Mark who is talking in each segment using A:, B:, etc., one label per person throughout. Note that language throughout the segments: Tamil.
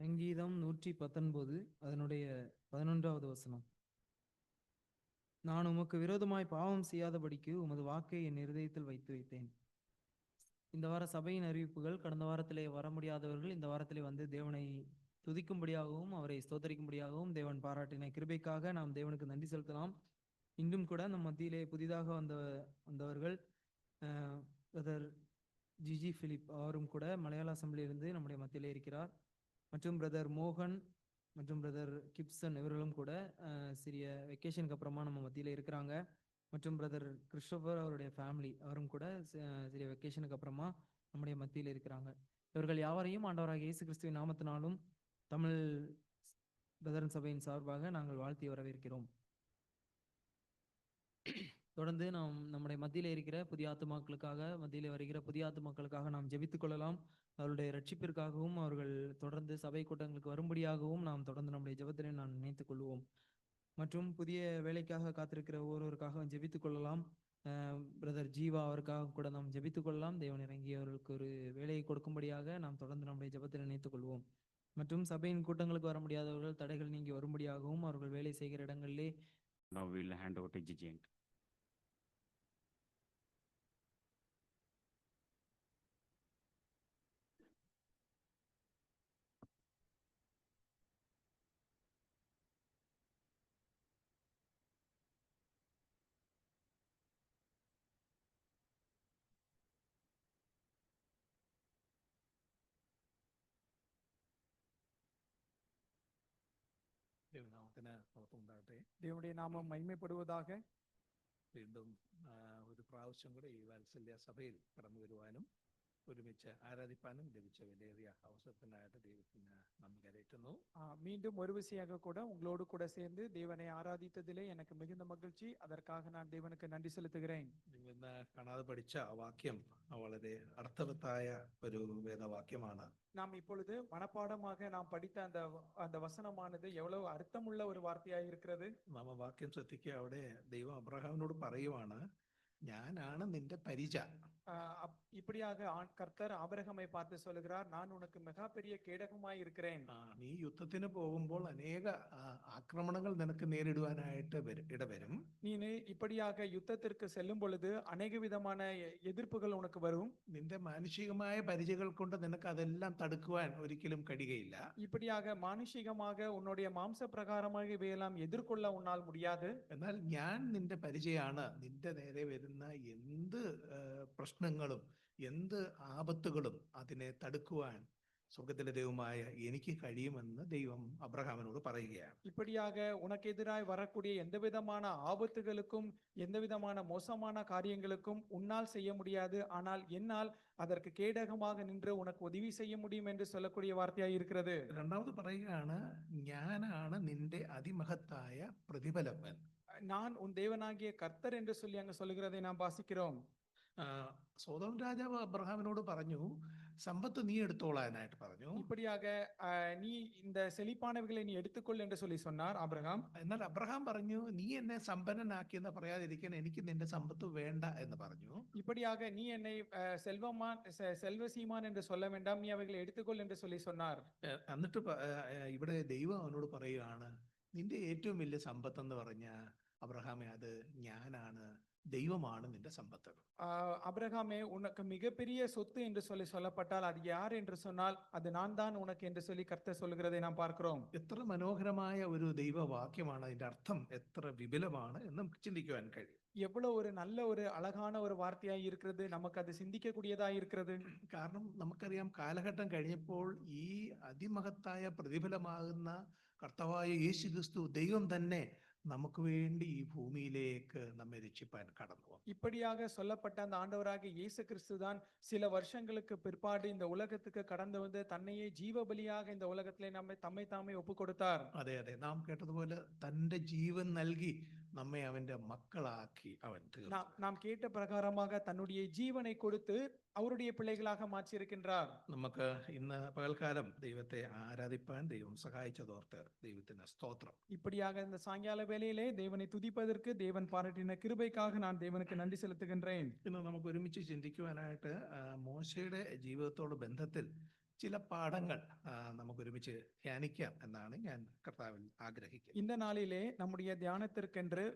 A: சங்கீதம் 119 அதனுடைய 11வது வசனம். நான் உமக்கு விரோதமாய் பாவம் செய்யாதபடிக்கு உமது வாக்கை என் இருதயத்தில் வைத்து வைத்தேன். இந்த வார சபையின் அறிவிப்புகள். கடந்த வாரத்திலே வர முடியாதவர்கள் இந்த வாரத்திலே வந்து தேவனை துதிக்கும்படியாகவும் அவரை ஸ்தோத்தரிக்கும்படியாகவும் தேவன் பாராட்டின கிருபைக்காக நாம் தேவனுக்கு நன்றி செலுத்தலாம். இன்றும் கூட நம் மத்தியிலே புதிதாக வந்தவர்கள் பிரதர் ஜிஜி பிலிப் அவரும் கூட மலையாள அசம்பிளியிலிருந்து நம்முடைய மத்தியிலே இருக்கிறார். மற்றும் பிரதர் மோகன் மற்றும் பிரதர் கிப்சன் இவர்களும் கூட சிறிய வெக்கேஷனுக்கு அப்புறமா நம்ம மத்தியில் இருக்கிறாங்க. மற்றும் பிரதர் கிறிஸ்டோபர் அவருடைய ஃபேமிலி அவரும் கூட சிறிய வெக்கேஷனுக்கு அப்புறமா நம்முடைய மத்தியில் இருக்கிறாங்க. இவர்கள் யாவரையும் ஆண்டவராக இயேசு கிறிஸ்துவின் நாமத்தினாலும் தமிழ் பிரதரன் சபையின் சார்பாக நாங்கள் வாழ்த்தி வரவேற்கிறோம். தொடர்ந்து நாம் நம்முடைய மத்தியில் இருக்கிற புதிய ஆத்துமாக்களுக்காக மத்தியில் வருகிற புதிய ஆத்துமாக்களுக்காக நாம் ஜெபித்துக் கொள்ளலாம். அவருடைய ரட்சிப்பிற்காகவும் அவர்கள் தொடர்ந்து சபை கூட்டங்களுக்கு வரும்படியாகவும் நாம் தொடர்ந்து நம்முடைய ஜெபத்தினை நாம் நினைத்துக் கொள்வோம். மற்றும் புதிய வேலைக்காக காத்திருக்கிற ஒவ்வொருவருக்காக ஜெபித்துக் கொள்ளலாம். பிரதர் ஜீவா அவருக்காக கூட நாம் ஜெபித்துக் கொள்ளலாம். தேவன் இறங்கி அவர்களுக்கு ஒரு வேலையை கொடுக்கும்படியாக நாம் தொடர்ந்து நம்முடைய ஜெபத்தை நினைத்துக் கொள்வோம். மற்றும் சபையின் கூட்டங்களுக்கு வர முடியாதவர்கள் தடைகள் நீங்கி வரும்படியாகவும் அவர்கள் வேலை செய்கிற இடங்களிலே
B: Now we'll hand over to Gigi.
C: தேவனுடைய நாமம் மகிமைப்படுவதாக.
D: വീണ്ടും ഒരു പ്രാവശ്യം കൂടെ ഈ വാത്സല്യ സഭയിൽ കടന്നു വരുവാനും ഒരുമിച്ച് ആരാധിപ്പാനും ലഭിച്ച വിലയേറിയ അവസരത്തിനായിട്ട് ദൈവത്തിന് നന്ദി കരയറ്റുന്നു.
C: மீண்டும் ஒரு விஷயமாக கூட உங்களோடு கூட சேர்ந்து தேவனை ஆராதித்ததிலே எனக்கு மிகுந்த மகிழ்ச்சி. அதற்காக நான் தேவனுக்கு நன்றி செலுத்துகிறேன்.
D: നിങ്ങൾ ഇന്ന് കാണാതെ പഠിച്ച ആ വാക്യം വളരെ അർത്ഥവത്തായ ഒരു വേദവാക്യമാണ്.
C: நாம் இப்பொழுது மனப்பாடமாக நாம் படித்த அந்த வசனமானது எவ்வளவு அர்த்தமுள்ள ஒரு வார்த்தையாக இருக்கிறது.
D: നാം വാക്യം ശ്രദ്ധിക്കുക. അവിടെ ദൈവം അബ്രഹാമിനോട് പറയുവാണ്, ഞാനാണ് നിന്റെ പരിച.
C: இப்படியாக கர்த்தர் ஆபிரகாமை பார்த்து சொல்லுகிறார், நான் உனக்கு மிக பெரிய கேடகமாய் இருக்கிறேன்.
D: നീ യുദ്ധത്തിന് പോകുമ്പോൾ അനേക ആക്രമണങ്ങൾ നിനക്ക് നേരിടുവാനായിട്ട് ഇടവരും.
C: நீ இப்படியாக யுத்தத்திற்கு செல்லும் பொழுது அநேக விதமான எதிர்ப்புகள் உனக்கு வரும்.
D: നിന്റെ മാനുഷികമായ പരിചയങ്ങൾ കൊണ്ട് നിനക്ക് അതെല്ലാം തടുക്കുവാൻ ഒരിക്കലും കഴിയുകയില്ല.
C: இப்படியாக மானுஷிகமாக உன்னுடைய மாம்ச பிரகாரமாக இவையெல்லாம் எதிர்கொள்ள உன்னால் முடியாது.
D: എന്നാൽ ഞാൻ നിന്റെ പരിചയമാണ്. നിന്റെ നേരെ വരുന്ന എന്ത് പ്രശ്നങ്ങളും എന്ത് ആപത്തുകളും അതിനെ തടുക്കുവാൻ സ്വർഗ്ഗത്തിലെ ദൈവമായ എനിക്ക് കഴിയുമെന്ന് ദൈവം അബ്രഹാമിനോട് പറയുകയാണ്.
C: இப்படியாக உனக்கு எதிராய் வரக்கூடிய எந்த விதமான ஆபத்துகளுக்கும் எந்த விதமான மோசமான காரியங்களுக்கும் உன்னால் செய்ய முடியாது, ஆனால் என்னால் அதற்கு கேடகமாக நின்று உனக்கு உதவி செய்ய முடியும் என்று சொல்லக்கூடிய வார்த்தையாய் இருக்கிறது.
D: രണ്ടാമത് പറയുകയാണ്, ഞാനാണ് നിന്റെ അതിമഹത്തായ പ്രതിഫലവൻ.
C: நான் உன் தேவனாகிய கர்த்தர் என்று சொல்லி அங்க சொல்லுகிறதை நாம் வாசிக்கிறோம்.
D: സോദോം രാജാവ് അബ്രഹാമിനോട് പറഞ്ഞു, സമ്പത്ത് നീ എടുത്തോളാനായിട്ട് പറഞ്ഞു.
C: இப்படியாக நீ இந்த செழிப்பானவைகளை நீ எடுத்துக்கொள் என்று சொல்லி சொன்னார் ஆபிரகாம்.
D: എന്നാൽ അബ്രഹാം പറഞ്ഞു, നീ എന്നെ സമ്പന്നനാക്കി എന്ന് പറയാതിരിക്കാൻ എനിക്ക് നിന്റെ സമ്പത്ത് വേണ്ട എന്ന് പറഞ്ഞു.
C: இப்படியாக நீ என்னை செல்வசீமான் என்று சொல்ல வேண்டாம், நீ அவைகளை எடுத்துக்கொள் என்று சொல்லி சொன்னார்.
D: എന്നിട്ട് ഇവിടെ ദൈവം അവനോട് പറയുകയാണ്, നിന്റെ ഏറ്റവും വലിയ സമ്പത്ത് എന്ന് പറഞ്ഞ അബ്രഹാമേ, അത് ഞാനാണ്, ദൈവമാണ് നിന്റെ സമ്പത്ത്.
C: அபிரகாமே, உனக்கு மிகப்பெரிய சொத்து என்று சொல்லப்பட்டால் அது யார் என்று சொன்னால் அது நான் தான் உனக்கு என்று சொல்லி கர்த்தர் சொல்லுகிறதை நாம் பார்க்கிறோம்.
D: എത്ര മനോഹരമായ ഒരു ദൈവവാക്യമാണ്. അതിന്റെ അർത്ഥം എത്ര വിപുലമാണ് എന്ന് നമുക്ക് ചിന്തിക്കുവാൻ കഴിയും.
C: எவ்வளவு ஒரு நல்ல ஒரு அழகான ஒரு வார்த்தையாய் இருக்கிறது, நமக்கு அது சிந்திக்க கூடியதாய் இருக்கிறது.
D: കാരണം നമുക്കറിയാം, കാലഘട്ടം കഴിഞ്ഞപ്പോൾ ഈ അതിമഹത്തായ പ്രതിഫലമാകുന്ന കർത്താവായ യേശു ക്രിസ്തു ദൈവം തന്നെ നമുക്ക് വേണ്ടി ഈ ഭൂമിയിലേക്ക് നമ്മെ രക്ഷിപ്പാൻ കടന്നു.
C: இப்படியாக சொல்லப்பட்ட அந்த ஆண்டவராக இயேசு கிறிஸ்து தான் சில வருஷங்களுக்கு பிற்பாடு இந்த உலகத்துக்கு கடந்து வந்து தன்னையே ஜீவ பலியாக இந்த உலகத்திலே தம்மை தாமே ஒப்பு கொடுத்தார்.
D: അതെ അതെ, നാം കേട്ടതുപോലെ തന്റെ ജീവൻ നൽകി നമ്മെ അവന്റെ മക്കളാക്കി അവൻ തീർത്തു.
C: நாம் கேட்ட பிரகாரமாக தன்னுடைய ஜீவனை கொடுத்து அவருடைய பிள்ளைகளாக மாற்றியிருக்கின்றார்.
D: നമുക്ക് ഇന്ന് പകൽക്കാലം ദൈവത്തെ ആരാധിപ്പാൻ ദൈവം സഹായിച്ചതോർത്ത് ദൈവത്തിന് സ്തോത്രം.
C: இப்படியாக இந்த சாயங்கால வேளையிலே தேவனை துதிப்பதற்கு தேவன் பாராட்டின கிருபைக்காக நான் தேவனுக்கு நன்றி செலுத்துகின்றேன்.
D: ഇന്ന് നമുക്ക് ഒരുമിച്ച് ചിന്തിക്കുവാനായിട്ട് മോശയുടെ ജീവിതത്തോട് ബന്ധത്തിൽ ചില പാഠങ്ങൾ നമുക്ക് ഒരുമിച്ച് ധ്യാനിക്കാം എന്നാണ് ഞാൻ കർത്താവിൽ ആഗ്രഹിക്കുന്നത്.
C: இந்த நாளிலே நம்முடைய தியானத்திற்கென்று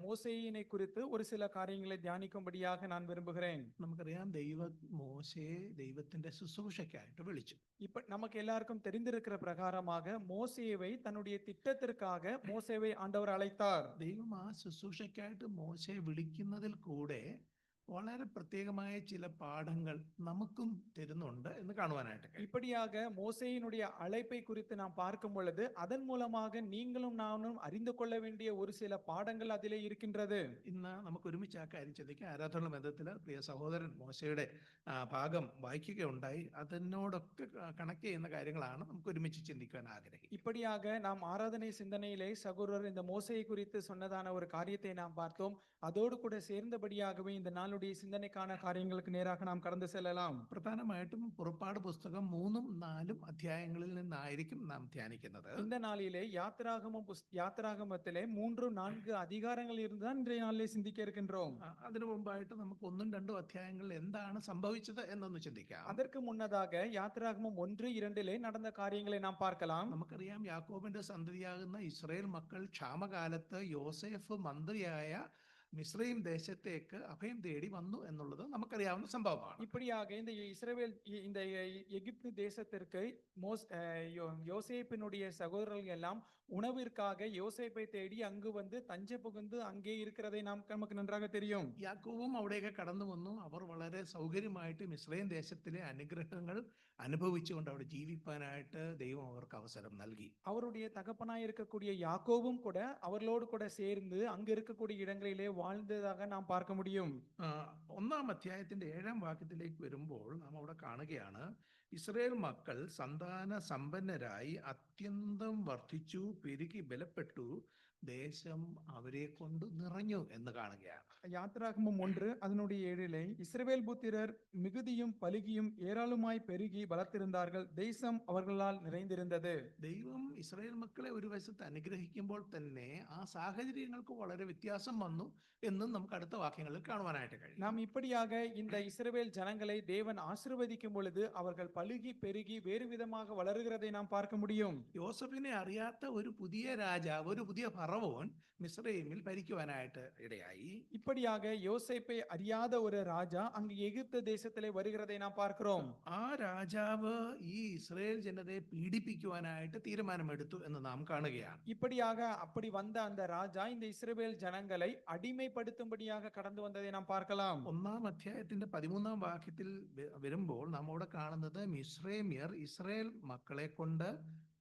C: மோசேயினை குறித்து ஒரு சில காரியங்களை தியானிக்கும்படியாக நான் விரும்புகிறேன்.
D: നമുക്കറിയാം മോശയെ ദൈവത്തിന്റെ ശുശ്രൂഷയ്ക്കായിട്ട് വിളിച്ചു.
C: இப்ப நமக்கு எல்லாருக்கும் தெரிந்திருக்கிற பிரகாரமாக மோசேவை தன்னுடைய திட்டத்திற்காக மோசேவை ஆண்டவர் அழைத்தார்.
D: ദൈവം ആ ശുശ്രൂഷയ്ക്കായിട്ട് മോശയെ വിളിക്കുന്നതിൽ കൂടെ വളരെ പ്രത്യേകമായ ചില പാഠങ്ങൾ നമുക്കും തരുന്നുണ്ട് എന്ന് കാണുവാനായിട്ട് കഴിയും.
C: இப்படியாக மோசேயினுடைய அழைப்பை குறித்து நாம் பார்க்கும் பொழுது அதன் மூலமாக நீங்களும் நானும் அறிந்து கொள்ள வேண்டிய ஒரு சில பாடங்கள் அதிலே இருக்கின்றது.
D: ഇന്ന് നമുക്ക് ഒരുമിച്ച് ആ കാര്യം ചിന്തിക്കാം. ആരാധന ബന്ധത്തിൽ പ്രിയ സഹോദരൻ മോശയുടെ ഭാഗം വായിക്കുകയുണ്ടായി. അതിനോടൊക്കെ കണക്ട് ചെയ്യുന്ന കാര്യങ്ങളാണ് നമുക്ക് ഒരുമിച്ച് ചിന്തിക്കുവാൻ ആഗ്രഹിക്കും.
C: இப்படியாக நாம் ஆராதனை சிந்தனையிலே சகோதரர் இந்த மோசையை குறித்து சொன்னதான ஒரு காரியத்தை நாம் பார்த்தோம். அதோடு கூட சேர்ந்தபடியாகவே இந்த நாளுடைய சிந்தனைக்கான காரியங்களுக்கு நேராக நாம் கடந்து செல்லலாம்.
D: പ്രധാനമായിട്ടും പുറപ്പാട് പുസ്തകം 3-4 അധ്യായങ്ങളിൽ നിന്നായിരിക്കും നാം ധ്യാനിക്കുന്നത്.
C: இந்த நாளிலே யாத்திராகமத்திலே 3-4 அதிகாரங்கள் இருந்தால் இன்றைய நாளிலே சிந்திக்க இருக்கின்றோம்.
D: അതിനു മുമ്പായിട്ട് നമുക്ക് 1-2 അധ്യായങ്ങളിൽ എന്താണ് സംഭവിച്ചത് എന്നൊന്ന് ചിന്തിക്കാം.
C: அதற்கு முன்னதாக யாத்திராகமம் 1-2 நடந்த காரியங்களை நாம் பார்க்கலாம்.
D: നമുക്കറിയാം യാക്കോബിന്റെ സന്തതിയാകുന്ന ഇസ്രായേൽ മക്കൾ ക്ഷാമകാലത്ത് യോസേഫ് മന്ത്രിയായ മിസ്രൈം ദേശത്തേക്ക് അഭയം തേടി വന്നു എന്നുള്ളത് നമുക്കറിയാവുന്ന സംഭവമാണ്.
C: இப்படியாக இந்த எகிப்து தேசத்திற்கு யோசேப்பினுடைய சகோதரர்கள் எல்லாம் உணவிற்காக யோசேப்பை தேடி அங்கு வந்து தஞ்சை புகுந்து அங்கே இருக்கிறதை நமக்கு நன்றாக தெரியும்.
D: യാക്കോബും അവിടെയൊക്കെ കടന്നു വന്നു. അവർ വളരെ സൗകര്യമായിട്ട് മിസ്രൈം ദേശത്തിലെ അനുഗ്രഹങ്ങൾ അനുഭവിച്ചുകൊണ്ട് അവിടെ ജീവിപ്പാനായിട്ട് ദൈവം അവർക്ക് അവസരം നൽകി.
C: அவருடைய தகப்பனாய் இருக்கக்கூடிய யாக்கோபும் கூட அவர்களோடு கூட சேர்ந்து அங்கு இருக்கக்கூடிய இடங்களிலே வாழ்ந்ததாக நாம் பார்க்க முடியும்.
D: 1-ാം അധ്യായത്തിന്റെ 7-ാം വാക്യത്തിലേക്ക് വരുമ്പോൾ നാം അവിടെ കാണുകയാണ്, ഇസ്രായേൽ മക്കൾ സന്താന സമ്പന്നരായി അത്യന്തം വർദ്ധിച്ചു, പെരുകി ബലപ്പെട്ടു, ദേശം അവരെ കൊണ്ട് നിറഞ്ഞു എന്ന് കാണുകയാണ്.
C: யாத்திராகமம் 1:7 இஸ்ரவேல் புத்திரர் மிகுதியும் பலுகியும் ஏராளமாய் பெருகி பலத்திருந்தார்கள், தேசம் அவர்களால் நிறைந்திருந்தது.
D: ദൈവം ഇസ്രായേൽ മക്കളെ ഒരു വശത്ത് അനുഗ്രഹിക്കുമ്പോൾ തന്നെ ആ സാഹചര്യങ്ങൾക്ക് വളരെ വ്യത്യാസം വന്നു എന്നും നമുക്ക് അടുത്ത വാക്യങ്ങളിൽ കാണുവാനായിട്ട് കഴിയും.
C: நாம் இப்படியாக இந்த இஸ்ரவேல் ஜனங்களை தேவன் ஆசீர்வதிக்கும் பொழுது அவர்கள் பலுகி பெருகி வேறு விதமாக வளருகிறதை நாம் பார்க்க முடியும்.
D: യോസഫിനെ അറിയാത്ത ഒരു പുതിയ രാജാവ്, ഒരു പുതിയ ഫറവോൻ മിസ്രൈമിൽ ഭരിക്കുവാനായിട്ട് ഇടയായി.
C: இப்படியாக யோசேப்பை அறியாத ஒரு ராஜா அங்கு எகிப்து தேசத்திலே வருகிறதை நாம் பார்க்கிறோம்.
D: ആ രാജാവ് ഈ ഇസ്രായേൽ ജനതയെ പീഡിപ്പിക്കുവാനായിട്ട് തീരുമാനമെടുത്തു എന്ന് നാം കാണുകയാണ്.
C: இப்படியாக அப்படி வந்த அந்த ராஜா இந்த இஸ்ரவேல் ஜனங்களை അടിமைப்படுത്തുம்படியாக கடந்து വന്നதை നാം பார்க்கலாம்.
D: 1-ാം അധ്യായത്തിന്റെ 13-ാം വാക്യത്തിൽ വരുമ്പോൾ നാം അവിടെ കാണുന്നത് മിസ്രൈമ്യർ ഇസ്രായേൽ മക്കളെ കൊണ്ട്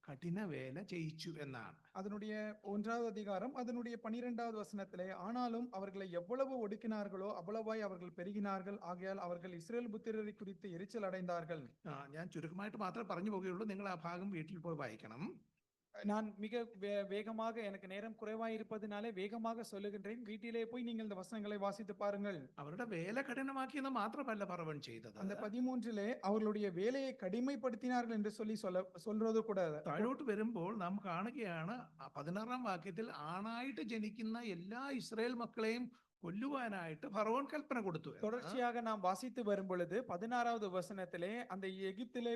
D: കഠിന വേല ചെയ്യിച്ചു എന്നാണ്.
C: அதனுடைய 1வது அதிகாரம் அதனுடைய 12வது வசனத்திலே, ஆனாலும் அவர்களை எவ்வளவு ஒடுக்கினார்களோ அவ்வளவாய் அவர்கள் பெருகினார்கள், ஆகையால் அவர்கள் இஸ்ரவேல் புத்திரரை குறித்து எரிச்சல் அடைந்தார்கள்.
D: ഞാൻ ചുരുക്കമായിട്ട് മാത്രമേ പറഞ്ഞു പോകുകയുള്ളൂ. നിങ്ങൾ ആ ഭാഗം വീട്ടിൽ പോയി വായിക്കണം.
C: நான் மிக வேகமாக, எனக்கு நேரம் குறைவாய் இருப்பதனாலே வேகமாக சொல்லுகின்றேன். வீட்டிலே போய் நீங்கள் இந்த வசனங்களை வாசித்து பாருங்கள்.
D: അവരുടെ വേല കഠിനമാക്കിയെന്ന് മാത്രമല്ല ഫറവോൻ ചെയ്തത്.
C: அந்த 13 அவர்களுடைய வேலையை கடிமைப்படுத்தினார்கள் என்று சொல்றது கூட.
D: താഴോട്ട് വരുമ്പോൾ നാം കാണുകയാണ് 16-ാം വാക്യത്തിൽ ആണായിട്ട് ജനിക്കുന്ന എല്ലാ ഇസ്രായേൽ മക്കളെയും கொல்லுவானாயிட்டு ஃபரோன் கல்பனை கொடுத்து.
C: தொடர்ச்சியாக நாம் வாசித்து வரும் பொழுது 16வது வசனத்திலே அந்த எகிப்திலே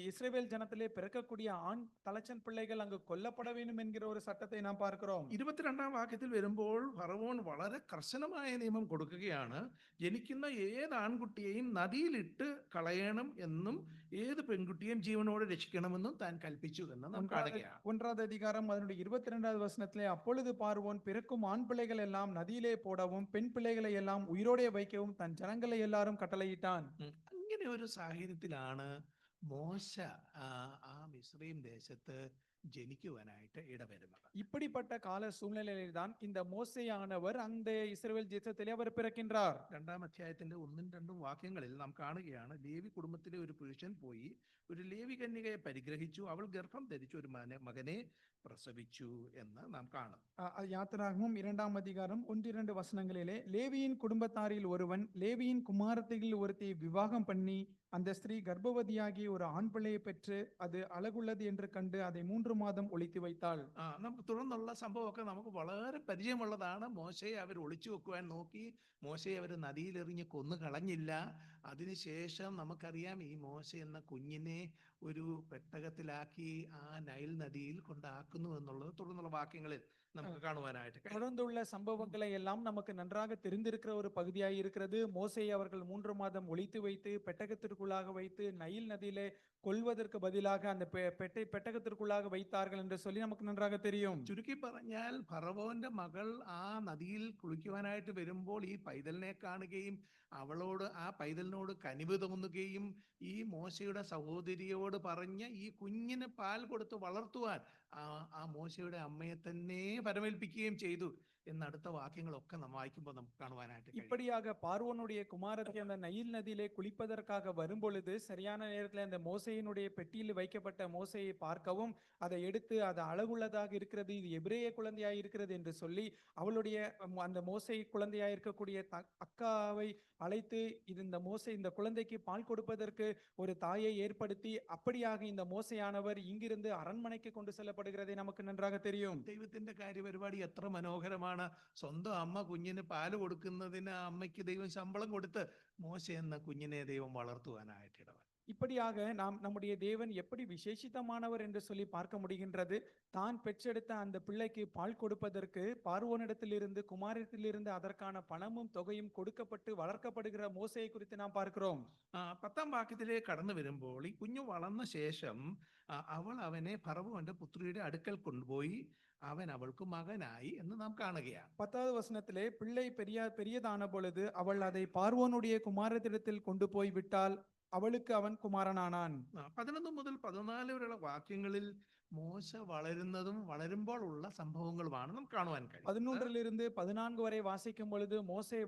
C: இஸ்ரவேல் ஜனத்திலே பிறக்கக்கூடிய ஆண் தலைச்சன் பிள்ளைகள் அங்கு கொல்லப்பட வேண்டும் என்கிற ஒரு சட்டத்தை நாம் பார்க்கிறோம்.
D: 22-ാം വാക്യത്തിൽ വരുമ്പോൾ ഫറവോൻ വളരെ കർശനമായ നിയമം കൊടുക്കുകയാണ്. ജനിക്കുന്ന ഏത് ആൺകുട്ടിയെയും നദിയിലിട്ട് കളയണം എന്നും ഏത് പെൺകുട്ടിയെയും ജീവനോടെ രക്ഷിക്കണമെന്നും താൻ കൽപ്പിച്ചു എന്ന് നാം കാണുകയാണ്.
C: 1வது அதிகாரம் அதனுடைய 22வது வசனத்திலே, அப்பொழுது பார்வோன் பிறக்கும் ஆண் பிள்ளைகள் எல்லாம் நதியிலே போடவும் பெண் பிள்ளைகளை எல்லாம் உயிரோടെ வைக்கவும் தன் ஜனங்களை எல்லாரும் கட்டளையிட்டான்.
D: ഇങ്ങനെ ഒരു സാഹചര്യത്തിലാണ് മോശ ആ മിസ്രൈം ദേശത്ത് ജനിക്കുവാനായിട്ട് ഇടവരുന്നത്.
C: இப்படிப்பட்ட கால சூழ்நிலையில் தான் இந்த மோசேயானவர் அந்த இஸ்ரவேல் தேசத்திலே அவர் பிறக்கின்றார்.
D: 2-ാം അധ്യായത്തിന്റെ 1-2 വാക്യങ്ങളിൽ നാം കാണുകയാണ്, ലേവി കുടുംബത്തിലെ ഒരു പുരുഷൻ പോയി ഒരു ലേവി കന്യകയെ പരിഗ്രഹിച്ചു, അവൾ ഗർഭം ധരിച്ചു ഒരു മകനെ പ്രസവിച്ചു എന്ന് നാം കാണും.
C: யாத்திராகமம் 2-ாம் அதிகாரம் 1-2 வசனங்களிலே, லேவியின் குடும்பத்தாரில் ஒருவன் லேவியின் குமாரத்திகள் ஒருத்தியை விவாகம் பண்ணி அந்த ஸ்திரீ கர்ப்பவதியாகி ஒரு ஆண் பிள்ளையை பெற்று அது அழகுள்ளது என்று கண்டு அதை 3 മാസം ഒളിച്ചു வைத்தாள்.
D: നമുക്ക് തുടർന്നുള്ള സംഭവമൊക്കെ നമുക്ക് വളരെ പരിചയമുള്ളതാണ്. മോശയെ അവർ ഒളിച്ചു വെക്കുവാൻ നോക്കി, മോശയെ അവർ നദിയിലെറിഞ്ഞ് കൊന്നു കളഞ്ഞില്ല. അതിനുശേഷം നമുക്കറിയാം ഈ മോശ എന്ന കുഞ്ഞിനെ ഒരു പെട്ടകത്തിലാക്കി ആ നൈൽ നദിയിൽ കൊണ്ടാക്കുന്നു എന്നുള്ളത് തുടർന്നുള്ള വാക്യങ്ങളിൽ നമുക്ക് കാണുവാനായിട്ട് കഴിയും.
C: தொடர்ந்துள்ள சம்பவங்களை எல்லாம் நமக்கு நன்றாக தெரிந்திருக்கிற ஒரு பகுதியாய் இருக்கிறது. மோசேயை அவர்கள் 3 மாதம் ஒளித்து வைத்து பெட்டகத்திற்குள்ளாக வைத்து நைல் நதியிலே கொல்வதற்கு பதிலாக அந்த பெட்டகத்திற்குள்ளாக வைத்தார்கள் என்று சொல்லி நமக்கு நன்றாக தெரியும்.
D: ചുരുക്കി പറഞ്ഞാൽ ഫറവോന്റെ മകൾ ആ നദിയിൽ കുളിക്കുവാനായിട്ട് വരുമ്പോൾ ഈ പൈതലിനെ കാണുകയും അവളോട് ആ പൈതലിനോട് കനിവ് തോന്നുകയും ഈ മോശയുടെ സഹോദരിയോട് പറഞ്ഞ് ഈ കുഞ്ഞിന് പാൽ കൊടുത്ത് വളർത്തുവാൻ ആ മോശയുടെ അമ്മയെ തന്നെ പരമേൽപ്പിക്കുകയും ചെയ്തു എന്ന അടുത്ത വാക്യങ്ങളൊക്കെ നാം വായിക്കുമ്പോൾ നമുക്ക് കാണുവാനായിട്ട് കഴിയും.
C: இப்படியாக பார்வோனுடைய குமாரத்தி அந்த நைல் நதியிலே குளிப்பதற்காக வரும் பொழுது சரியான நேரத்தில் அந்த மோசையினுடைய பெட்டியில் வைக்கப்பட்ட மோசையை பார்க்கவும் அதை எடுத்து அது அழகுள்ளதாக இருக்கிறது, இது எபிரேய குழந்தையாய் இருக்கிறது என்று சொல்லி அவளுடைய அந்த மோசை குழந்தையாய் இருக்கக்கூடிய அக்காவை அழைத்து இந்த மோசை இந்த குழந்தைக்கு பால் கொடுப்பதற்கு ஒரு தாயை ஏற்படுத்தி அப்படியாக இந்த மோசையானவர் இங்கிருந்து அரண்மனைக்கு கொண்டு செல்லப்படுகிறதை நமக்கு நன்றாக தெரியும்.
D: ദൈവത്തിന്റെ കാര്യപരിപാടി എത്ര മനോഹരമാണ്. സ്വന്തം അമ്മ കുഞ്ഞിന് പാല് കൊടുക്കുന്നതിന് അമ്മയ്ക്ക് ദൈവം ശമ്പളം കൊടുത്ത് മോശ എന്ന കുഞ്ഞിനെ ദൈവം വളർത്തുവാനായിട്ട് ഇടവന്നു.
C: இப்படியாக நாம் நம்முடைய தேவன் எப்படி விசேஷித்தமானவர் என்று சொல்லி பார்க்க முடிகின்றது. தான் பெற்றெடுத்த அந்த பிள்ளைக்கு பால் கொடுப்பதற்கு பார்வோனிடத்திலிருந்து குமாரத்திலிருந்து அதற்கான பணமும் தொகையும் கொடுக்கப்பட்டு வளர்க்கப்படுகிற மோசையை குறித்து நாம் பார்க்கிறோம்.
D: 10ാം വാക്യത്തിലേക്ക് കടന്നു വരുമ്പോൾ ഈ കുഞ്ഞു വളർന്ന ശേഷം അവൾ അവനെ ഫറവോന്റെ പുത്രിയുടെ അടുക്കൽ കൊണ്ടുപോയി അവൻ അവൾക്ക് മകനായി എന്ന് നാം കാണുകയാണ്.
C: 10வது வசனத்திலே பிள்ளை பெரியதான பொழுது அவள் அதை பார்வோனுடைய குமாரத்திடத்தில் கொண்டு போய் விட்டால் அவளுக்கு அவன் குமாரனானான்.
D: 11 മുതൽ 14 വരെയുള്ള വാക്യങ്ങളിൽ മോശ വളരുന്നതും വളരുമ്പോൾ ഉള്ള സംഭവങ്ങളുമാണ് നാം കാണുവാൻ കഴിയും.
C: 11லிருந்து 14 வரை வாசிக்கும் பொழுது மோசே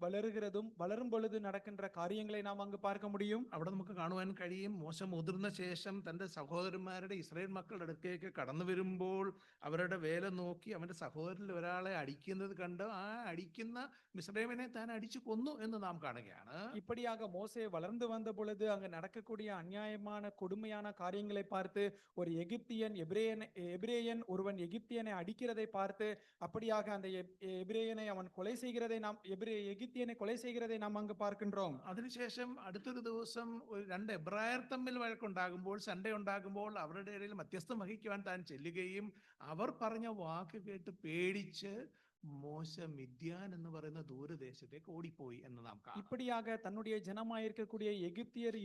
C: வளருகிறதும் வளரும் பொழுது நடக்கின்ற காரியங்களை நாம் அங்கு பார்க்க முடியும்.
D: അവിടെ നമുക്ക് കാണുവാൻ കഴിയും മോശ മുതിർന്ന ശേഷം തന്റെ സഹോദരന്മാരുടെ ഇസ്രായേൽ മക്കളുടെ അടുക്കേക്ക് കടന്നു വരുമ്പോൾ അവരുടെ വേല നോക്കി അവന്റെ സഹോദരനിൽ ഒരാളെ അടിക്കുന്നത് കണ്ട് ആ അടിക്കുന്ന മിസ്രൈമിനെ താൻ അടിച്ചു കൊന്നു എന്ന് നാം കാണുകയാണ്.
C: இப்படியாக மோசே வளர்ந்து வந்த பொழுது அங்கு நடக்கக்கூடிய அநியாயமான கொடுமையான காரியங்களை பார்த்து ஒரு எபிரேயன் ஒருவன் எகிப்தியனை அடிக்கிறதை பார்த்து அப்படியாக அந்த எபிரேயனை அவன் கொலை செய்கிறதை எகிப்தியனை கொலை செய்கிறதை நாம் அங்கு பார்க்கின்றோம்.
D: അതിനുശേഷം അടുത്തൊരു ദിവസം രണ്ട് എബ്രായർ തമ്മിൽ വഴക്കുണ്ടാകുമ്പോൾ സൺഡേ ഉണ്ടാകുമ്പോൾ അവരുടെ ഇടയിൽ മധ്യസ്ഥം വഹിക്കുവാൻ താൻ ചെല്ലുകയും അവർ പറഞ്ഞ വാക്ക് കേട്ട് പേടിച്ച് മോശ മിദ്യാൻ എന്ന് പറയുന്ന ദൂരദേശത്തേക്ക് ഓടിപ്പോയി എന്ന് നാം കാണാം.
C: இப்படியாக தன்னுடைய ஜனமாயிருக்கக்கூடிய எகிப்தியர்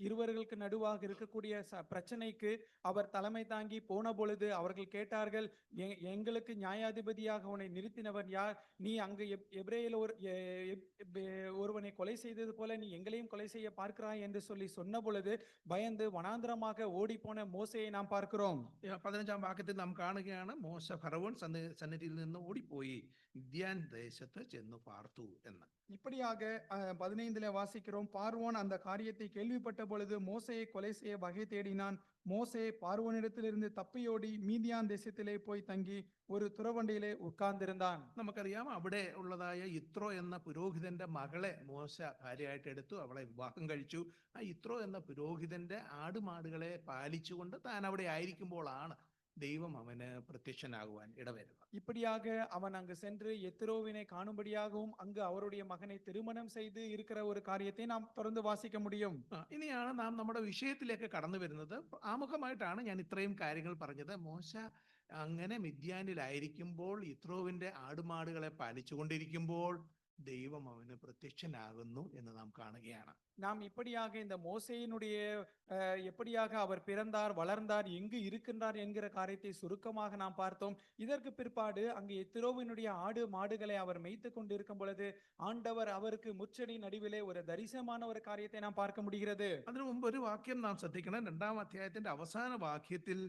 C: இருவர்களுக்கு நடுவாக இருக்கக்கூடிய பிரச்சனைக்கு அவர் தலைமை தாங்கி போன பொழுது அவர்கள் கேட்டார்கள், எங்களுக்கு நியாயாதிபதியாக உன்னை நிறுத்தினவர் யார்? நீ அங்கு எபிரேயர் ஒருவனை கொலை செய்தது போல நீ எங்களையும் கொலை செய்ய பார்க்கிறாய் என்று சொல்லி சொன்ன பொழுது பயந்து வனாந்திரமாக ஓடி போன மோசையை நாம் பார்க்கிறோம்.
D: 15ാം വാക്യത്തിൽ നാം കാണുകയാണ് മോശ ഫറവോൻ സന്നിധിയിൽ നിന്ന് ഓടിപ്പോയി മിദ്യാൻ ദേശത്ത് ചെന്ന് പാർത്തു എന്ന്.
C: இப்படியாக 15ல வாசிக்கிறோம், பார்வோன் அந்த காரியத்தை கேள்விப்பட்ட பொழுது மோசையை கொலை செய்ய வகை தேடினான். மோசே பார்வோனிடத்திலிருந்து தப்பியோடி மீதியான் தேசத்திலே போய் தங்கி ഒരു തുറവണ്ടിയിലെ ഉட்கார்ந்திരുந்தான்.
D: നമുക്കറിയാം അവിടെ ഉള്ളതായ യിത്രോ എന്ന പുരോഹിതന്റെ മകളെ മോശ ഭാര്യയായിട്ട് എടുത്തു, അവളെ വിവാഹം കഴിച്ചു. ആ യിത്രോ എന്ന പുരോഹിതന്റെ ആടുമാടുകളെ പാലിച്ചുകൊണ്ട് താൻ അവിടെ ആയിരിക്കുമ്പോഴാണ് ദൈവം അവന് പ്രത്യക്ഷനാകുവാൻ ഇടവരുന്നത്.
C: இப்படியாக அவன் அங்கு சென்று எத்திரோவினை காணும்படியாகவும் அங்கு அவருடைய மகனை திருமணம் செய்து இருக்கிற ஒரு காரியத்தை நாம் தொடர்ந்து வாசிக்க முடியும்.
D: ഇനിയാണ് നാം നമ്മുടെ വിഷയത്തിലേക്ക് കടന്നു വരുന്നത്. ആമുഖമായിട്ടാണ് ഞാൻ ഇത്രയും കാര്യങ്ങൾ പറഞ്ഞത്. മോശ അങ്ങനെ മിദ്യാനിലായിരിക്കുമ്പോൾ യിത്രോവിന്റെ ആടുമാടുകളെ പാലിച്ചുകൊണ്ടിരിക്കുമ്പോൾ ദൈവം അവന് പ്രത്യക്ഷനാകുന്നു എന്ന് നാം കാണുകയാണ്.
C: நாம் இப்படியாக இந்த மோசேயினுடைய எப்படியாக அவர் பிறந்தார், வளர்ந்தார், எங்கு இருக்கின்றார் என்கிற காரியத்தை சுருக்கமாக நாம் பார்த்தோம். இதற்கு பிற்பாடு அங்கு எத்திரோவினுடைய ஆடு மாடுகளை அவர் மேய்த்து கொண்டிருக்கும் பொழுது ஆண்டவர் அவருக்கு முச்சடி நடுவிலே ஒரு தரிசனமான ஒரு காரியத்தை நாம் பார்க்க முடிகிறது.
D: അതിനു മുമ്പ് ഒരു വാക്യം നാം ശ്രദ്ധിക്കണം. 2ാം അധ്യായത്തിന്റെ അവസാന വാക്യത്തിൽ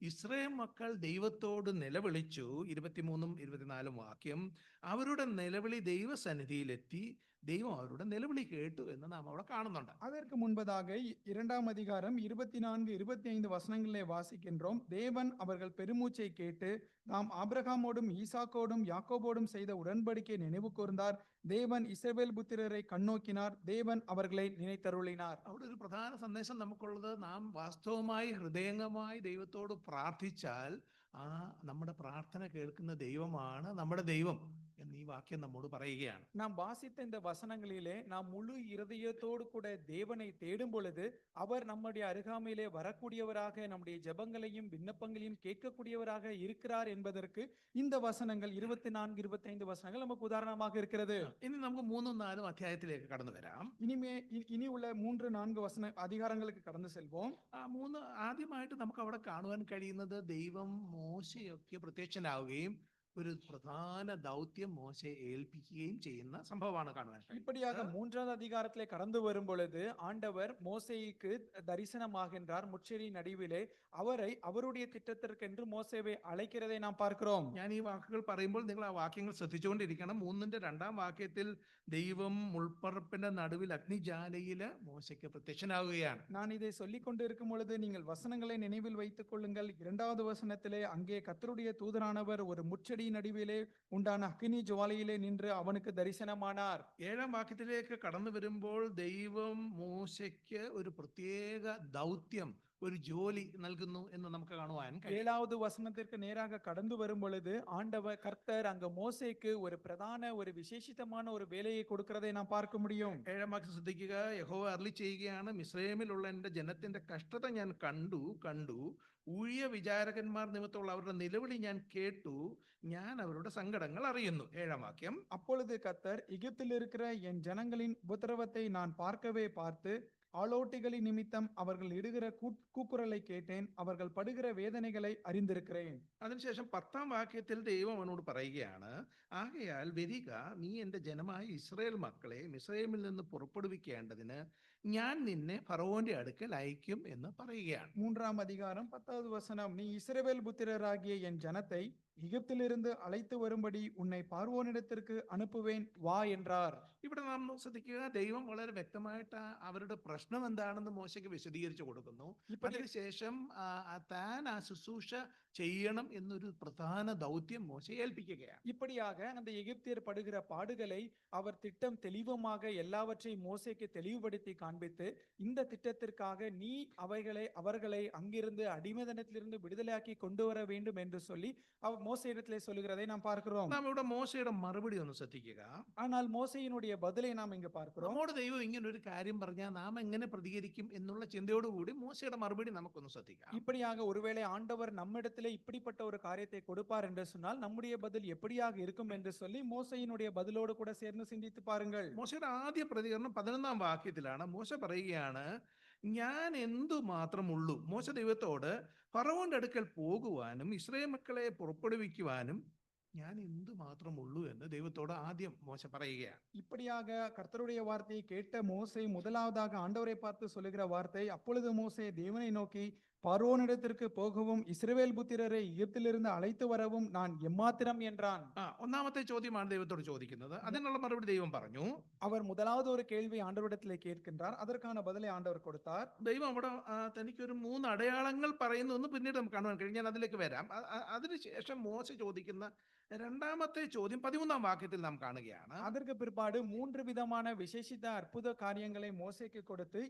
D: ഇസ്രായേൽ മക്കൾ ദൈവത്തോട് നിലവിളിച്ചു. 23ഉം 24ഉം വാക്യം, അവരുടെ നിലവിളി ദൈവസന്നിധിയിലെത്തി, ദൈവം അവരുടെ നിലവിളി കേട്ടു എന്ന് നാം അവിടെ കാണുന്നുണ്ട്.
C: அதற்கு முன்பதாக 2ஆம் அதிகாரம் 24, 25 வசனங்களிலே வாசிக்கின்றோம். தேவன் அவர்கள் பெருமூச்சை கேட்டு தாம் ஆபிரகாமோடும் ஈசாக்கோடும் யாக்கோபோடும் செய்த உடன்படிக்கை நினைவு கூர்ந்தார். தேவன் இஸ்ரவேல் புத்திரரை கண்ணோக்கினார். தேவன் அவர்களை நினைத்தருளினார்.
D: അവിടെ ഒരു പ്രധാന സന്ദേശം നമുക്കുള്ളത്, നാം വാസ്തവമായി ഹൃദയംഗമായി ദൈവത്തോട് പ്രാർത്ഥിച്ചാൽ നമ്മുടെ പ്രാർത്ഥന കേൾക്കുന്ന ദൈവമാണ് നമ്മുടെ ദൈവം എന്ന് ഈ വാക്യം നമ്മോട് പറയുകയാണ്.
C: நாம் வாசித்த இந்த வசனங்களிலே நாம் முழு இருதயத்தோடு கூட தேவனை தேடும் பொழுது அவர் நம்முடைய அருகாமையிலே வரக்கூடியவராக நம்முடைய ஜெபங்களையும் விண்ணப்பங்களையும் கேட்கக்கூடியவராக இருக்கிறார் என்பதற்கு இந்த வசனங்கள் 24 25 வசனங்கள் நமக்கு உதாரணமாக இருக்கிறது.
D: ഇനി നമുക്ക് 3-4 അധ്യായത്തിലേക്ക് കടന്നു വരാം.
C: இனி உள்ள 3-4 വசന அதிகாரங்களுக்கு கடந்து செல்வோம்.
D: ആദ്യമായിട്ട് നമുക്ക് അവിടെ കാണുവാൻ കഴിയുന്നത് ദൈവം മോശയൊക്കെ പ്രത്യക്ഷനാവുകയും ഒരു പ്രധാന ദൗത്യം മോശയെ ഏൽപ്പിക്കുകയും ചെയ്യുന്ന സംഭവമാണ് കാണുവാൻ കഴിയുന്നത്.
C: இப்படியாக 3வது அதிகாரத்திலே கடந்து வரும் பொழுது ஆண்டவர் மோசேக்கு தரிசனமாகின்றார். முச்செடி நடுவிலே அவருடைய திட்டத்திற்கென்று மோசேவை அழைக்கிறதை நாம் பார்க்கிறோம்.
D: ഞാൻ ഈ വാക്കുകൾ പറയുമ്പോൾ നിങ്ങൾ ആ വാക്യങ്ങൾ ശ്രദ്ധിച്ചുകൊണ്ടിരിക്കണം. 3-2 വാക്യത്തിൽ ദൈവം മുൾപ്പറപ്പിന്റെ നടുവിൽ അഗ്നിജാലയില് മോശയ്ക്ക് പ്രത്യക്ഷനാവുകയാണ്.
C: நான் இதை சொல்லிக் கொண்டு இருக்கும் பொழுது நீங்கள் வசனங்களை நினைவில் வைத்துக் கொள்ளுங்கள். 2வது வசனத்திலே அங்கே கர்த்தருடைய தூதரானவர் ஒரு முச்செடி நடுவிலே உண்டான அக்கினி ஜுவாலையிலே நின்று அவனுக்கு தரிசனமானார்.
D: 7 വാക്യത്തിലേക്ക് കടന്നു വരുമ്പോൾ ദൈവം മോശയ്ക്ക് ഒരു പ്രത്യേക ദൗത്യം, ഒരു ജോലി നൽകുന്നു എന്ന് നമുക്ക് കാണുവാൻ കഴിയും.
C: 7வது வசனத்திற்கு நேராக கடந்து வரும் பொழுது கர்த்தர் அங்க மோசேக்கு ஒரு பிரதான ஒரு விசேஷித்தமான ஒரு வேலையை கொடுக்கிறதை நாம் பார்க்க முடியும்.
D: 7 വാക്യം ശ്രദ്ധിക്കുക. യഹോവ അരുളി ചെയ്യുകയാണ്, മിസ്രയീമിലുള്ള എൻ്റെ ജനത്തിന്റെ കഷ്ടത ഞാൻ കണ്ടു ഊഴിയ വിചാരകന്മാർ നിമിത്തമുള്ള അവരുടെ നിലവിളി ഞാൻ കേട്ടു, ഞാൻ അവരുടെ സങ്കടങ്ങൾ അറിയുന്നു. 7 വാക്യം.
C: அப்பொழுது கர்த்தர் எகிப்தில் இருக்கிற என் ஜனங்களின் உபத்திரவத்தை நான் பார்த்து ஆளோட்டிகளின் நிமித்தம் அவர்கள் இடுகிற கூக்குரலை கேட்டேன், அவர்கள் படுகிற வேதனைகளை அறிந்திருக்கிறேன்.
D: അതിനുശേഷം 10 വാക്യത്തിൽ ദൈവം അവനോട് പറയുകയാണ്, ആകയാൽ വരിക, നീ എൻ്റെ ജനമായ ഇസ്രായേൽ മക്കളെ മിസ്രയീമിൽ നിന്ന് പുറപ്പെടുവിക്കേണ്ടതിന് ഞാൻ നിന്നെ ഫറവോന്റെ അടുക്കൽ അയക്കും എന്ന് പറയുകയാണ്.
C: 3ஆம் அதிகாரம் 10வது வசனம், நீ இஸ்ரவேல் புத்திரராகிய என் ஜனத்தை எகிப்திலிருந்து அழைத்து வரும்படி உன்னை பார்வோனிடத்திற்கு അனுப்புவேൻ വാ என்றார்.
D: ഇവിടെ നാം ശ്രദ്ധിക്കുക, ദൈവം വളരെ വ്യക്തമായിട്ട് അവരുടെ പ്രശ്നം എന്താണെന്ന് മോശയ്ക്ക് വിശദീകരിച്ചു കൊടുക്കുന്നു. അതിനുശേഷം താൻ ആ ശുശ്രൂഷ ചെയ്യണം എന്നൊരു പ്രധാന ദൗത്യം മോശയെ ഏൽപ്പിക്കുകയാണ്.
C: இப்படியாக அந்த எகிப்தியர் படுகிற பாடுகளை அவர் திட்டம் தெளிவமாக எல்லாவற்றையும் மோசேக்கு தெளிவுபடுத்தி காண்பித்து, இந்த திட்டத்திற்காக நீ அவர்களை அங்கிருந்து அடிமைத்தனத்திலிருந்து விடுதலையாக்கி கொண்டு வர வேண்டும் என்று சொல்லி அவர் மோசேயிடத்திலே சொல்லுகிறதை நாம் பார்க்கிறோம்.
D: നാം ഇവിടെ മോശയുടെ മറുപടി ഒന്ന് ശ്രദ്ധിക്കുക.
C: ஆனால் மோசேயினுடைய பதிலை நாம் இங்கு பார்க்கிறோம்.
D: നമ്മോട് ദൈവം ഇങ്ങനെ ഒരു കാര്യം പറഞ്ഞാൽ നാം എങ്ങനെ പ്രതികരിക്കും എന്നുള്ള ചിന്തയോടുകൂടി മോശയുടെ മറുപടി നമുക്കൊന്ന് ശ്രദ്ധിക്കാം.
C: இப்படியாக ஒருவேளை ஆண்டவர் நம்மிடத்திலே இப்படிப்பட்ட ஒரு காரியத்தை கொடுப்பார் என்று சொன்னால் நம்முடைய பதில் எப்படியாக இருக்கும் என்று சொல்லி மோசேயினுடைய பதிலோடு கூட சேர்ந்து சிந்தித்து பாருங்கள்.
D: മോശയുടെ ആദ്യ പ്രതികരണം 11ാം വാക്യത്തിലാണ്. മോശ പറയുകയാണ്, ഞാൻ എന്തു മാത്രമുള്ളൂ. മോശ ദൈവത്തോട് ഫറവോന്റെ അടുക്കൽ പോകുവാനും ഇസ്രായേൽ മക്കളെ പുറപ്പെടുവിക്കുവാനും ഞാൻ എന്തു മാത്രമുള്ളൂ എന്ന് ദൈവത്തോട് ആദ്യം മോശ പറയുകയാണ്.
C: இப்படியாக கர்த்தருடைய வார்த்தையை கேட்ட மோசே முதலாவதாக ஆண்டவரை பார்த்து சொல்லுகிற வார்த்தை, அப்பொழுது மோசே தேவனை நோக்கி, பார்வோனிடத்திற்கு போகவும் இஸ்ரவேல் புத்திரரை எகிப்திலிருந்து அழைத்து வரவும் நான் எம்மாத்திரம் என்றான்.
D: ഒന്നാമത്തെ ചോദ്യമാണ് ദൈവത്തോട് ചോദിക്കുന്നത്. അതിനുള്ള മറുപടി ദൈവം പറഞ്ഞു.
C: அவர் முதலாவது ஒரு கேள்வி ஆண்டவரிடத்திலே கேட்கின்றார். அதற்கான பதிலை ஆண்டவர் கொடுத்தார்.
D: ദൈവം അവിടെ തനിക്കൊരു 3 അടയാളങ്ങൾ പറയുന്നു എന്ന് പിന്നീട് നമുക്ക് കാണുവാൻ കഴിയും. ഞാൻ അതിലേക്ക് വരാം. അതിനുശേഷം മോശ ചോദിക്കുന്ന രണ്ടാമത്തെ ചോദ്യം 13ാം വാക്യത്തിൽ നാം കാണുകയാണ്.
C: அதற்கு பிற்பாடு 3 விதமான விசேஷித்த அற்புத காரியங்களை மோசேக்கு கொடுத்து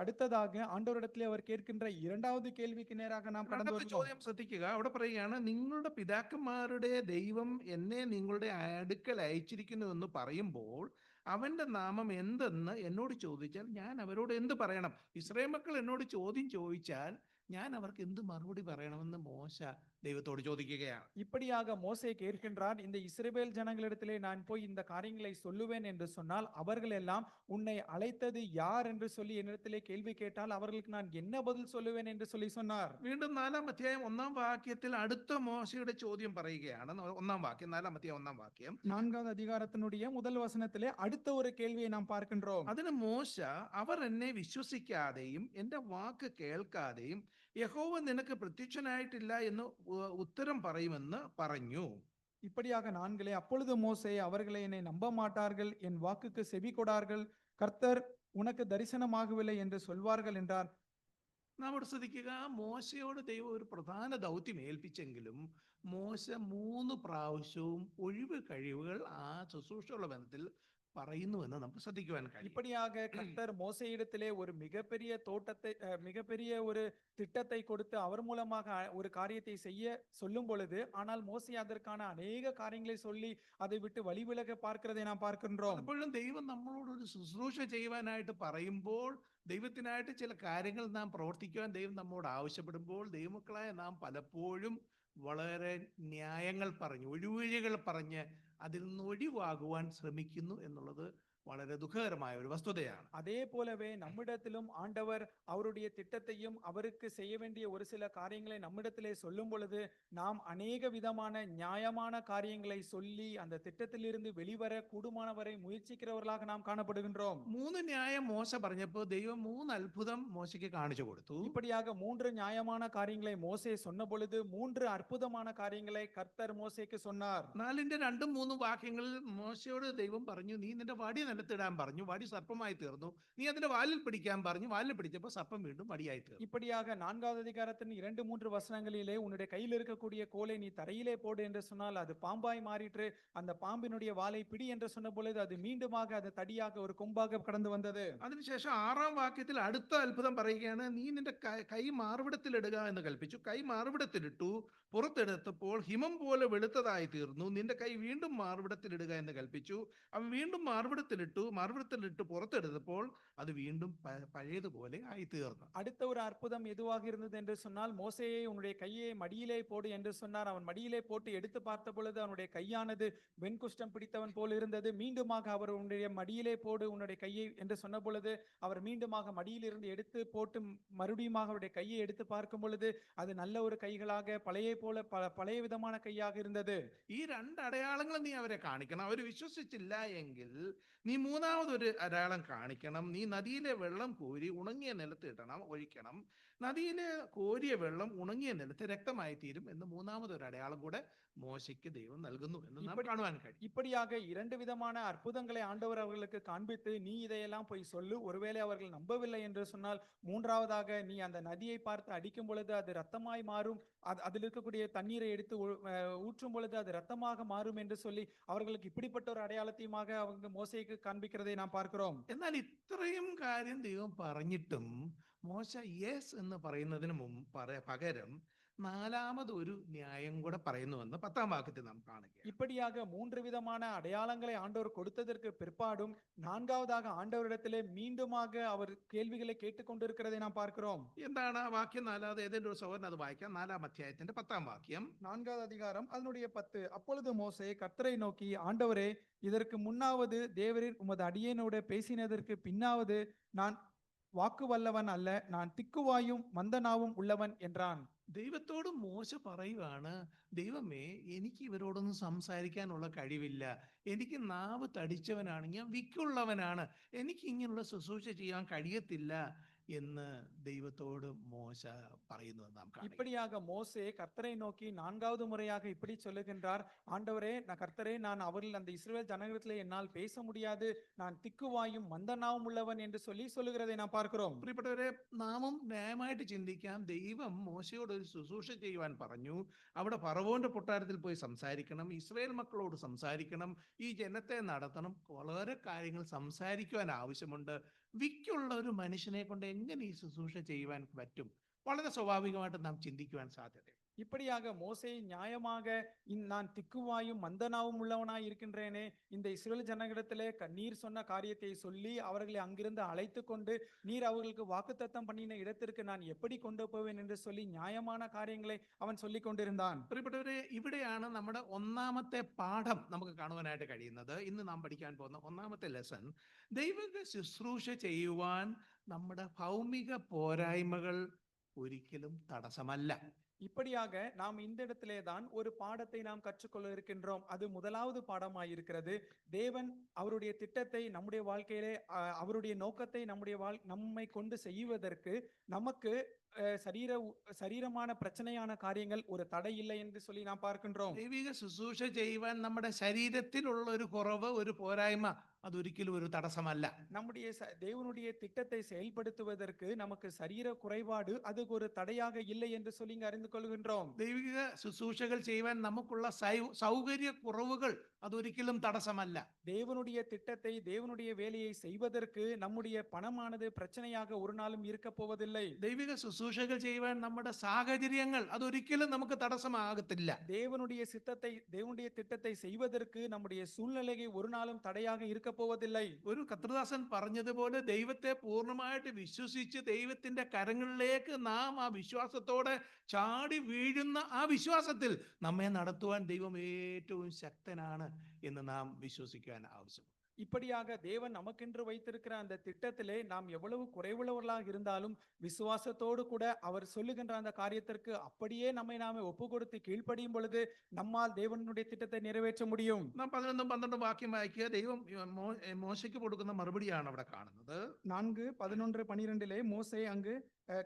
C: அடுத்ததாக ஆண்டவரிடத்திலே அவர் கேட்கின்ற இரண்டாவது கேள்விக்கு நேராக நாம் கடந்து வருவோம்.
D: ചോദ്യം ശ്രദ്ധിക്കുക. അവിടെ പറയുകയാണ്, നിങ്ങളുടെ പിതാക്കന്മാരുടെ ദൈവം എന്നെ നിങ്ങളുടെ അടുക്കൽ അയച്ചിരിക്കുന്നു എന്ന് പറയുമ്പോൾ അവന്റെ നാമം എന്തെന്ന് എന്നോട് ചോദിച്ചാൽ ഞാൻ അവരോട് എന്ത് പറയണം? ഇസ്രായേൽ മക്കൾ എന്നോട് ചോദ്യം ചോദിച്ചാൽ ഞാൻ അവർക്ക് എന്ത് മറുപടി പറയണമെന്ന് മോശ ദൈവത്തോട് ചോദിക്കുകയാണ്.
C: இப்படியாக மோசே கேட்கின்றார், இந்த இஸ்ரவேல் ஜனங்களிடத்திலே நான் போய் இந்த காரியங்களை சொல்லுவேன் என்று சொன்னால் அவர்கள் எல்லாம் உன்னை அழைத்தது யார் என்று சொல்லி என்னிடத்திலே கேள்வி கேட்டால் அவர்களுக்கு நான் என்ன பதில் சொல்லுவேன் என்று சொல்லி சொன்னார்.
D: വീണ്ടും 4ാം അധ്യായം 1ാം വാക്യത്തിൽ അടുത്ത മോശയുടെ ചോദ്യം പറയുകയാണ്. 1ാം വാക്യം, 4ാം അധ്യായം 1ാം വാക്യം,
C: 4வது அதிகாரத்தினுடைய முதல் வசனத்திலே அடுத்த ஒரு கேள்வியை நாம் பார்க்கின்றோம்.
D: അതിന് മോശ, അവർ എന്നെ വിശ്വസിക്കാതെയും എന്റെ വാക്ക് കേൾക്കാതെയും യഹോവ നിനക്ക് പ്രത്യക്ഷനായിട്ടില്ല എന്ന് ഉത്തരം പറയുമെന്ന് പറഞ്ഞു.
C: இப்படியாக 4 அப்பொழுது மோசே, அவர்களை என்னை நம்ப மாட்டார்கள், என் வாக்குக்கு செவி கொடார்கள், கர்த்தர் உனக்கு தரிசனமாகவில்லை என்று சொல்வார்கள் என்றார்.
D: നാം ഇവിടെ ശ്രദ്ധിക്കുക, മോശയോട് ദൈവം ഒരു പ്രധാന ദൗത്യം ഏൽപ്പിച്ചെങ്കിലും മോശ 3 പ്രാവശ്യവും ഒഴിവ് കഴിവുകൾ ആ ശുശ്രൂഷയുള്ള ബന്ധത്തിൽ പറയുന്നുവെന്ന് നമുക്ക് ശ്രദ്ധിക്കുവാൻ കഴിയും.
C: இப்படியாக கர்த்தர் மோசேயிடத்திலே ஒரு மிகப்பெரிய தோட்டத்தை மிகப்பெரிய ஒரு திட்டத்தை கொடுத்து அவர் மூலமாக ஒரு காரியத்தை செய்ய சொல்லும் பொழுது, ஆனால் மோசே அதற்கான அநேக காரியங்களை சொல்லி அதை விட்டு வழிவிலக பார்க்கிறதை நாம் பார்க்கின்றோம்.
D: പലപ്പോഴും ദൈവം നമ്മളോട് ഒരു ശുശ്രൂഷ ചെയ്യുവാനായിട്ട് പറയുമ്പോൾ, ദൈവത്തിനായിട്ട് ചില കാര്യങ്ങൾ നാം പ്രവർത്തിക്കുവാൻ ദൈവം നമ്മോട് ആവശ്യപ്പെടുമ്പോൾ, ദൈവമക്കളായ നാം പലപ്പോഴും വളരെ ന്യായങ്ങൾ പറഞ്ഞ്, ഒഴിവഴികൾ പറഞ്ഞ് അതിൽ നിന്ന് ഒഴിവാകുവാൻ ശ്രമിക്കുന്നു എന്നുള്ളത് വളരെ ദുഃഖകരമായ ഒരു വസ്തുതയാണ്.
C: அதே போலவே நம்மிடத்திலும் ஆண்டவர் அவருடைய திட்டத்தையும் அவருக்கு செய்ய வேண்டிய ஒரு சில காரியங்களை நம்மிடத்திலே சொல்லும் பொழுது, நாம் அநேக விதமான நியாயமான காரியங்களை சொல்லி அந்த திட்டத்திலிருந்து வெளிவர கூடுமானவரை முயற்சிக்கிறவர்களாக நாம் காணப்படுகின்றோம்.
D: 3 ന്യായം മോശ പറഞ്ഞപ്പോൾ ദൈവം 3 അത്ഭുതം മോശയ്ക്ക് കാണിച്ചു കൊടുത്തു.
C: இப்படியாக 3 நியாயமான காரியங்களை மோசே சொன்ன பொழுது 3 அற்புதமான காரியங்களை கர்த்தர் மோசேக்கு சொன்னார்.
D: 4ന്റെ 2ഉം 3ഉം വാക്യങ്ങളിൽ മോശയോട് ദൈവം പറഞ്ഞു, നീ നിന്റെ വടി നിലത്തിടാൻ പറഞ്ഞു, വടി സർപ്പമായി തീർന്നു. നീ അതിന്റെ വാലിൽ പിടിക്കാൻ പറഞ്ഞു, വാലിൽ പിടിച്ചപ്പോൾ സർപ്പം വീണ്ടും വടിയായി തീർന്നു.
C: இப்படியாக 4வது அதிகாரத்தின் 2-3 வசனங்களிலே உன்னுடைய கையில் இருக்கக்கூடிய கோலை நீ தரையிலே போடு என்று சொன்னால் அது பாம்பாய் மாறிற்று. அந்த பாம்பினுடைய வாலை பிடி என்று சொன்ன பொழுது அது மீண்டுமாக அது தடியாக ஒரு கொம்பாக கடந்து வந்தது.
D: അതിനുശേഷം 6ാം വാക്യത്തിൽ അടുത്ത അത്ഭുതം പറയുകയാണ്, നീ നിന്റെ കൈ മാർവിടത്തിലിടുക എന്ന് കൽപ്പിച്ചു. കൈ മാർവിടത്തിലിട്ടു, പുറത്തെടുത്തപ്പോൾ ഹിമം പോലെ വെളുത്തതായി തീർന്നു. നിന്റെ കൈ വീണ്ടും മാർവിടത്തിലിടുക എന്ന് കൽപ്പിച്ചു. അവൻ വീണ്ടും മാർവിടത്തിലിട്ട് പുറത്തെടുത്തപ്പോൾ അത് വീണ്ടും പഴയതുപോലെ ആയി തീർന്നു.
C: அடுத்த ஒரு அற்புதம் எதுவாக இருந்தது என்று சொன்னால், மோசேயை உன்னுடைய கையை மடியிலே போடு என்று சொன்னார். அவன் மடியிலே போட்டு எடுத்து பார்த்த பொழுது அவனுடைய கையானது வெண்குஷ்டம் பிடித்தவன் போல் இருந்தது. மீண்டுமாக அவர் உன்னுடைய மடியிலே போடு உன்னுடைய கையை என்று சொன்ன பொழுது அவர் மீண்டுமாக மடியிலிருந்து எடுத்து போட்டு மறுபடியும் அவருடைய கையை எடுத்து பார்க்கும் பொழுது அது நல்ல ஒரு கைகளாக பழைய விதமான கையாக இருந்தது.
D: ഈ 2 അടയാളങ്ങൾ നീ അവരെ കാണിക്കണം. അവർ വിശ്വസിച്ചില്ല എങ്കിൽ നീ 3ാമതൊരു അടയാളം കാണിക്കണം. നീ നദിയിലെ വെള്ളം കോരി ഉണങ്ങിയ നിലത്ത് ഒഴിക്കണം. നദിയിലെ കോരിയ വെള്ളം ഉണങ്ങിയ നിലത്ത് രക്തമായി തീരും എന്ന് 3ാമതൊരു അടയാളം കൂടെ மோசைக்கு தெய்வம் നൽകുന്നു എന്ന് നാം കാണുവാൻ കഴിയും.
C: இப்படியாக 2 விதமான அற்புதங்களை ஆண்டவர் அவர்களுக்கு காண்பித்து, நீ இதையெல்லாம் போய் சொல்லு. ஒருவேளை அவர்கள் நம்பவில்லை என்று சொன்னால் 3ஆவதாக நீ அந்த நதியை பார்த்து அடிக்கும் பொழுது அது ரத்தமாய் மாறும். அதில் இருக்கக்கூடிய தண்ணீரை எடுத்து ஊற்றும் பொழுது அது ரத்தமாக மாறும் என்று சொல்லி அவர்களுக்கு இப்படிப்பட்ட ஒரு அடையாளத்தையுமாக அவங்க மோசேக்கு காண்பிக்கிறதை நாம் பார்க்கிறோம்.
D: എന്നാൽ ഇത്രയും കാര്യം ദൈവം പറഞ്ഞിട്ടും മോശ യെസ് എന്ന് പറയുന്നതിന് പകരം 4ാമത് ഒരു ന്യായം കൂടെ പറയുന്നുവെന്ന് 10ാം വാക്യത്തിൽ നാം കാണുക.
C: இப்படியாக 3 விதமான அடையாளங்களை ஆண்டவர் கொடுத்ததற்கு பிற்பாடும் 4ஆவதாக ஆண்டவரிடத்திலே மீண்டுமாக அவர் கேள்விகளை கேட்டுக்கொண்டிருக்கிறதை நாம் பார்க்கிறோம்.
D: എന്താണ് ആ വാക്യം? 4ാമത് ഏതെങ്കിലും ഒരു സഹോദരൻ അത് വായിക്കാം. 4ാം അധ്യായത്തിന്റെ 10ാം വാക്യം.
C: 4வது அதிகாரம் அதனுடைய 10. அப்பொழுது மோசே கர்த்தரை நோக்கி, ஆண்டவரே, இதற்கு முன்னாவது தேவரீர் உமது அடியேனோடு பேசினதற்கு பின்னாவது நான் வாக்கு வல்லவன் அல்ல, நான் திக்குவாயும் மந்தனாவும் உள்ளவன் என்றான்.
D: ദൈവത്തോട് മോശ പറയുവാണ്, ദൈവമേ, എനിക്ക് ഇവരോടൊന്നും സംസാരിക്കാനുള്ള കഴിവില്ല. എനിക്ക് നാവ് തടിച്ചവനാണ്, ഞാൻ വിക്കുള്ളവനാണ്, എനിക്ക് ഇങ്ങനെയുള്ള ശുശ്രൂഷ ചെയ്യാൻ കഴിയത്തില്ല എന്ന് ദൈവത്തോട് മോശ പറയുന്നത് നാം കാണും.
C: இப்படியாக மோசே கர்த்தரை நோக்கி 4வது முறையாக இப்படி சொல்லுகின்றார், ஆண்டவரே, கர்த்தரே, நான் அவர்கள் அந்த இஸ்ரவேல் ஜனங்களிடத்திலே என்னால் பேச முடியாது, நான் திக்குவாயும் மந்தனாவும் உள்ளவன் என்று சொல்லுகிறதை நாம் பார்க்கிறோம்.
D: പ്രിയപ്പെട്ടവരെ, നാമും ന്യായമായിട്ട് ചിന്തിക്കാം. ദൈവം മോശയോട് ഒരു ശുശ്രൂഷ ചെയ്യുവാൻ പറഞ്ഞു. അവിടെ ഫറവോന്റെ കൊട്ടാരത്തിൽ പോയി സംസാരിക്കണം, ഇസ്രായേൽ മക്കളോട് സംസാരിക്കണം, ഈ ജനത്തെ നടത്തണം, വളരെ കാര്യങ്ങൾ സംസാരിക്കുവാൻ ആവശ്യമുണ്ട്. വിക്കുള്ള ഒരു മനുഷ്യനെ കൊണ്ട് എങ്ങനെ ഈ ശുശ്രൂഷ ചെയ്യുവാൻ പറ്റും? വളരെ സ്വാഭാവികമായിട്ട് നാം ചിന്തിക്കുവാൻ സാധ്യത.
C: இப்படியாக மோசே நியாயமாக நான் திக்குவாயும் மந்தனாவும் உள்ளவனாய் இருக்கின்றேனே, இந்த இஸ்ரவேல் ஜனங்களிடத்திலே நீர் சொன்ன காரியத்தை சொல்லி அவர்களை அங்கிருந்து அழைத்து கொண்டு நீர் அவர்களுக்கு வாக்குத்தத்தம் பண்ணின இடத்திற்கு நான் எப்படி கொண்டு போவேன் என்று சொல்லி நியாயமான காரியங்களை அவன் சொல்லி கொண்டிருந்தான்.
D: പ്രിയപ്പെട്ടവരെ, ഇവിടെയാണ് നമ്മുടെ 1ാമത്തെ പാഠം നമുക്ക് കാണുവാനായിട്ട് കഴിയുന്നത്. ഇന്ന് നാം പഠിക്കാൻ പോകുന്ന 1ാമത്തെ ലെസൺ, ദൈവിക ശുശ്രൂഷ ചെയ്യുവാൻ നമ്മുടെ ഭൗമിക പോരായ്മകൾ ഒരിക്കലും തടസ്സമല്ല.
C: இப்படியாக நாம் இந்த இடத்திலே தான் ஒரு பாடத்தை நாம் கற்றுக்கொள்ள இருக்கின்றோம். அது 1வது பாடமாய் இருக்கிறது. தேவன் அவருடைய திட்டத்தை நம்முடைய வாழ்க்கையிலே, அவருடைய நோக்கத்தை நம்மை கொண்டு செய்வதற்கு நமக்கு ശരീരமான பிரச்சனையான காரியங்கள் ஒரு தடை இல்லை என்று சொல்லி நாம் பார்க்கின்றோம்.
D: ദൈവിക ശുശ്രൂഷ ചെയ്യുവാൻ നമ്മുടെ ശരീരത്തിലുള്ള ഒരു കുറവ്, ഒരു പോരായ്മ, അതൊരിക്കലും ഒരു തടസ്സമല്ല.
C: நம்முடைய தேவனுடைய திட்டத்தை செயல்படுத்துவதற்கு நமக்கு சரீர குறைபாடு அது ஒரு தடையாக இல்லை என்று சொல்லி அறிந்து அறிந்து கொள்கின்றோம்.
D: ദൈവിക ശുശ്രൂഷകൾ ചെയ്യുവാൻ നമുക്കുള്ള സൗകര്യ കുറവുകൾ അതൊരിക്കലും തടസ്സമല്ല.
C: தேவனுடைய திட்டத்தை, தேவனுடைய வேலையை செய்வதற்கு நம்முடைய பணமானது பிரச்சனையாக ஒரு நாளும் இருக்க போவதில்லை.
D: ദൈവിക ശുശ്രൂഷകൾ ചെയ്യുവാൻ നമ്മുടെ സാഹചര്യങ്ങൾ അതൊരിക്കലും നമുക്ക് തടസ്സമാകത്തില്ല.
C: தேவனுடைய சித்தத்தை, தேவனுடைய திட்டத்தை செய்வதற்கு நம்முடைய சூழ்நிலையை ஒரு நாளும் தடையாக இருக்க போவதில்லை.
D: ഒരു കർത്തൃദാസൻ പറഞ്ഞതുപോലെ ദൈവത്തെ പൂർണ്ണമായിട്ട് വിശ്വസിച്ച് ദൈവത്തിന്റെ കരങ്ങളിലേക്ക് നാം ആ വിശ്വാസത്തോടെ ചാടി വീഴുന്ന ആ വിശ്വാസത്തിൽ നമ്മെ നടത്തുവാൻ ദൈവം ഏറ്റവും ശക്തനാണ് എന്ന് നാം വിശ്വസിക്കാൻ ആവശ്യം.
C: இப்படியாக தேவன் நமக்கென்று வைத்திருக்கிற அந்த திட்டத்திலே நாம் எவ்வளவு குறைவுள்ளவர்களாக இருந்தாலும் விசுவாசத்தோடு கூட அவர் சொல்லுகின்ற அந்த காரியத்திற்கு அப்படியே நம்மை நாமே ஒப்பு கொடுத்து கீழ்ப்படியும் பொழுது நம்மால் தேவனுடைய திட்டத்தை நிறைவேற்ற முடியும்.
D: നാം 11-12 വാക്യം വായിക്കുക. ദൈവം മോശയ്ക്ക് കൊടുക്കുന്ന മറുപടിയാണ് അവിടെ കാണുന്നത്.
C: 4:11-12 மோசே அங்கு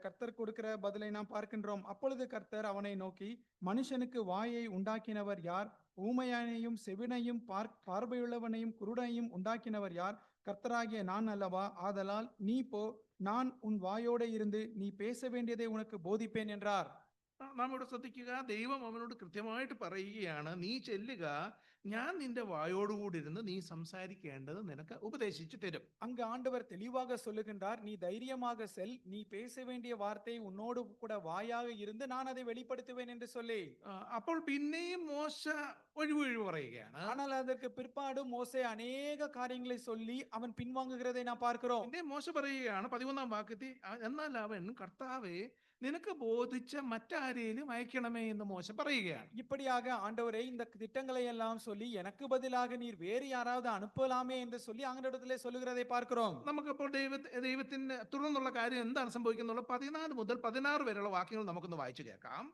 C: கர்த்தர் கொடுக்கிற பதிலை நாம் பார்க்கின்றோம். அப்பொழுது கர்த்தர் அவனை நோக்கி, மனுஷனுக்கு வாயை உண்டாக்கினவர் யார்? ஊமையானையும் செவினையும் பார்வையுள்ளவனையும் குருடனையும் உண்டாக்கினவர் யார்? கர்த்தராகிய நான் அல்லவா? ஆதலால் நீ போ, நான் உன் வாயோടെ இருந்து நீ பேச வேண்டியதை உனக்கு போதிப்பேன் என்றார்.
D: നാം ഇവിടെ ശ്രദ്ധിക്കുക. ദൈവം അവനോട് കൃത്യമായിട്ട് പറയുകയാണ്, നീ ചെല്ലുക, ഞാൻ നിന്റെ വായോടുകൂടി ഇരുന്ന് നീ സംസാരിക്കേണ്ടത് നിനക്ക് ഉപദേശിച്ചു തരും.
C: அங்கு ஆண்டவர் தெளிவாக சொல்லுகின்றார், நீ தைரியமாக செல், நீ பேச வேண்டிய வார்த்தை உன்னோடு கூட வாயாக இருந்து நான் அதை வெளிப்படுத்துவேன் என்று சொல்லி.
D: അപ്പോൾ പിന്നെയും മോശ ഒഴിവൊഴിവ് പറയുകയാണ്.
C: ஆனால் அதற்கு பிற்பாடு மோசே அநேக காரியங்களை சொல்லி அவன் பின்வாங்குகிறதை நாம் பார்க்கிறோம்.
D: പിന്നെ മോശ പറയുകയാണ് 11-ാം വാക്യത്തിൽ, എന്നാൽ അവൻ കർത്താവേ നിനക്ക് ബോധിച്ച മറ്റാരേലും അയക്കണമേ എന്ന് മോശ പറയുകയാണ്.
C: இப்படியாக ஆண்டவரே இந்த திட்டங்களை எல்லாம் சொல்லி எனக்கு பதிலாக நீர் வேறு யாராவது அனுப்பலாமே என்று சொல்லி ஆண்டவரிடத்திலே சொல்லுகிறதை பார்க்கிறோம்.
D: നമുക്കപ്പോൾ ദൈവത്തിന് തുടർന്നുള്ള കാര്യം എന്താണ് സംഭവിക്കുന്നത്? 14 മുതൽ 16 വരെയുള്ള വാക്യങ്ങൾ നമുക്കൊന്ന് വായിച്ചു കേൾക്കാം.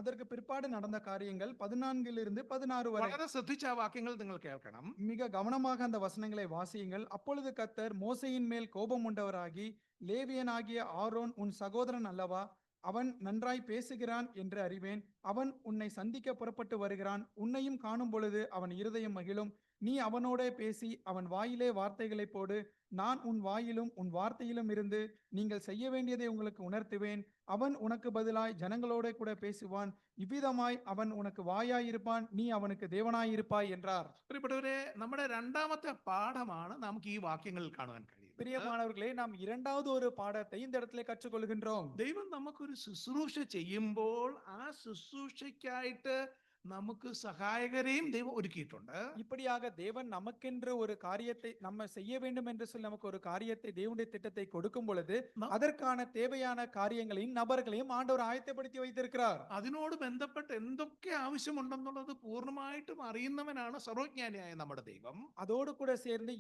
C: அதற்கு பிற்பாடு நடந்த காரியங்கள் 14 16 வரை.
D: വളരെ ശ്രദ്ധിച്ച ആ വാക്യങ്ങൾ നിങ്ങൾ കേൾക്കണം.
C: மிக கவனமாக அந்த வசனங்களை வாசியுங்கள். அப்பொழுது கர்த்தர் மோசேயின் மேல் கோபம் உண்டவராகி, லேவியனாகிய ஆரோன் உன் சகோதரன் அல்லவா? அவன் நன்றாய் பேசுகிறான் என்று அறிவேன். அவன் உன்னை சந்திக்க புறப்பட்டு வருகிறான். உன்னையும் காணும் பொழுது அவன் இருதயம் மகிழும். நீ அவனோட பேசி அவன் வாயிலே வார்த்தைகளை போடு. நான் உன் வாயிலும் உன் வார்த்தையிலும் இருந்து நீங்கள் செய்ய வேண்டியதை உங்களுக்கு உணர்த்துவேன். அவன் உனக்கு பதிலாய் ஜனங்களோட கூட பேசுவான். இவ்விதமாய் அவன் உனக்கு வாயாயிருப்பான், நீ அவனுக்கு தேவனாயிருப்பாய் என்றார்.
D: പ്രിയപ്പെട്ടവരെ, നമ്മുടെ രണ്ടാമത്തെ പാഠമാണ് നമുക്ക് ഈ വാക്യങ്ങളിൽ കാണുവാൻ കഴിയും.
C: பிரியமானவர்களே, நாம் இரண்டாவது ஒரு பாடத்தை இந்த இடத்துல கற்றுக்கொள்கின்றோம்.
D: ദൈവം നമുക്കൊരു ശുശ്രൂഷ ചെയ്യുമ്പോൾ ആ ശുശ്രൂഷയ്ക്കായിട്ട് നമുക്ക് സഹായകരെയും ദൈവം ഒരുക്കിയിട്ടുണ്ട്.
C: இப்படியாக தேவன் நமக்கென்று ஒரு காரியத்தை நம்ம செய்ய வேண்டும் என்று சொல்லி நமக்கு ஒரு காரியத்தை, தேவனுடைய திட்டத்தை கொடுக்கும் பொழுது அதற்கான தேவையான காரியங்களையும் நபர்களையும் ஆண்டவர் ஆயத்தப்படுத்தி வைத்திருக்கிறார்.
D: അതിനോട് ബന്ധപ്പെട്ട് എന്തൊക്കെ ആവശ്യമുണ്ടെന്നുള്ളത് പൂർണ്ണമായിട്ടും അറിയുന്നവനാണ് സർവജ്ഞാനിയായ നമ്മുടെ ദൈവം.
C: அதோடு கூட சேர்ந்து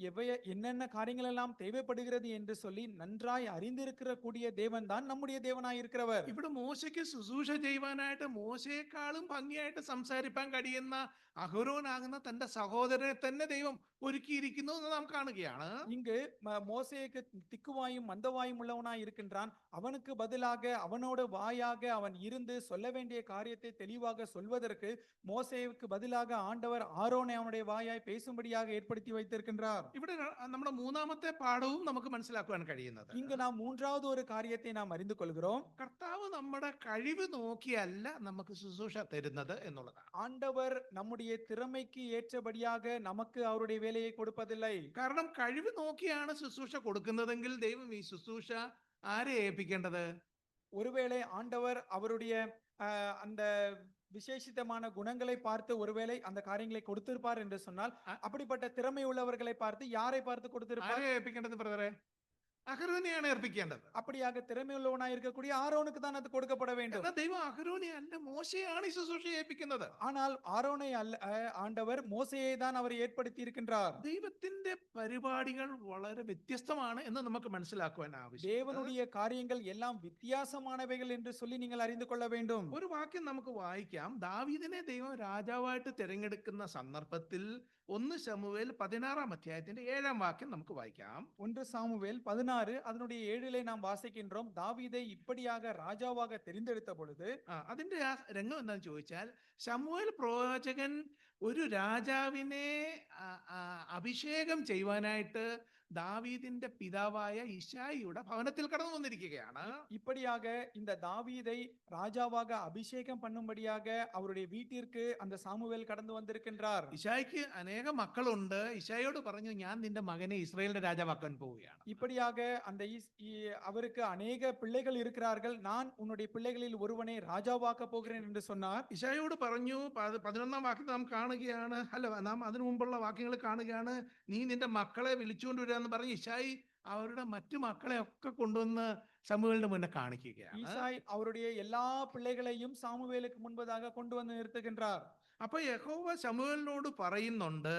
C: என்னென்ன காரியங்கள் எல்லாம் தேவைப்படுகிறது என்று சொல்லி நன்றாய் அறிந்திருக்கிற கூடிய தேவன் தான் நம்முடைய தேவனாய் இருக்கிறவர்.
D: ഇവിടെ മോശയ്ക്ക് ശുശ്രൂഷ ചെയ്യുവാനായിട്ട് മോശയെക്കാളും ഭംഗിയായിട്ട് സംസാരിക്കാൻ കഴിയുന്ന അഹരോനാകുന്ന തന്റെ സഹോദരനെ തന്നെ ദൈവം ഒരുക്കിയിരിക്കുന്നു എന്ന് നാം കാണുകയാണ്.
C: இங்கு மோசேக்கு திக்குவாயும் மந்தவாயும் உள்ளவனாய் இருக்கின்றான். அவனுக்கு பதிலாக அவனோட வாயாக அவன் இருந்து சொல்ல வேண்டிய காரியத்தை தெளிவாக சொல்வதற்கு மோசேவுக்கு பதிலாக ஆண்டவர் ஆரோனை அவனுடைய வாயாய் பேசும்படியாக ஏற்படுத்தி வைத்திருக்கின்றார்.
D: ഇവിടെ നമ്മുടെ മൂന്നാമത്തെ പാഠവും നമുക്ക് മനസ്സിലാക്കുവാൻ കഴിയുന്നത്,
C: இங்கு நாம் மூன்றாவது ஒரு காரியத்தை நாம் அறிந்து கொள்கிறோம்.
D: കർത്താവ് നമ്മുടെ കഴിവ് നോക്കിയല്ല നമുക്ക് ശുശ്രൂഷ തരുന്നത് എന്നുള്ളതാണ്.
C: ஆண்டவர் நம்முடைய திறமைக்கு ஏற்றபடியாக நமக்கு அவருடைய வேலையை கொடுப்பதில்லை.
D: കാരണം കഴിവ് നോക്കിയാണ് ശുശ്രൂഷ കൊടുക്കുന്നതെങ്കിൽ ദൈവം ഈ ശുശ്രൂഷ ആരെ ഏൽപ്പിക്കേണ്ടത്?
C: ஒருவேளை ஆண்டவர் அவருடைய அந்த விசேஷித்தமான குணங்களை பார்த்து ஒருவேளை அந்த காரியங்களை கொடுத்திருப்பார் என்று சொன்னால், அப்படிப்பட்ட திறமை உள்ளவர்களை பார்த்து யாரை பார்த்து கொடுத்திருப்பார்?
D: ആരെ ഏൽപ്പിക്കേണ്ടത് ബ്രദറെ? അഹരോനെയാണ് ഏൽപ്പിക്കേണ്ടത്.
C: அப்படியாக திறமை உள்ளவனாய் இருக்கக்கூடிய ஆரோனுக்கு தான் அது கொடுக்கப்பட வேண்டும்.
D: എന്നാൽ ദൈവം അഹരോനെ അല്ല, മോശയാണ് ഈ ശുശ്രൂഷ ഏൽപ്പിക്കുന്നത്.
C: ஆனால் ஆரோனை அல்ல, ஆண்டவர் மோசேயை தான் அவர் ஏற்படுத்தி இருக்கின்றார்.
D: ദൈവത്തിന്റെ പരിപാടികൾ വളരെ വ്യത്യസ്തമാണ് എന്ന് നമുക്ക് മനസ്സിലാക്കുവാൻ ആവശ്യം.
C: தேவனுடைய காரியங்கள் எல்லாம் வித்தியாசமானவைகள் என்று சொல்லி நீங்கள் அறிந்து கொள்ள வேண்டும்.
D: ഒരു വാക്യം നമുക്ക് വായിക്കാം. ദാവീദിനെ ദൈവം രാജാവായിട്ട് തിരഞ്ഞെടുക്കുന്ന സന്ദർഭത്തിൽ 1 ശമൂവേൽ 16-ാം അധ്യായത്തിന്റെ 7-ാം വാക്യം നമുക്ക് വായിക്കാം.
C: 1 சாமுவேல் 16 அதனுடைய 7 நாம் வாசிக்கின்றோம். தாவீதை இப்படியாக ராஜாவாக தெரிந்தெடுத்த பொழுது,
D: അതിന്റെ ആ രംഗം എന്താണെന്ന് ചോദിച്ചാൽ, ശമൂവേൽ പ്രവാചകൻ ഒരു രാജാവിനെ അഭിഷേകം ചെയ്യുവാനായിട്ട് ദാവീദിന്റെ പിതാവായ ഇശായിയുടെ ഭവനത്തിൽ കടന്നു വന്നിരിക്കുകയാണ്.
C: இப்படியாக இந்த தாவீதை ராஜாவாக அபிஷேகம் பண்ணும்படியாக அவருடைய வீட்டிற்கு அந்த சாமுவேல் கடந்து வந்திருக்கின்றார்.
D: ഇശായിക്ക് അനേകം മക്കളുണ്ട്. ഇശായിയോട് പറഞ്ഞു, ഞാൻ നിന്റെ മകനെ ഇസ്രായേലിന്റെ രാജാവാക്കാൻ പോവുകയാണ്.
C: இப்படியாக அந்த அவருக்கு அநேக பிள்ளைகள் இருக்கிறார்கள், நான் உன்னுடைய பிள்ளைகளில் ஒருவனை ராஜாவாக்க போகிறேன் என்று சொன்னார்.
D: ഇശായിയോട് പറഞ്ഞു, 11-ാം വാക്യം നാം കാണുകയാണ്, അല്ല നാം അതിനു മുമ്പുള്ള വാക്യങ്ങൾ കാണുകയാണ്, നീ നിന്റെ മക്കളെ വിളിച്ചുകൊണ്ട് വരിക എന്ന് പറഞ്ഞ് ഇശായി അവരുടെ മറ്റു മക്കളെ ഒക്കെ കൊണ്ടുവന്ന് ശമൂവേലിന്റെ മുന്നേ കാണിക്കുകയാണ്.
C: ஈசாய் அவருடைய எல்லா பிள்ளைகளையும் சாமுவேலுக்கு முன்பதாக கொண்டு வந்து நிறுத்துகின்றார்.
D: അപ്പൊ യഹോവ ശമൂവേലിനോട് പറയുന്നുണ്ട്,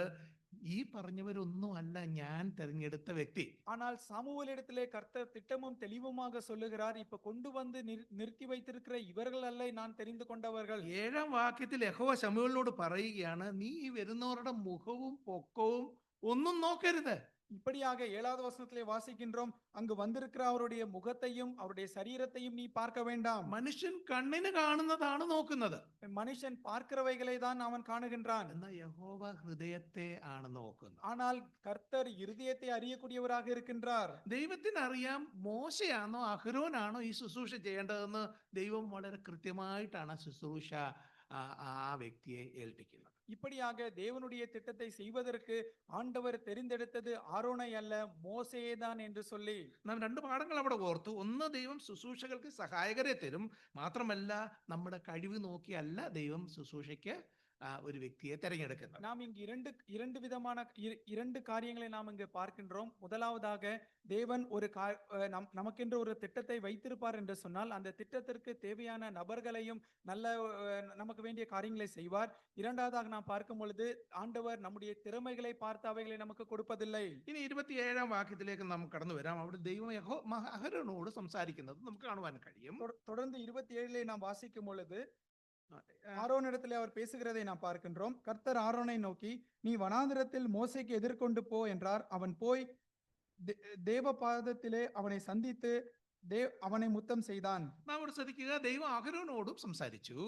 D: ഈ പറഞ്ഞവരൊന്നും അല്ല ഞാൻ തെരഞ്ഞെടുത്ത വ്യക്തി.
C: ஆனால் சாமுவேலிடத்திலே கர்த்தர் திட்டமும் தெளிவுமாக சொல்லுகிறார், இப்ப கொண்டு வந்து நிறுத்தி வைத்திருக்கிற இவர்கள் அல்ல நான் தெரிந்து கொண்டவர்கள்.
D: 7-ാം വാക്യത്തിൽ യഹോവ ശമൂവേലിനോട് പറയുകയാണ്, നീ ഈ വരുന്നവരുടെ മുഖവും പൊക്കവും ഒന്നും നോക്കരുത്.
C: இப்படியாக 7வது வசனத்திலே வாசிக்கின்றோம், அங்கு வந்திருக்கிற அவருடைய முகத்தையும் அவருடைய சரீரத்தையும் நீ பார்க்க வேண்டாம்.
D: മനുഷ്യൻ കണ്ണിന് കാണുന്നതാണ് നോക്കുന്നത്,
C: மனுஷன் பார்க்கிறவைகளை தான் அவன் காணுகின்றான்.
D: എന്നാൽ യഹോവ ഹൃദയത്തെ ആണ് നോക്കുന്നത്.
C: ஆனால் கர்த்தர் இருதயத்தை அறியக்கூடியவராக இருக்கின்றார்.
D: ദൈവത്തിന് അറിയാം മോശയാണോ അഹരോനാണോ ഈ ശുശ്രൂഷ ചെയ്യേണ്ടതെന്ന്. ദൈവം വളരെ കൃത്യമായിട്ടാണ് ശുശ്രൂഷ ആ വ്യക്തിയെ ഏൽപ്പിക്കുന്നത്.
C: இப்படியாக தேவனுடைய திட்டத்தை செய்வதற்கு ஆண்டவர் தெரிந்தெடுத்தது ஆரோனை அல்ல, மோசேயே தான் என்று சொல்லி
D: നാം 2 പാഠങ്ങൾ അവിടെ ഓർത്തു. ഒന്ന്, ദൈവം ശുശ്രൂഷകൾക്ക് സഹായകരെ തരും. മാത്രമല്ല, നമ്മുടെ കഴിവ് നോക്കിയല്ല ദൈവം ശുശ്രൂഷയ്ക്ക് ഒരു വ്യക്തിയെ തെരഞ്ഞെടുക്കുന്നത്.
C: நாம் இங்கு இரண்டு விதமான இரண்டு காரியங்களை நாம் இங்கு பார்க்கின்றோம். முதலாவதாக தேவன் ஒரு நமக்கென்று ஒரு திட்டத்தை வைத்திருப்பார் என்று சொன்னால் அந்த திட்டத்திற்கு தேவையான நபர்களையும் நல்ல நமக்கு வேண்டிய காரியங்களை செய்வார். இரண்டாவதாக நாம் பார்க்கும் பொழுது ஆண்டவர் நம்முடைய திறமைகளை பார்த்து அவைகளை நமக்கு கொடுப்பதில்லை.
D: ഇനി 27-ാം വാക്യത്തിലേക്ക് നാം കടന്നു വരാം. അവിടെ ദൈവം അഹരോനോട് സംസാരിക്കുന്നത് നമുക്ക് കാണുവാൻ കഴിയും.
C: தொடர்ந்து 27 நாம் வாசிக்கும் பொழுது ஆரோனிடத்திலே அவர் பேசுகிறதை நாம் பார்க்கின்றோம். கர்த்தர் ஆரோனை நோக்கி, நீ வனாந்திரத்தில் மோசேக்கு எதிர்கொண்டு போ என்றார். அவன் போய் தேவ பாதத்திலே அவனை சந்தித்து அவனை முத்தம் செய்தான்.
D: നാം ഇവിടെ ശ്രദ്ധിക്കുക, ദൈവം അഹരോനോടും സംസാരിച്ചു.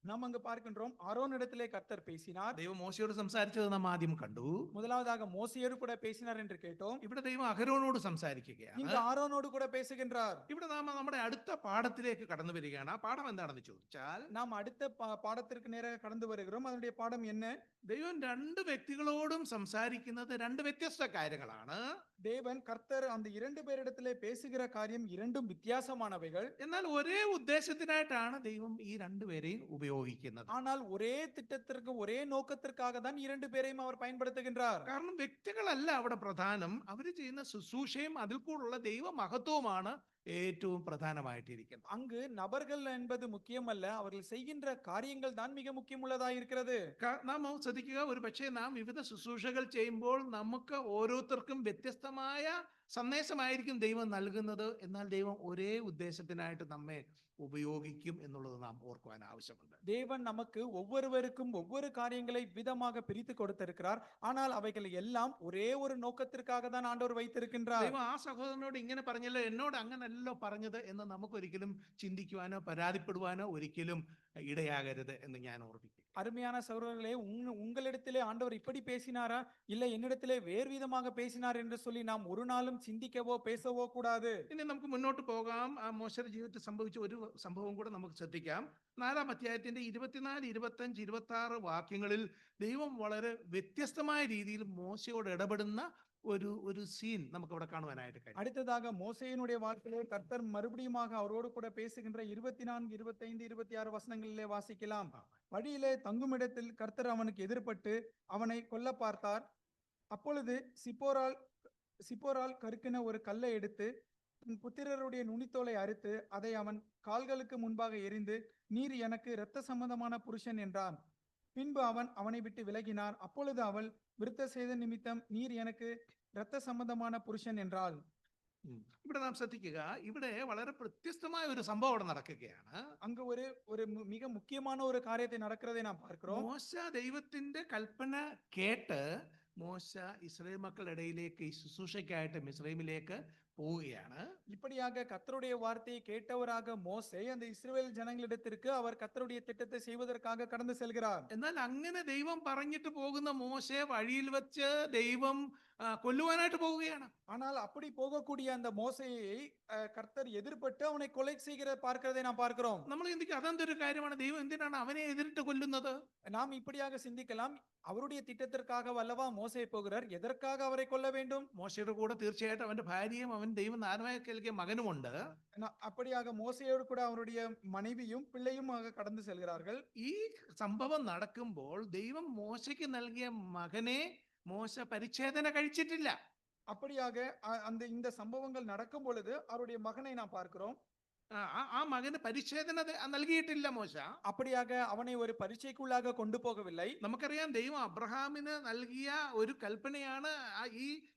C: நாம் அங்கு பார்க்கின்றோம், ஆரோனிடத்திலே கர்த்தர் பேசினார்.
D: ദൈവം മോശയോട് സംസാരിച്ചത് നാം ആദ്യം കണ്ടു.
C: முதலாவதாக மோசேயோடு கூட பேசினார் என்று கேட்டோம்.
D: ഇവിടെ ദൈവം അഹരോനോട് സംസാരിക്കുകയാണ്.
C: இங்கு ஆரோனோடு கூட பேசுகின்றார்.
D: ഇവിടെ നാം നമ്മുടെ അടുത്ത പാഠത്തിലേക്ക് കടന്നു വരികയാണ്. ആ പാഠം എന്താണെന്ന് ചോദിച്ചാൽ,
C: நாம் அடுத்த பாடத்திற்கு நேராக கடந்து வருகிறோம். அதனுடைய பாடம் என்ன?
D: ദൈവം 2 വ്യക്തികളോടും സംസാരിക്കുന്നത് 2 വ്യത്യസ്ത കാര്യങ്ങളാണ്.
C: தேவன் கர்த்தர் அந்த 2 பேரிடத்திலே பேசுகிற காரியம் இரண்டும் வித்தியாசமானவைகள்.
D: എന്നാൽ ഒരേ ഉദ്ദേശത്തിനായിട്ടാണ് ദൈവം ഈ 2 പേരെയും ഉപയോഗിക്കുന്നത്.
C: ஆனால் ஒரே திட்டத்திற்கு ஒரே நோக்கத்திற்காக தான் 2 பேரையும் அவர் பயன்படுத்துகின்றார்.
D: കാരണം വ്യക്തികളല്ല അവിടെ പ്രധാനം, അവർ ചെയ്യുന്ന ശുശ്രൂഷയും അതിൽ കൂടുള്ള ദൈവ മഹത്വമാണ് ഏറ്റവും പ്രധാനമായിട്ടിരിക്കുന്നത്.
C: அங்கு நபர்கள் என்பது முக்கியமல்ல, அவர்கள் செய்கின்ற காரியங்கள் தான் மிக முக்கியமுள்ளதாக இருக்கிறது.
D: നാം ശ്രദ്ധിക്കുക, ഒരു പക്ഷേ നാം വിവിധ ശുശ്രൂഷകൾ ചെയ്യുമ്പോൾ നമുക്ക് ഓരോരുത്തർക്കും വ്യത്യസ്തമായ സന്ദേശമായിരിക്കും ദൈവം നൽകുന്നത്. എന്നാൽ ദൈവം ഒരേ ഉദ്ദേശത്തിനായിട്ട് നമ്മെ ഉപയോഗിക്കും എന്നുള്ളത് നാം ഓർക്കുവാൻ ആവശ്യമുണ്ട്.
C: தேவன் நமக்கு ஒவ்வொருவருக்கும் ஒவ்வொரு காரியங்களை விதமாக பிரித்து கொடுத்திருக்கிறார். ஆனால் அவைகள் எல்லாம் ஒரே ஒரு நோக்கத்திற்காக தான் ஆண்டவர் வைத்திருக்கின்றார்.
D: ദൈവം ആ സഹോദരനോട് ഇങ്ങനെ പറഞ്ഞല്ലോ, എന്നോട് അങ്ങനല്ലോ പറഞ്ഞത് എന്ന് നമുക്കൊരിക്കലും ചിന്തിക്കുവാനോ പരാതിപ്പെടുവാനോ ഒരിക്കലും ഇടയാകരുത് എന്ന് ഞാൻ ഓർമ്മിക്കും.
C: அருமையான சகோதரர்களே, உங்களிடத்திலே ஆண்டவர் இப்படி பேசினாரா, இல்லை என்னிடத்திலே வேறு விதமாக பேசினார் என்று சொல்லி நாம் ஒரு நாளும் சிந்திக்கவோ பேசவோ கூடாது.
D: ഇനി നമുക്ക് മുന്നോട്ട് പോകാം. ആ മോശയുടെ ജീവിതത്തിൽ സംഭവിച്ച ഒരു സംഭവം കൂടെ നമുക്ക് ശ്രദ്ധിക്കാം. 4-ാം അധ്യായത്തിന്റെ 24, 25, 26 വാക്യങ്ങളിൽ ദൈവം വളരെ വ്യത്യസ്തമായ രീതിയിൽ മോശയോട് ഇടപെടുന്ന ഒരു സീൻ നമുക്ക് ഇവിടെ കാണുവാനായിട്ട് കഴിയും.
C: அடுத்ததாக மோசேயினுடைய வாழ்க்கையிலே கர்த்தர் மறுபடியுமாக அவரோடு கூட பேசுகின்ற 24, 25, 26 வசனங்களிலே வாசிக்கலாம். வழியிலே தங்குமிடத்தில் கர்த்தர் அவனுக்கு எதிர்பட்டு அவனை கொல்ல பார்த்தார். அப்பொழுது சிப்போரால் கருக்கின ஒரு கல்லை எடுத்து தன் புத்திரருடைய நுனித்தோலை அறுத்து அதை அவன் கால்களுக்கு முன்பாக எறிந்து, நீர் எனக்கு இரத்த சம்பந்தமான புருஷன் என்றான். பின்பு அவன் அவனை விட்டு விலகினார். அப்பொழுது அவள், விருத்த சேத நிமித்தம் நீர் எனக்கு இரத்த சம்பந்தமான புருஷன் என்றாள்.
D: ഇവിടെ നാം ശ്രദ്ധിക്കുക, ഇവിടെ വളരെ വ്യത്യസ്തമായ ഒരു സംഭവം അവിടെ നടക്കുകയാണ്.
C: அங்கு ஒரு மிக முக்கியமான ஒரு காரியத்தை நடக்கிறதை நாம் பார்க்கிறோம்.
D: മോശ ദൈവത്തിന്റെ കൽപ്പന കേട്ട് മോശ ഇസ്രായേൽ മക്കളുടെ ഇടയിലേക്ക് ഈ ശുശ്രൂഷയ്ക്കായിട്ട് മിസ്രൈമിലേക്ക് പോവുകയാണ്.
C: இப்படியாக கர்த்தருடைய வார்த்தையை கேட்டவராக மோசே அந்த இஸ்ரவேல் ஜனங்களிடத்திற்கு அவர் கர்த்தருடைய திட்டத்தை செய்வதற்காக கடந்து செல்கிறார்.
D: എന്നാൽ അങ്ങനെ ദൈവം പറഞ്ഞിട്ട് പോകുന്ന മോശെ വഴിയിൽ വെച്ച് ദൈവം കൊല്ലുവാനായിട്ട് പോവുകയാണ്.
C: ஆனால் அப்படி போகக்கூடிய அந்த மோசேயை கர்த்தர் எதிர்பட்டு அவனை கொலை பார்க்கிறதை நாம் பார்க்கிறோம்.
D: നമ്മൾ ചിന്തിക്കും അതെന്തൊരു കാര്യമാണ്, ദൈവം എന്തിനാണ് അവനെ എതിരിട്ട് കൊല്ലുന്നത്?
C: நாம் இப்படியாக சிந்திக்கலாம், அவருடைய திட்டத்திற்காக வல்லவா மோசே போகிறார், எதற்காக அவரை கொல்ல வேண்டும்?
D: മോശയുടെ കൂടെ തീർച്ചയായിട്ടും അവന്റെ ഭാര്യയും അവൻ ദൈവം ദാനമായി നൽകിയ മകനുമുണ്ട്.
C: அப்படியாக மோசையோடு கூட அவருடைய மனைவியும் பிள்ளையும் கடந்து செல்கிறார்கள்.
D: ഈ സംഭവം നടക്കുമ്പോൾ ദൈവം മോശയ്ക്ക് നൽകിയ മകനെ മോശ പരിച്ഛേദന കഴിച്ചിട്ടില്ല.
C: அப்படியாக இந்த சம்பவங்கள் நடக்கும் பொழுது அவருடைய மகனை நாம் பார்க்கிறோம்.
D: ആ മകന് പരിച്ഛേദന നൽകിയിട്ടില്ല മോശ.
C: அப்படியாக அவனை ஒரு பரீட்சைக்குள்ளாக கொண்டு போகவில்லை.
D: നമുക്കറിയാം ദൈവം അബ്രഹാമിന് നൽകിയ ഒരു കൽപ്പനയാണ്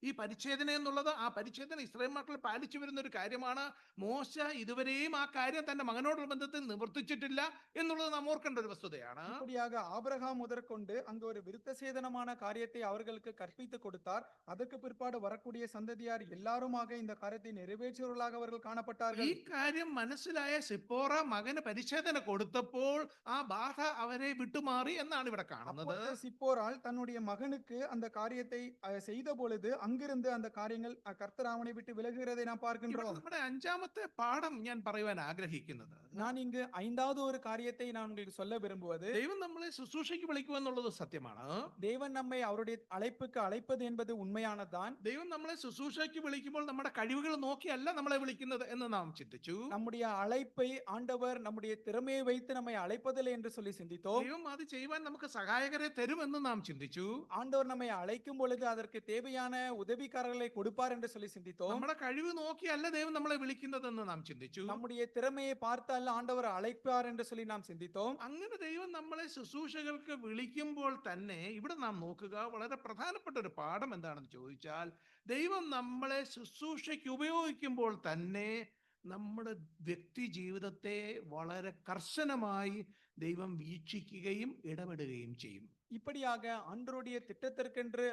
D: ഈ പരിച്ഛേദന എന്നുള്ളത്. ആ പരിച്ഛേദന ഇസ്രായേൽ മക്കൾ പാലിച്ചു വരുന്ന ഒരു കാര്യമാണ്. മോശ ഇതുവരെയും ആ കാര്യം തന്റെ മകനോടുള്ള ബന്ധത്തിൽ നിവർത്തിച്ചിട്ടില്ല എന്നുള്ളത് നാം ഓർക്കേണ്ട ഒരു വസ്തുതയാണ്.
C: அப்படியாக ஆபிரகாம் முதற்கொண்டு அங்கு ஒரு விருத்த சேதனமான காரியத்தை அவர்களுக்கு கற்பித்து கொடுத்தார். அதற்கு பிற்பாடு வரக்கூடிய சந்ததியார் எல்லாருமாக இந்த காரியத்தை நிறைவேற்றுவர்களாக அவர்கள் காணப்பட்டார்கள்.
D: ഈ കാര്യം മനസ്സിലായ സിപ്പോറ മകന് പരിച്ഛേദന കൊടുത്തപ്പോൾ ആ ബാധ അവരെ വിട്ടുമാറി എന്നാണ് ഇവിടെ കാണുന്നത്.
C: சிப்போரால் தன்னுடைய மகனுக்கு அந்த காரியத்தை செய்த பொழுது அங்கிருந்து அந்த காரியங்கள் கர்த்தர் அவனை விட்டு விலகுகிறதை நாம் பார்க்கின்றோம்.
D: നമ്മുടെ അഞ്ചാമത്തെ പാഠം ഞാൻ പറയുവാൻ ആഗ്രഹിക്കുന്നത്,
C: நான் இங்கு ஐந்தாவது ஒரு காரியத்தை நான் உங்களுக்கு சொல்ல விரும்புவது,
D: ദൈവം നമ്മളെ ശുശ്രൂഷയ്ക്ക് വിളിക്കുമെന്നുള്ളത് സത്യമാണ്.
C: தேவன் நம்மை அவருடைய அழைப்புக்கு அழைப்பது என்பது உண்மையானதுதான்.
D: ദൈവം നമ്മളെ ശുശ്രൂഷയ്ക്ക് വിളിക്കുമ്പോൾ നമ്മുടെ കഴിവുകൾ നോക്കിയല്ല നമ്മളെ വിളിക്കുന്നത് എന്ന് നാം ചിന്തിച്ചു.
C: நம்முடைய அழைப்பை ஆண்டவர் நம்முடைய திறமையை வைத்து நம்மை அழைப்பதில்லை என்று சொல்லி சிந்தித்தோம்.
D: ദൈവം അത് ചെയ്യുവാൻ നമുക്ക് സഹായകരെ തരുമെന്ന് നാം ചിന്തിച്ചു.
C: ஆண்டவர் நம்மை அழைக்கும் பொழுது அதற்கு தேவையான உதவிக்காரர்களை கொடுப்பார் என்று சொல்லி சிந்தித்தோம்.
D: നമ്മുടെ കഴിവ് നോക്കിയല്ല ദൈവം നമ്മളെ വിളിക്കുന്നതെന്ന് നാം ചിന്തിച്ചു.
C: நம்முடைய திறமையை பார்த்தால் ஆண்டவர் அழைப்பார் என்று சொல்லி நாம் சிந்தித்தோம்.
D: അങ്ങനെ ദൈവം നമ്മളെ ശുശ്രൂഷകൾക്ക് വിളിക്കുമ്പോൾ തന്നെ ഇവിടെ നാം നോക്കുക, വളരെ പ്രധാനപ്പെട്ട ഒരു പാഠം എന്താണെന്ന് ചോദിച്ചാൽ, ദൈവം നമ്മളെ ശുശ്രൂഷയ്ക്ക് ഉപയോഗിക്കുമ്പോൾ തന്നെ നമ്മുടെ വ്യക്തി ജീവിതത്തെ വളരെ കർശനമായി ദൈവം വീക്ഷിക്കുകയും ഇടപെടുകയും ചെയ്യും.
C: இப்படியாக ஆண்டவருடைய திட்டத்திற்கென்று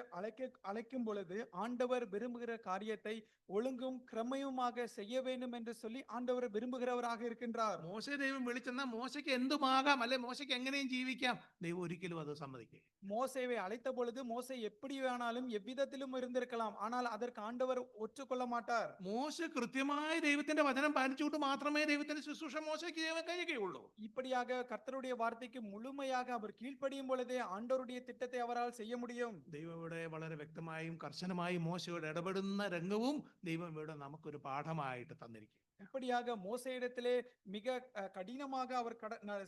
C: அழைக்கும் பொழுது ஆண்டவர் விரும்புகிற காரியத்தை ஒழுங்கும் கிரமயுமாக செய்ய வேண்டும் என்று சொல்லி ஆண்டவர் விரும்புகிறவராக இருக்கின்றார்.
D: മോശെ ദൈവം വിളിച്ചെന്നാൽ മോശയ്ക്ക് എന്തുമാകാം, അല്ലെ മോശയ്ക്ക് എങ്ങനെയും ജീവിക്കാം, ദൈവം ഒരിക്കലും അത് സമ്മതിക്കുക.
C: மோசேவை அழைத்த பொழுது மோசே எப்படி வேணாலும் எவ்விதத்திலும் இருந்திருக்கலாம், ஆனால் அதற்கு ஆண்டவர் ஒற்றுக்கொள்ள மாட்டார்.
D: മോശ കൃത്യമായി ദൈവത്തിന്റെ വചനം പാലിച്ചുകൊണ്ട് മാത്രമേ ദൈവത്തിന്റെ ശുശ്രൂഷ മോശയ്ക്ക് ചെയ്യാൻ കഴിയുകയുള്ളൂ.
C: இப்படியாக கர்த்தருடைய வார்த்தைக்கு முழுமையாக அவர் கீழ்ப்படியும் பொழுதே ஆண்டவருடைய திட்டத்தை அவரால் செய்ய முடியும்.
D: ദൈവം ഇവിടെ വളരെ വ്യക്തമായും കർശനമായും മോശയോട് ഇടപെടുന്ന രംഗവും ദൈവം ഇവിടെ നമുക്കൊരു പാഠമായിട്ട് തന്നിരിക്കും.
C: இப்படியாக மோசேயிடத்திலே மிக கடினமாக அவர்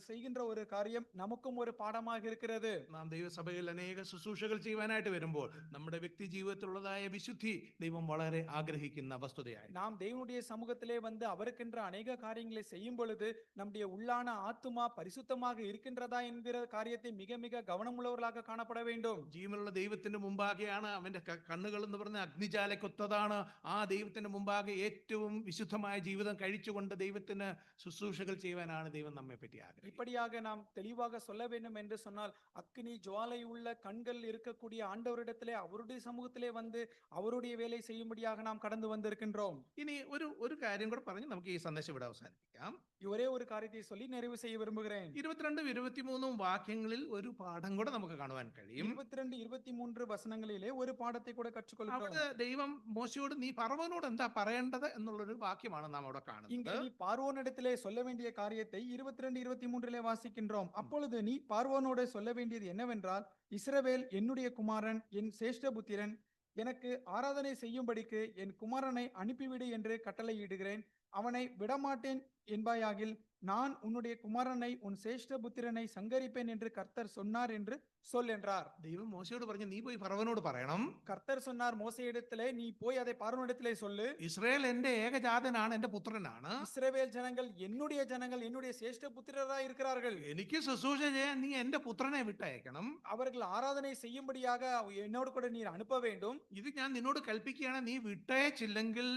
C: செய்கின்ற ஒரு காரியம் நமக்கும் ஒரு பாடமாக இருக்கிறது.
D: നാം ദൈവസഭയിൽ അനേക ശുശ്രൂഷകൾ ചെയ്യുവാനായിട്ട് വരുമ്പോൾ നമ്മുടെ വ്യക്തി ജീവിതത്തിലുള്ളതായ വിശുദ്ധി ദൈവം വളരെ ആഗ്രഹിക്കുന്ന വസ്തുതയായി.
C: நாம் தேவனுடைய சமூகத்திலே வந்து அவருக்கென்ற அநேக காரியங்களை செய்யும் பொழுது நம்முடைய உள்ளான ஆத்துமா பரிசுத்தமாக இருக்கின்றதா என்கிற காரியத்தை மிக மிக கவனமுள்ளவர்களாக காணப்பட வேண்டும்.
D: ജീവനുള്ള ദൈവത്തിന്റെ മുമ്പാകെയാണ് അവന്റെ കണ്ണുകൾ എന്ന് പറഞ്ഞ അഗ്നിജാലക്കൊത്തതാണ്. ആ ദൈവത്തിന്റെ മുമ്പാകെ ഏറ്റവും വിശുദ്ധമായ ജീവിതം കഴിച്ചുകൊണ്ട് ദൈവത്തിന് ശുശ്രൂഷകൾ ചെയ്യുവാനാണ് ദൈവം നമ്മെ പറ്റി ആഗ്രഹിക്കുന്നത്.
C: இப்படியாக நாம் தெளிவாக சொல்ல வேண்டும் என்று சொன்னால், அக்கினி ஜுவாலை உள்ள கண்கள் இருக்கக்கூடிய ஆண்டவரிடத்திலே அவருடைய சமூகத்திலே வந்து அவருடைய வேலை செய்யும்படியாக நாம் கடந்து வந்திருக்கின்றோம்.
D: ഇനി ഒരു കാര്യം കൂടെ പറഞ്ഞ് നമുക്ക് ഈ സന്ദേശം ഇവിടെ അവസാനിപ്പിക്കാം.
C: ஒரே ஒரு காரியத்தை சொல்லி நிறைவு செய்ய விரும்புகிறேன்.
D: 22-23 വാക്യങ്ങളിൽ ഒരു പാഠം കൂടെ നമുക്ക് കാണുവാൻ കഴിയും.
C: 22-23 വചനങ്ങളിലെ ഒരു പാഠത്തെ കൂടെ കற்றுക്കൊള്ളുகிறோம்.
D: അവിടെ ദൈവം മോശയോട് നീ ഫറവോനോട് എന്താ പറയേണ്ടത് എന്നുള്ളൊരു വാക്യമാണ് നാം അവിടെ
C: இங்கே
D: കാണുന്നത്.
C: நீ பார்வோனிடத்திலே சொல்ல வேண்டிய காரியத்தை 22-23 வாசிக்கின்றோம். அப்பொழுது நீ பார்வோனோடு சொல்ல வேண்டியது என்னவென்றால், இஸ்ரவேல் என்னுடைய குமாரன், என் சேஷ்டபுத்திரன், எனக்கு ஆராதனை செய்யும்படிக்கு என் குமாரனை அனுப்பிவிடு என்று கட்டளையிடுகிறேன். அவனை விடமாட்டேன் என்பாயாகில் நான் உன்னுடைய குமாரனை உன் சேஷ்டபுத்திரனை சங்கரிப்பேன் என்று கர்த்தர் சொன்னார் என்று சொல் என்றார்.
D: ദൈവം മോശയോട് പറഞ്ഞു, നീ പോയി ഫറവോനോട് പറയണം,
C: கர்த்தர் சொன்னார் மோசேயிடத்திலே, நீ போய் அதை பார்வோனிடத்திலே சொல்லு,
D: ഇസ്രായേൽ എന്റെ ഏകജാതനാണ്, എന്റെ പുത്രനാണ്.
C: இஸ்ரவேல் ஜனங்கள் என்னுடைய சேஷ்ட புத்திரராய் இருக்கிறார்கள்.
D: എനിക്ക് ശുശ്രൂഷ ചെയ്യാൻ നീ എന്റെ പുത്രനെ വിട്ടയക്കണം.
C: அவர்கள் ஆராதனை செய்யும்படியாக என்னோடு கூட நீர் அனுப்ப வேண்டும்.
D: ഇത് ഞാൻ നിന്നോട് കൽപ്പിക്കുകയാണ്. നീ വിട്ടയച്ചില്ലെങ്കിൽ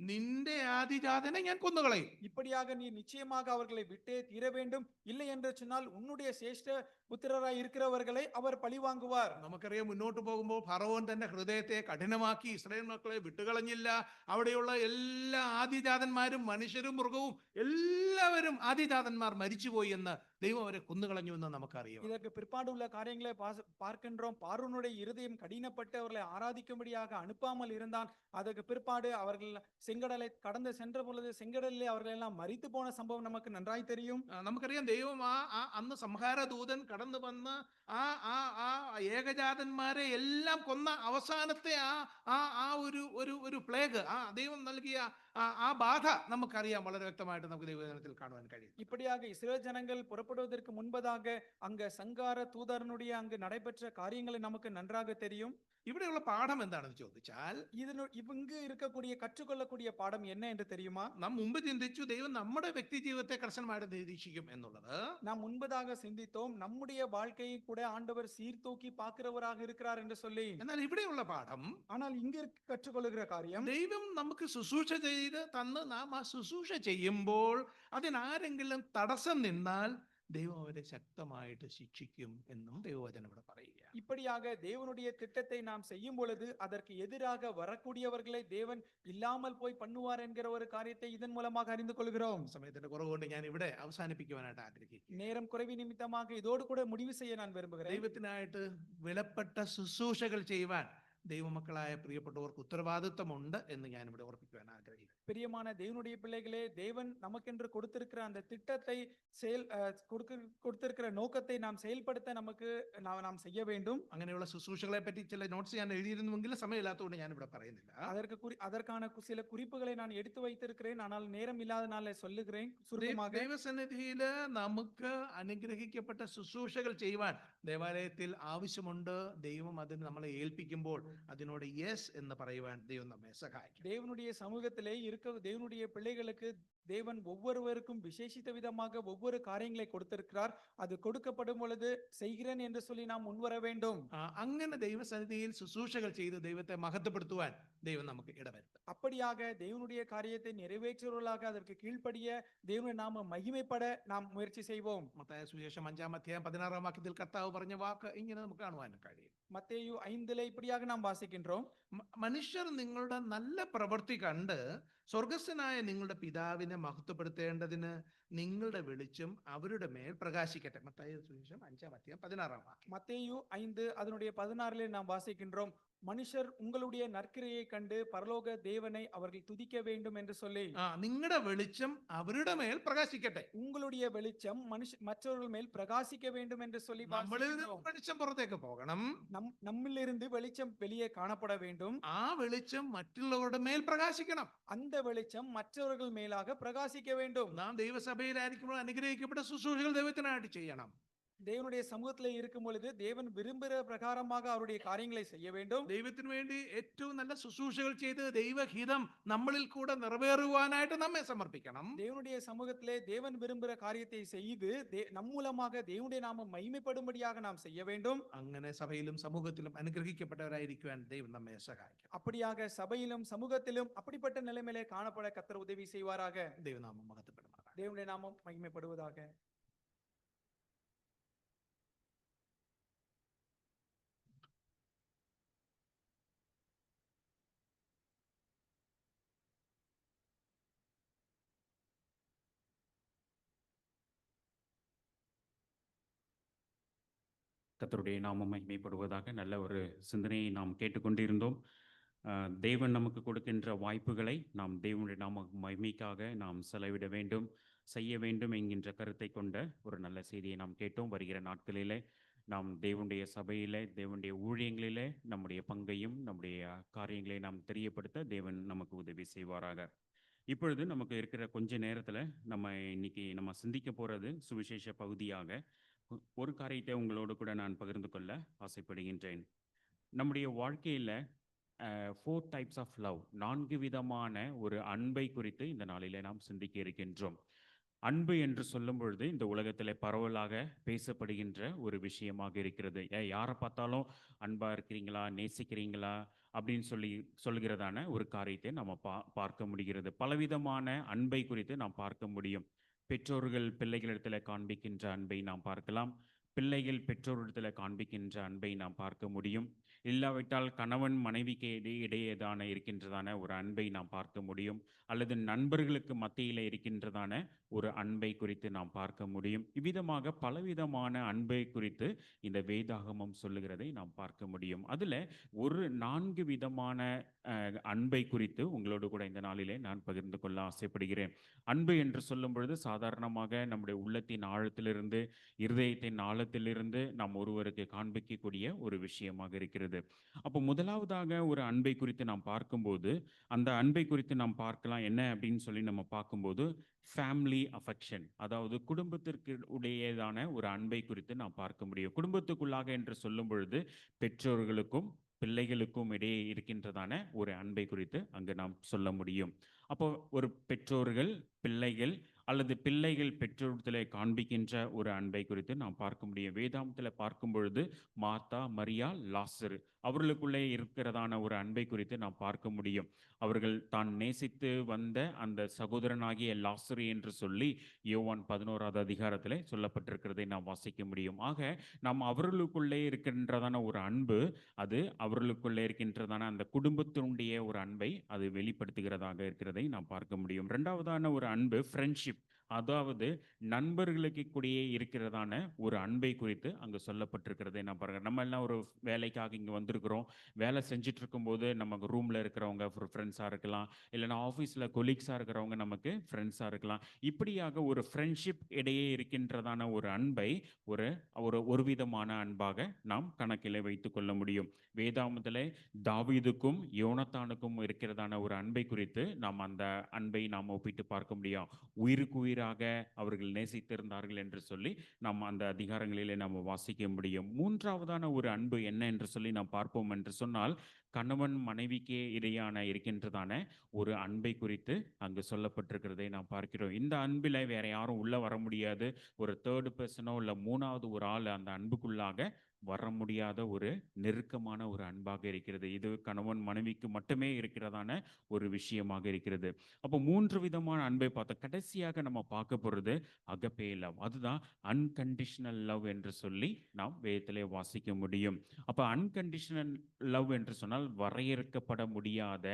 D: നിന്റെ ആദിജാതനെ ഞാൻ കൊന്നുകളയും.
C: இப்படியாக நீ நிச்சயமாக அவர்களை விட்டே தீர வேண்டும். இல்லை என்று சொன்னால் உன்னுடைய சேஷ்ட புத்திரராய் இருக்கிறவர்களை அவர் பழிவாங்குவார்.
D: നമുക്കറിയാം, മുന്നോട്ട് പോകുമ്പോൾ ഫറവോൻ തന്റെ ഹൃദയത്തെ കഠിനമാക്കി ഇസ്രായേൽ മക്കളെ വിട്ടുകളഞ്ഞില്ല. അവിടെയുള്ള എല്ലാ ആദിജാതന്മാരും മനുഷ്യരും മൃഗവും എല്ലാവരും ആദിജാതന്മാർ മരിച്ചുപോയി എന്ന് ദൈവം അവരെ കൊന്നുകളഞ്ഞു എന്ന് നമുക്കറിയാം.
C: இதற்கு பிற்பாடு உள்ள காரியங்களை பார்க்கின்றோம். பார்வோனுடைய இருதயம் கடினப்பட்டு அவர்களை ஆராதிக்கும்படியாக அனுப்பாமல் இருந்தான். அதற்கு பிற்பாடு அவர்கள் செங்கடலை கடந்து சென்ற பொழுது செங்கடலிலே அவர்கள் எல்லாம் மரித்து போன சம்பவம் நமக்கு நன்றாய் தெரியும்.
D: നമുക്കറിയാം, ദൈവം അന്ന് സംഹാര ദൂതൻ കടന്നു വന്ന് ആ ആ ആ ഏകജാതന്മാരെ എല്ലാം കൊന്ന അവസാനത്തെ ആ ഒരു പ്ലേഗ്, ദൈവം നൽകിയ ആ ബാധ നമുക്കറിയാം, വളരെ വ്യക്തമായിട്ട് നമുക്ക് ദൈവവചനത്തിൽ കാണുവാൻ കഴിയും.
C: இப்படியாக இஸ்ரவேல் ஜனங்கள் புறப்படுவதற்கு முன்பதாக அங்க சங்கார தூதரனுடைய அங்கு நடைபெற்ற காரியங்களை நமக்கு நன்றாக தெரியும்.
D: ഇവിടെയുള്ള പാഠം എന്താണെന്ന് ചോദിച്ചാൽ,
C: இங்கு இருக்கக்கூடிய கற்றுக்கொள்ளக்கூடிய பாடம் என்ன என்று தெரியுமா?
D: നാം മുമ്പ് ചിന്തിച്ചു ദൈവം നമ്മുടെ വ്യക്തി ജീവിതത്തെ കർശനമായിട്ട് നിരീക്ഷിക്കും എന്നുള്ളത്.
C: நாம் முன்பதாக சிந்தித்தோம், நம்முடைய வாழ்க்கையை கூட ஆண்டவர் சீர்தூக்கி பார்க்கிறவராக இருக்கிறார் என்று சொல்லி.
D: എന്നാൽ ഇവിടെയുള്ള പാഠം,
C: ஆனால் இங்கு கற்றுக்கொள்ளுகிற காரியம்,
D: ദൈവം നമുക്ക് ശുശ്രൂഷ ചെയ്ത് തന്ന് നാം ആ ശുശ്രൂഷ ചെയ്യുമ്പോൾ അതിനാരെങ്കിലും തടസ്സം നിന്നാൽ ദൈവം അവരെ ശക്തമായിട്ട് ശിക്ഷിക്കും എന്നും ദൈവവചനം ഇവിടെ പറയുക.
C: இப்படியாக தேவனுடைய திட்டத்தை நாம் செய்யும் பொழுது அதற்கு எதிராக வரக்கூடியவர்களை தேவன் இல்லாமல் போய் பண்ணுவார் என்கிற ஒரு காரியத்தை இதன் மூலமாக அறிந்து கொள்கிறோம்.
D: സമയത്തിന്റെ കുറവുകൊണ്ട് ഞാൻ ഇവിടെ അവസാനിപ്പിക്കുവാനായിട്ട് ആഗ്രഹിക്കുന്നു.
C: நேரம் குறைவி நிமித்தமாக இதோடு கூட முடிவு செய்ய நான் விரும்புகிறேன்.
D: ദൈവത്തിനായിട്ട് വിലപ്പെട്ട ശുശ്രൂഷകൾ ചെയ്യുവാൻ ദൈവമക്കളായ പ്രിയപ്പെട്ടവർക്ക് ഉത്തരവാദിത്വമുണ്ട് എന്ന് ഞാൻ ഇവിടെ ഓർപ്പിക്കുവാൻ ആഗ്രഹിക്കുന്നു.
C: பிரியமான தேவனுடைய பிள்ளைகளே, தேவன் நமக்கென்று கொடுத்திருக்கிற அந்த திட்டத்தை கொடுத்திருக்கிற நோக்கத்தை நாம் செயல்படுத்த நாம் செய்ய வேண்டும்.
D: അങ്ങനെയുള്ള ശുശ്രൂഷകളെ പറ്റി ചില നോട്ട്സ് ഞാൻ എഴുതിയിരുന്നുവെങ്കിലും സമയമില്ലാത്തതുകൊണ്ട് ഞാൻ ഇവിടെ പറയുന്നില്ല.
C: அதற்கான சில குறிப்புகளை நான் எடுத்து வைத்திருக்கிறேன், ஆனால் நேரம் இல்லாதனால சொல்லுகிறேன் சுருக்கமாக.
D: ദൈവസന്നിധിയിൽ നമുക്ക് അനുഗ്രഹിക്കപ്പെട്ട ശുശ്രൂഷകൾ ചെയ്യുവാൻ ദേവാലയത്തിൽ ആവശ്യമുണ്ട്. ദൈവം അതിന് നമ്മളെ ഏൽപ്പിക്കുമ്പോൾ അതിനോട് യെസ് എന്ന് പറയുവാൻ ദൈവം നമ്മെ സഹായിക്കും.
C: தேவனுடைய சமூகத்திலே தேவனுடைய பிள்ளைகளுக்கு தேவன் ஒவ்வொருவருக்கும் விசேஷித்த விதமாக ஒவ்வொரு காரியங்களை கொடுத்திருக்கிறார். அது கொடுக்கப்படும் பொழுது செய்கிறேன் என்று சொல்லி நாம் முன்வர வேண்டும்.
D: അങ്ങനെ ദൈവസന്നിധിയിൽ ശുശ്രൂഷകൾ ചെയ്ത് ദൈവത്തെ മഹത്വപ്പെടുത്തുവാൻ ദൈവം നമുക്ക് ഇടവരുത്തും.
C: அப்படியாக தேவனுடைய காரியத்தை நிறைவேற்றுவர்களாக அதற்கு கீழ்ப்படிய தேவனுடைய நாம மகிமைப்பட நாம் முயற்சி செய்வோம்.
D: മത്തായി സുവിശേഷം 5-16 വാക്യത്തിൽ കർത്താവ് പറഞ്ഞ വാക്ക് ഇങ്ങനെ നമുക്ക് കാണുവാൻ കഴിയും.
C: மத்தேயு 5 இப்படியாக நாம் வாசிக்கின்றோம்.
D: മനുഷ്യർ നിങ്ങളുടെ നല്ല പ്രവൃത്തി കണ്ട് സ്വർഗസ്ഥനായ നിങ്ങളുടെ പിതാവിനെ മഹത്വപ്പെടുത്തേണ്ടതിന് നിങ്ങളുടെ വെളിച്ചം അവരുടെ മേൽ പ്രകാശിക്കട്ടെ. മത്തായി സുവിശേഷം 5-16 വാക്യം.
C: மத்தேயு 5 அதனுடைய 16 நாம் வாசிக்கின்றோம். மனுஷர் உங்களுடைய நற்கிரியை கண்டு பரலோக தேவனை அவர்கள் துதிக்க வேண்டும் என்று சொல்லி.
D: നിങ്ങളുടെ വെളിച്ചം അവരുടെ മേൽ പ്രകാശിക്കട്ടെ.
C: உங்களுடைய வெளிச்சம் மற்றவர்கள் மேல் பிரகாசிக்க வேண்டும் என்று சொல்லி
D: നമ്മളിൽ നിന്ന് വെളിച്ചം പുറത്തേക്ക് പോകണം.
C: நம்மிலிருந்து வெளிச்சம் வெளியே காணப்பட வேண்டும்.
D: ആ വെളിച്ചം മറ്റുള്ളവരുടെ മേൽ പ്രകാശിക്കണം.
C: அந்த வெளிச்சம் மற்றவர்கள் மேலாக பிரகாசிக்க வேண்டும்.
D: നാം ദൈവസഭയിലായിരിക്കുമ്പോൾ അനുഗ്രഹിക്കപ്പെട്ട ശുശ്രൂഷകൾ ദൈവത്തിനായിട്ട് ചെയ്യണം.
C: தேவனுடைய சமூகத்திலே இருக்கும் பொழுது தேவன் விரும்புகிற பிரகாரமாக அவருடைய காரியங்களை செய்ய வேண்டும்.
D: ദൈവത്തിന് വേണ്ടി ഏറ്റവും നല്ല ശുശ്രൂഷകൾ ചെയ്ത് ദൈവഹിതം നമ്മളിൽ കൂടെ നിറവേറുവാനായിട്ട് നമ്മെ സമർപ്പിക്കണം.
C: தேவனுடைய சமூகத்திலே தேவன் விரும்புகிற காரியத்தை செய்து நம் மூலமாக தேவனுடைய நாமம் மகிமைப்படும்படியாக நாம் செய்ய வேண்டும்.
D: അങ്ങനെ സഭയിലും സമൂഹത്തിലും അനുഗ്രഹിക്കപ്പെട്ടവരായിരിക്കുവാൻ ദൈവം നമ്മെ സഹായിക്കും.
C: அப்படியாக சபையிலும் சமூகத்திலும் அப்படிப்பட்ட நிலைமையிலே காணப்பட கர்த்தர் உதவி செய்வாராக.
D: ദൈവനാമം മഹത്വപ്പെടുമാറാകട്ടെ.
C: தேவனுடைய நாமம் மகிமைப்படுவதாக.
B: கர்த்தருடைய நாமம் மகிமைப்படுவதாக. நல்ல ஒரு சிந்தனையை நாம் கேட்டுக்கொண்டிருந்தோம். தேவன் நமக்கு கொடுக்கின்ற வாய்ப்புகளை நாம் தேவனுடைய நாம மகிமைக்காக நாம் செலவிட வேண்டும், செய்ய வேண்டும் என்கின்ற கருத்தை கொண்ட ஒரு நல்ல செய்தியை நாம் கேட்டோம். வருகிற நாட்களிலே நாம் தேவனுடைய சபையிலே, தேவனுடைய ஊழியங்களிலே நம்முடைய பங்கையும் நம்முடைய காரியங்களை நாம் தெரியப்படுத்த தேவன் நமக்கு உதவி செய்வாராக. இப்பொழுது நமக்கு இருக்கிற கொஞ்ச நேரத்தில் நம்ம சிந்திக்க போகிறது சுவிசேஷ பகுதியாக ஒரு காரியத்தை உங்களோடு கூட நான் பகிர்ந்து கொள்ள ஆசைப்படுகின்றேன். நம்முடைய வாழ்க்கையில் 4 types of love, 4 விதமான ஒரு அன்பை குறித்து இந்த நாளிலே நாம் சிந்திக்க இருக்கின்றோம். அன்பு என்று சொல்லும் பொழுது இந்த உலகத்தில் பரவலாக பேசப்படுகின்ற ஒரு விஷயமாக இருக்கிறது. யாரை பார்த்தாலும் அன்பா இருக்கிறீங்களா, நேசிக்கிறீங்களா, அப்படின்னு சொல்லுகிறதான ஒரு காரியத்தை நம்ம பார்க்க முடிகிறது. பலவிதமான அன்பை குறித்து நாம் பார்க்க முடியும். பெற்றோர்கள் பிள்ளைகளிடத்தில் காண்பிக்கின்ற அன்பை நாம் பார்க்கலாம். பிள்ளைகள் பெற்றோரிடத்தில் காண்பிக்கின்ற அன்பை நாம் பார்க்க முடியும். இல்லாவிட்டால் கணவன் மனைவிக்கு இடையேதான இருக்கின்றதான ஒரு அன்பை நாம் பார்க்க முடியும். அல்லது நண்பர்களுக்கு மத்தியில் இருக்கின்றதான ஒரு அன்பை குறித்து நாம் பார்க்க முடியும். இவ்விதமாக பலவிதமான அன்பை குறித்து இந்த வேதாகமம் சொல்லுகிறதை நாம் பார்க்க முடியும். அதில் ஒரு 4 விதமான அன்பை குறித்து உங்களோடு கூட இந்த நாளிலே நான் பகிர்ந்து கொள்ள ஆசைப்படுகிறேன். அன்பு என்று சொல்லும் பொழுது சாதாரணமாக நம்முடைய உள்ளத்தின் ஆழத்திலிருந்து, இருதயத்தின் ஆழத்திலிருந்து நாம் ஒருவருக்கு காண்பிக்கக்கூடிய ஒரு விஷயமாக இருக்கிறது. அப்போ முதலாவதாக ஒரு அன்பை குறித்து நாம் பார்க்கும்போது, அந்த அன்பை குறித்து நாம் பார்க்கலாம் என்ன அப்படின்னு சொல்லி நம்ம பார்க்கும்போது, ஃபேமிலி அஃபெக்ஷன், அதாவது குடும்பத்திற்கு உடையதான ஒரு அன்பை குறித்து நாம் பார்க்க முடியும். குடும்பத்துக்குள்ளாக என்று சொல்லும் பொழுது பெற்றோர்களுக்கும் பிள்ளைகளுக்கும் இடையே இருக்கின்றதான ஒரு அன்பை குறித்து அங்கு நாம் சொல்ல முடியும். அப்போ ஒரு பெற்றோர்கள் பிள்ளைகள் அல்லது பிள்ளைகள் பெற்றோரிடத்தில் காண்பிக்கின்ற ஒரு அன்பை குறித்து நாம் பார்க்க முடியும். வேதாமத்தில் பார்க்கும் பொழுது மார்த்தா, மரியா, லாசரு அவர்களுக்குள்ளே இருக்கிறதான ஒரு அன்பை குறித்து நாம் பார்க்க முடியும். அவர்கள் தான் நேசித்து வந்த அந்த சகோதரனாகிய லாசரு என்று சொல்லி யோவான் 11வது அதிகாரத்தில் சொல்லப்பட்டிருக்கிறதை நாம் வாசிக்க முடியும். ஆக நாம் அவர்களுக்குள்ளே இருக்கின்றதான ஒரு அன்பு, அது அவர்களுக்குள்ளே இருக்கின்றதான அந்த குடும்பத்தினுடைய ஒரு அன்பை அது வெளிப்படுத்துகிறதாக இருக்கிறதை நாம் பார்க்க முடியும். இரண்டாவதான ஒரு அன்பு ஃப்ரெண்ட்ஷிப், அதாவது நண்பர்களுக்கு கூடயே இருக்கிறதான ஒரு அன்பை குறித்து அங்கு சொல்லப்பட்டிருக்கிறதை நான் பாருங்க. நம்ம எல்லாம் ஒரு வேலைக்காக இங்கே வந்திருக்கிறோம். வேலை செஞ்சுட்டு இருக்கும்போது நமக்கு ரூமில் இருக்கிறவங்க ஒரு ஃப்ரெண்ட்ஸாக இருக்கலாம், இல்லைன்னா ஆஃபீஸில் கொலீக்ஸாக இருக்கிறவங்க நமக்கு ஃப்ரெண்ட்ஸாக இருக்கலாம். இப்படியாக ஒரு ஃப்ரெண்ட்ஷிப் இடையே இருக்கின்றதான ஒரு அன்பை ஒரு விதமான அன்பாக நாம் கணக்கில் வைத்து கொள்ள முடியும். வேதாமத்தில் தாவீதுக்கும் யோனத்தானுக்கும் இருக்கிறதான ஒரு அன்பை குறித்து நாம் அந்த அன்பை நாம் ஒப்பிட்டு பார்க்க முடியும். உயிருக்கு உயிராக அவர்கள் நேசித்திருந்தார்கள் என்று சொல்லி நாம் அந்த அதிகாரங்களிலே நாம் வாசிக்க முடியும். மூன்றாவதான ஒரு அன்பு என்ன என்று சொல்லி நாம் பார்ப்போம் என்று சொன்னால், கணவன் மனைவிக்கே இடையான இருக்கின்றதான ஒரு அன்பை குறித்து அங்கு சொல்லப்பட்டிருக்கிறதை நாம் பார்க்கிறோம். இந்த அன்பில் வேற யாரும் உள்ள வர முடியாது. ஒரு தேர்டு பர்சனோ இல்லை மூணாவது ஒரு ஆள் அந்த அன்புக்குள்ளாக வர முடியாத ஒரு நெருக்கமான ஒரு அன்பாக இருக்கிறது. இது கணவன் மனைவிக்கு மட்டுமே இருக்கிறதான ஒரு விஷயமாக இருக்கிறது. அப்போ 3 விதமான அன்பை பார்த்தோம். கடைசியாக நம்ம பார்க்க போறது அகப்பே லவ், அதுதான் அன்கண்டிஷனல் லவ் என்று சொல்லி நாம் வேதத்திலே வாசிக்க முடியும். அப்போ அன்கண்டிஷனல் லவ் என்று சொன்னால் வரையறுக்கப்பட முடியாத,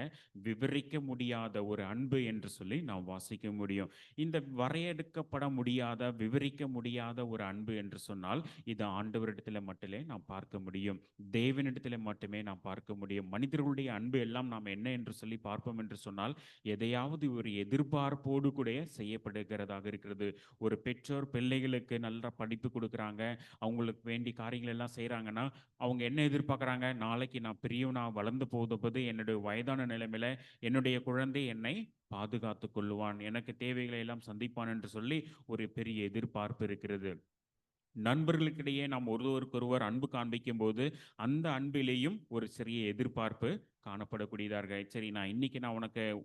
B: விவரிக்க முடியாத ஒரு அன்பு என்று சொல்லி நாம் வாசிக்க முடியும். இந்த வரையறுக்கப்பட முடியாத, விவரிக்க முடியாத ஒரு அன்பு என்று சொன்னால் இது ஆண்டவரிடத்தில் மட்டுமே நாம் பார்க்க முடியும். தேவனிடத்தில் மட்டுமே நாம் பார்க்க முடியும். மனிதர்களுடைய அன்பு எல்லாம் நாம் என்ன என்று சொல்லி பார்ப்போம் என்று சொன்னால் எதையாவது ஒரு எதிர்பார்ப்போடு கூட செய்யப்படுகிறதாக இருக்கிறது. ஒரு பெற்றோர் பிள்ளைகளுக்கு நல்ல படிப்பு கொடுக்குறாங்க, அவங்களுக்கு வேண்டிய காரியங்கள் எல்லாம் செய்கிறாங்கன்னா அவங்க என்ன எதிர்பார்க்குறாங்க? நாளைக்கு நான் பெரியவனா வளர்ந்து போகும்போது என்னுடைய வயதான நிலைமையில என்னுடைய குழந்தை என்னை பாதுகாத்து கொள்ளுவான், எனக்கு தேவைகளை எல்லாம் சந்திப்பான் என்று சொல்லி ஒரு பெரிய எதிர்பார்ப்பு இருக்கிறது. நண்பர்களுக்கிடையே நாம் ஒருவருக்கொருவர் அன்பு காண்பிக்கும் போது அந்த அன்பிலேயும் ஒரு சிறிய எதிர்பார்ப்பு காணப்படக்கூடியதாக. சரி, நான் இன்னைக்கு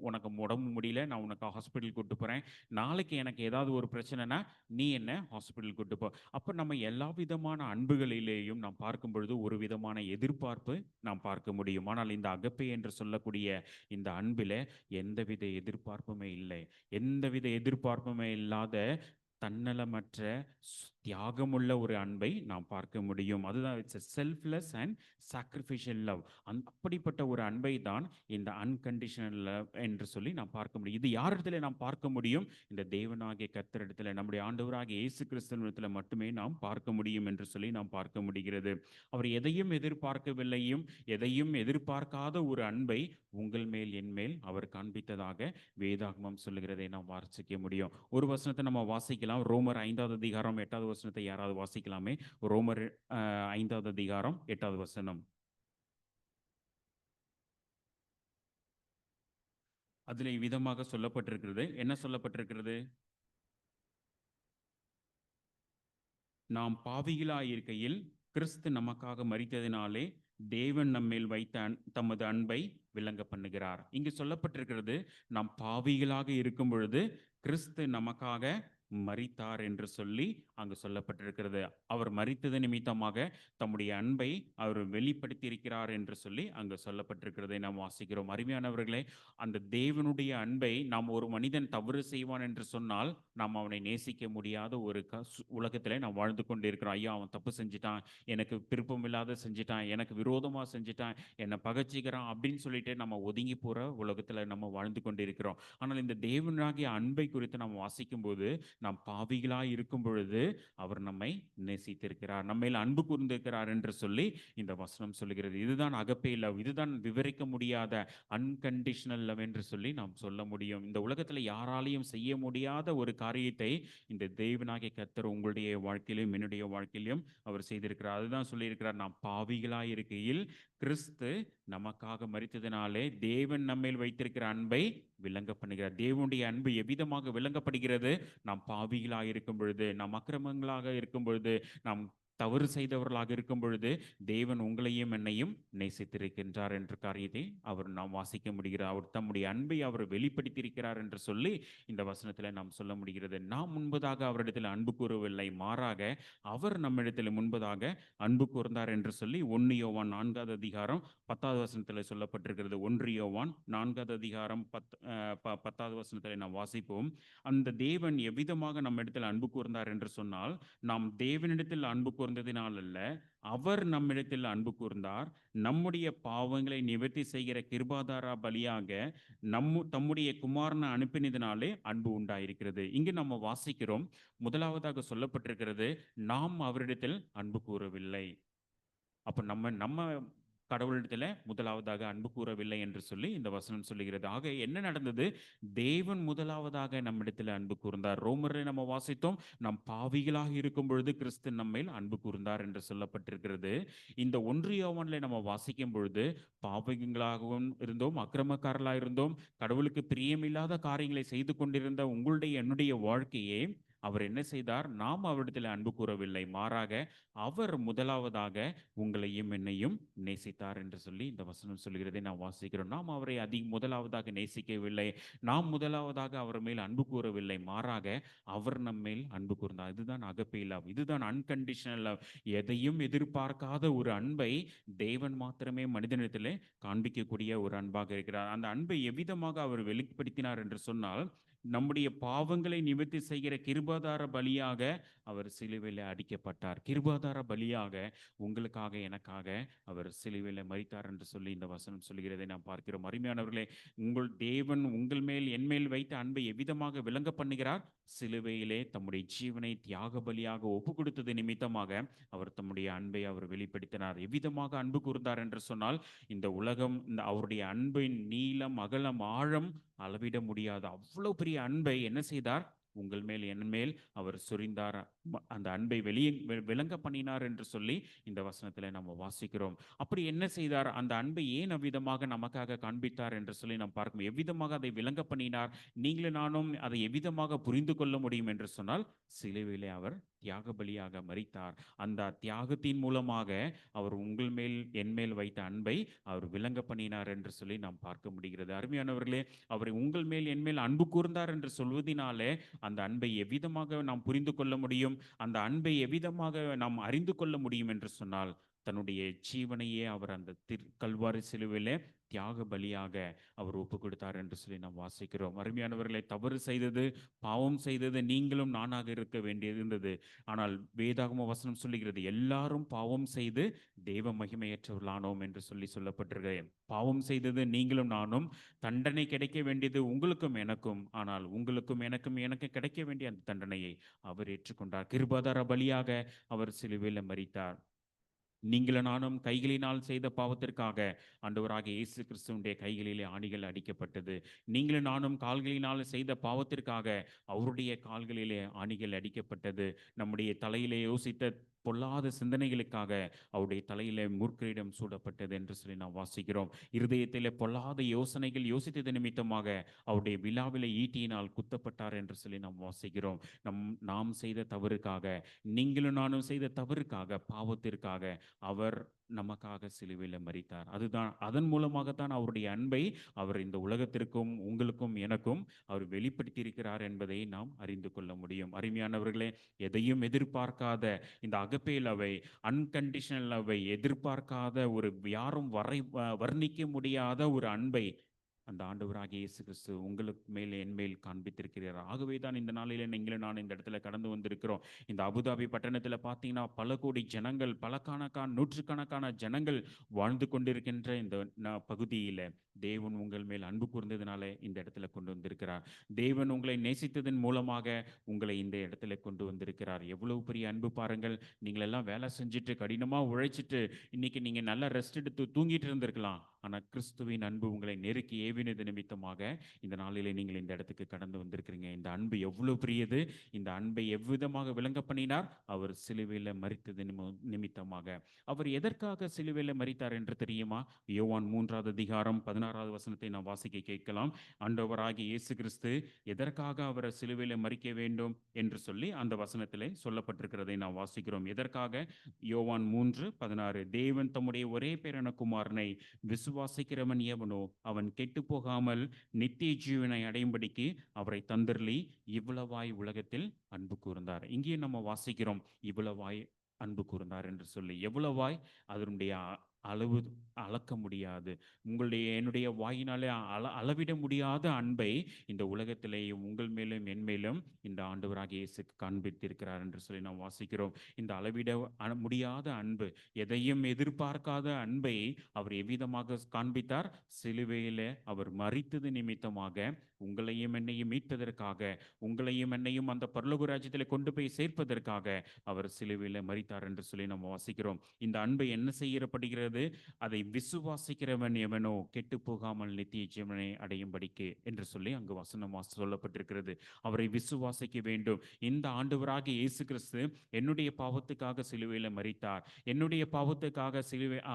B: உனக்கு உடம்பு முடியல, நான் உனக்கு ஹாஸ்பிட்டல் கூட்டு போகிறேன், நாளைக்கு எனக்கு ஏதாவது ஒரு பிரச்சனைனா நீ என்ன ஹாஸ்பிட்டல் கூட்டு போ. அப்போ நம்ம எல்லா விதமான அன்புகளிலேயும் நாம் பார்க்கும் பொழுது ஒரு விதமான எதிர்பார்ப்பு நாம் பார்க்க முடியும். ஆனால் இந்த அகப்பே என்று சொல்லக்கூடிய இந்த அன்பில் எந்தவித எதிர்பார்ப்புமே இல்லை. எந்தவித எதிர்பார்ப்புமே இல்லாத தன்னலமற்ற தியாகமுள்ள ஒரு அன்பை நாம் பார்க்க முடியும். அதுதான் it's selfless and sacrificial love. அப்படிப்பட்ட ஒரு அன்பை தான் இந்த அன்கண்டிஷனல் லவ் என்று சொல்லி நாம் பார்க்க முடியும். இது யாரிடத்துல நாம் பார்க்க முடியும்? இந்த தேவனாகிய கர்த்தரிடத்தில், நம்முடைய ஆண்டவராகிய இயேசு கிறிஸ்துவிடத்தில் மட்டுமே நாம் பார்க்க முடியும் என்று சொல்லி நாம் பார்க்க முடிகிறது. அவர் எதையும் எதிர்பார்க்கவில்லையும், எதையும் எதிர்பார்க்காத ஒரு அன்பை உங்கள் மேல் என் மேல் அவர் காண்பித்ததாக வேதாகமம் சொல்லுகிறதை நாம் வாசிக்க முடியும். ஒரு வசனத்தை நம்ம வாசிக்கலாம். ரோமர் 5வது அதிகாரம் 8வது வசனத்தை யாராவது வாசிக்கலாமே? ரோமர் 5வது அதிகாரம் 8வது வசனம். அதில் விதமாக சொல்லப்பட்டிருக்கிறது. என்ன சொல்லப்பட்டிருக்கிறது? நாம் பாவிகளாயிருக்கையில் கிறிஸ்து நமக்காக மரித்ததினாலே தேவன் நம்மேல் வைத்த தமது அன்பை விளங்க பண்ணுகிறார். இங்கு சொல்லப்பட்டிருக்கிறது, நாம் பாவிகளாக இருக்கும் பொழுது கிறிஸ்து நமக்காக மரித்தார் என்று சொல்லி அங்கு சொல்லப்பட்டிருக்கிறது. அவர் மரித்தது நிமித்தமாக தம்முடைய அன்பை அவர் வெளிப்படுத்தி இருக்கிறார் என்று சொல்லி அங்கு சொல்லப்பட்டிருக்கிறதை நாம் வாசிக்கிறோம். அருமையானவர்களே, அந்த தேவனுடைய அன்பை நாம் ஒரு மனிதன் தவறு செய்வான் என்று சொன்னால் நாம் அவனை நேசிக்க முடியாத ஒரு உலகத்திலே நாம் வாழ்ந்து கொண்டிருக்கிறோம். ஐயா, அவன் தப்பு செஞ்சிட்டான், எனக்கு விருப்பமில்லாத செஞ்சிட்டான், எனக்கு விரோதமாக செஞ்சிட்டான், என்னை பகைச்சிக்கிறான் அப்படின்னு சொல்லிட்டு நம்ம ஒதுங்கி போகிற உலகத்தில் நம்ம வாழ்ந்து கொண்டிருக்கிறோம். ஆனால் இந்த தேவனாகிய அன்பை குறித்து நாம் வாசிக்கும்போது, நாம் பாவிகளாய் இருக்கும் பொழுது அவர் நம்மை நேசித்திருக்கிறார், நம்மையில் அன்பு கூர்ந்திருக்கிறார் என்று சொல்லி இந்த வசனம் சொல்லுகிறது. இதுதான் அகப்பே லவ், இதுதான் விவரிக்க முடியாத அன்கண்டிஷனல் லவ் என்று சொல்லி நாம் சொல்ல முடியும். இந்த உலகத்தில் யாராலையும் செய்ய முடியாத ஒரு காரியத்தை இந்த தேவனாகிய கர்த்தர் உங்களுடைய வாழ்க்கையிலும் என்னுடைய வாழ்க்கையிலும் அவர் செய்திருக்கிறார். அதுதான் சொல்லியிருக்கிறார், நாம் பாவிகளாய் இருக்கையில் கிறிஸ்து நமக்காக மரித்ததினாலே தேவன் நம்மேல் வைத்திருக்கிற அன்பை விளங்க பண்ணுகிறார். தேவனுடைய அன்பு எவ்விதமாக விளங்கப்படுகிறது? நாம் பாவிகளாக இருக்கும் பொழுது, நாம் அக்கிரமங்களாக இருக்கும் பொழுது, நாம் தவறு செய்தவர்களாக இருக்கும் பொழுது தேவன் உங்களையும் என்னையும் நேசித்திருக்கின்றார் என்ற காரியத்தை அவர் நாம் வாசிக்க முடிகிறார். அவர் தம்முடைய அன்பை அவர் வெளிப்படுத்தியிருக்கிறார் என்று சொல்லி இந்த வசனத்தில் நாம் சொல்ல முடிகிறது. நாம் முன்பதாக அவரிடத்தில் அன்பு கூறவில்லை, மாறாக அவர் நம்மிடத்தில் முன்பதாக அன்பு கூர்ந்தார் என்று சொல்லி 1 யோவான் 4வது அதிகாரம் 10வது வசனத்தில் சொல்லப்பட்டிருக்கிறது. 1 யோவான் 4வது அதிகாரம் 10வது வசனத்தில் நாம் வாசிப்போம். அந்த தேவன் எவ்விதமாக நம்மிடத்தில் அன்பு கூர்ந்தார் என்று சொன்னால், நாம் தேவனிடத்தில் அன்பு கூர்ந்ததினால் அல்ல, அவர் நம்மிடத்தில் அன்பு கூர்ந்தார், நம்முடைய பாவங்களை நிவர்த்தி செய்கிற கிருபாதார பலியாக தம்முடைய குமாரனை அனுப்பினதினாலே அன்பு உண்டாயிருக்கிறது. இங்கு நம்ம வாசிக்கிறோம், முதலாவதாக சொல்லப்பட்டிருக்கிறது, நாம் அவரிடத்தில் அன்பு கூறவில்லை. அப்ப நம்ம கடவுளிடத்தில் முதலாவதாக அன்பு கூறவில்லை என்று சொல்லி இந்த வசனம் சொல்லுகிறது. ஆக என்ன நடந்தது? தேவன் முதலாவதாக நம்மிடத்தில் அன்பு கூர்ந்தார். ரோமரில் நம்ம வாசித்தோம், நாம் பாவிகளாக இருக்கும் பொழுது கிறிஸ்து நம்மேல் அன்பு கூர்ந்தார் என்று சொல்லப்பட்டிருக்கிறது. இந்த 1 யோவானில் நம்ம வாசிக்கும் பொழுது பாவிகளாகவும் இருந்தோம், அக்கிரமக்காரர்களாக இருந்தோம், கடவுளுக்கு பிரியமில்லாத காரியங்களை செய்து கொண்டிருந்த உங்களுடைய என்னுடைய வாழ்க்கையை அவர் என்ன செய்தார்? நாம் அவரிடத்தில் அன்பு கூறவில்லை, மாறாக அவர் முதலாவதாக உங்களையும் என்னையும் நேசித்தார் என்று சொல்லி இந்த வசனம் சொல்கிறதை நாம் வாசிக்கிறோம். நாம் அவரை முதலாவதாக நேசிக்கவில்லை, நாம் முதலாவதாக அவர் மேல் அன்பு கூறவில்லை, மாறாக அவர் நம்மேல் அன்பு கூர்ந்தார். இதுதான் அகப்பே லவ், இதுதான் அன்கண்டிஷனல் லவ். எதையும் எதிர்பார்க்காத ஒரு அன்பை தேவன் மாத்திரமே மனிதனிடத்திலே காண்பிக்கக்கூடிய ஒரு அன்பாக இருக்கிறார். அந்த அன்பை எவ்விதமாக அவர் வெளிப்படுத்தினார் என்று சொன்னால், நம்முடைய பாவங்களை நிவர்த்தி செய்கிற கிருபாதார பலியாக அவர் சிலுவையில் அடிக்கப்பட்டார். கிருபாதார பலியாக உங்களுக்காக எனக்காக அவர் சிலுவையில் மரித்தார் என்று சொல்லி இந்த வசனம் சொல்கிறதை நாம் பார்க்கிறோம். அருமையானவர்களே, உங்கள் தேவன் உங்கள் மேல் என் மேல் வைத்த அன்பை எவ்விதமாக விளங்க பண்ணுகிறார்? சிலுவையிலே தம்முடைய ஜீவனை தியாக பலியாக ஒப்பு கொடுத்தது நிமித்தமாக அவர் தம்முடைய அன்பை அவர் வெளிப்படுத்தினார். எவ்விதமாக அன்பு கூர்ந்தார் என்று சொன்னால், இந்த உலகம் அவருடைய அன்பின் நீளம், அகலம், ஆழம் அளவிட முடியாது அவ்வளவு பெரிய அன்பை என்ன செய்தார்? உங்கள் மேல் என் மேல் அவர் சொரிந்தார், அந்த அன்பை விளங்க பண்ணினார் என்று சொல்லி இந்த வசனத்தில் நம்ம வாசிக்கிறோம். அப்படி என்ன செய்தார்? அந்த அன்பை ஏன் அவ்விதமாக நமக்காக காண்பித்தார் என்று சொல்லி நாம் பார்க்கணும். எவ்விதமாக அதை விளங்க பண்ணினார்? நீங்களும் நானும் அதை எவ்விதமாக புரிந்து கொள்ள முடியும் என்று சொன்னால், சிலுவையிலே அவர் தியாக பலியாக மரித்தார். அந்த தியாகத்தின் மூலமாக அவர் உங்கள் மேல் என் மேல் வைத்த அன்பை அவர் விளங்க பண்ணினார் என்று சொல்லி நாம் பார்க்க முடிகிறது. அருமையானவர்களே, அவரை உங்கள் மேல் என் மேல் அன்பு கூர்ந்தார் என்று சொல்வதனாலே அந்த அன்பை எவ்விதமாக நாம் புரிந்து கொள்ள முடியும், அந்த அன்பை எவ்விதமாக நாம் அறிந்து கொள்ள முடியும் என்று சொன்னால், தன்னுடைய ஜீவனையே அவர் அந்த கல்வாரி சிலுவையிலே தியாக பலியாக அவர் ஒப்பு கொடுத்தார் என்று சொல்லி நாம் வாசிக்கிறோம். அருமையானவர்களை, தவறு செய்தது, பாவம் செய்தது நீங்களும் நானாக இருக்க வேண்டியிருந்தது. ஆனால் வேதாகம வசனம் சொல்லுகிறது, எல்லாரும் பாவம் செய்து தேவ மகிமையற்றவர்களானோம் என்று சொல்லி சொல்லப்பட்டிருக்கிறேன். பாவம் செய்தது நீங்களும் நானும், தண்டனை கிடைக்க வேண்டியது உங்களுக்கும் எனக்கும். ஆனால் உங்களுக்கும் எனக்கு கிடைக்க வேண்டிய அந்த தண்டனையை அவர் ஏற்றுக்கொண்டார். கிருபாதார பலியாக அவர் சிலுவையில் மரித்தார். நீங்களும் நானும் கைகளினால் செய்த பாவத்திற்காக ஆண்டவராகிய இயேசு கிறிஸ்துவினுடைய கைகளிலே ஆணிகள் அடிக்கப்பட்டது. நீங்களும் நானும் கால்களினால் செய்த பாவத்திற்காக அவருடைய கால்களிலே ஆணிகள் அடிக்கப்பட்டது. நம்முடைய தலையிலே யோசித்த பொல்லாத சிந்தனைகளுக்காக அவருடைய தலையிலே முற்கிரீடம் சூடப்பட்டது என்று சொல்லி நாம் வாசிக்கிறோம். இருதயத்திலே பொல்லாத யோசனைகள் யோசித்தது நிமித்தமாக அவருடைய விழாவிலே ஈட்டியினால் குத்தப்பட்டார் என்று சொல்லி நாம் வாசிக்கிறோம். நாம் செய்த தவறுக்காக, நீங்களும் நானும் செய்த தவறுக்காக, பாவத்திற்காக அவர் நமக்காக சிலுவையில் மரித்தார். அதுதான், அதன் மூலமாகத்தான் அவருடைய அன்பை அவர் இந்த உலகத்திற்கும் உங்களுக்கும் எனக்கும் அவர் வெளிப்படுத்தி இருக்கிறார் என்பதை நாம் அறிந்து கொள்ள முடியும். அருமையானவர்களே, எதையும் எதிர்பார்க்காத இந்த அகப்பே லவ்வை, அன்கண்டிஷனல் லவ்வை, எதிர்பார்க்காத ஒரு யாரும் வர்ணிக்க முடியாத ஒரு அன்பை அந்த ஆண்டவராகிய இயேசு கிறிஸ்து உங்களுக்கு மேல் என் மேல் காண்பித்திருக்கிறார். ஆகவே தான் இந்த நாளில் நீங்களும் நான் இந்த இடத்துல கடந்து வந்திருக்கிறோம். இந்த அபுதாபி பட்டணத்தில் பார்த்தீங்கன்னா பல கோடி ஜனங்கள், நூற்றுக்கணக்கான ஜனங்கள் வாழ்ந்து கொண்டிருக்கின்ற இந்த பகுதியில் தேவன் உங்கள் மேல் அன்பு கூர்ந்ததினால இந்த இடத்துல கொண்டு வந்திருக்கிறார். தேவன் உங்களை நேசித்ததன் மூலமாக உங்களை இந்த இடத்துல கொண்டு வந்திருக்கிறார். எவ்வளவு பெரிய அன்பு பாருங்கள். நீங்கள் எல்லாம் வேலை செஞ்சுட்டு கடினமாக உழைச்சிட்டு இன்னைக்கு நீங்கள் நல்லா ரெஸ்ட் எடுத்து தூங்கிட்டு இருந்திருக்கலாம். ஆனால் கிறிஸ்துவின் அன்பு உங்களை நெருக்கி ஏவினது நிமித்தமாக இந்த நாளிலே நீங்கள் இந்த இடத்துக்கு கடந்து வந்திருக்கிறீங்க. இந்த அன்பு எவ்வளவு பெரியது! இந்த அன்பை எவ்விதமாக விளங்க பண்ணினார்? அவர் சிலுவையில் மரித்தது நிமித்தமாக. அவர் எதற்காக சிலுவையில் மரித்தார் என்று தெரியுமா? யோவான் 3வது அதிகாரம் 16வது வசனத்தை நாம் வாசிக்க கேட்கலாம். ஆண்டவராகிய இயேசு கிறிஸ்து எதற்காக அவர் சிலுவையில் மரிக்க வேண்டும் என்று சொல்லி அந்த வசனத்திலே சொல்லப்பட்டிருக்கிறதை நாம் வாசிக்கிறோம். எதற்காக? யோவான் 3:16, தேவன் தம்முடைய ஒரே பேரான குமாரனை விசுவாசிக்கிறவன் எவனோ அவன் கெட்டு போகாமல் நித்திய ஜீவனை அடையும்படிக்கு அவரை தந்தருளி இவ்வளவாய் உலகத்தில் அன்பு கூர்ந்தார். இங்கே நம்ம வாசிக்கிறோம் இவ்வளவாய் அன்பு கூர்ந்தார் என்று சொல்லி. எவ்வளவாய்? அதனுடைய அளவு அளக்க முடியாது. என்னுடைய வாயினாலே அளவிட முடியாத அன்பை இந்த உலகத்திலேயும் உங்கள் மேலும் என் மேலும் இந்த ஆண்டவராகிய இயேசு காண்பித்திருக்கிறார் என்று சொல்லி நாம் வாசிக்கிறோம். இந்த அளவிட முடியாத அன்பு, எதையும் எதிர்பார்க்காத அன்பை அவர் எவ்விதமாக காண்பித்தார்? சிலுவையில் அவர் மரித்தது நிமித்தமாக உங்களையும் என்னையும் மீட்பதற்காக, உங்களையும் என்னையும் அந்த பரலோக ராஜ்யத்தில் கொண்டு போய் சேர்ப்பதற்காக அவர் சிலுவையில் மரித்தார் என்று சொல்லி நாம் வாசிக்கிறோம். இந்த அன்பை என்ன செய்யப்படுகிறது? அதை விசுவாசிக்கிறவன் எவனோ கெட்டு போகாமல் நித்திய ஜீவனை அடையும்படிக்கு என்று சொல்லி அங்கு வசனம் சொல்லப்பட்டிருக்கிறது. அவரை விசுவாசிக்க வேண்டும். இந்த ஆண்டவராகிய இயேசு கிறிஸ்து என்னுடைய பாவத்துக்காக சிலுவையில் மரித்தார், என்னுடைய பாவத்துக்காக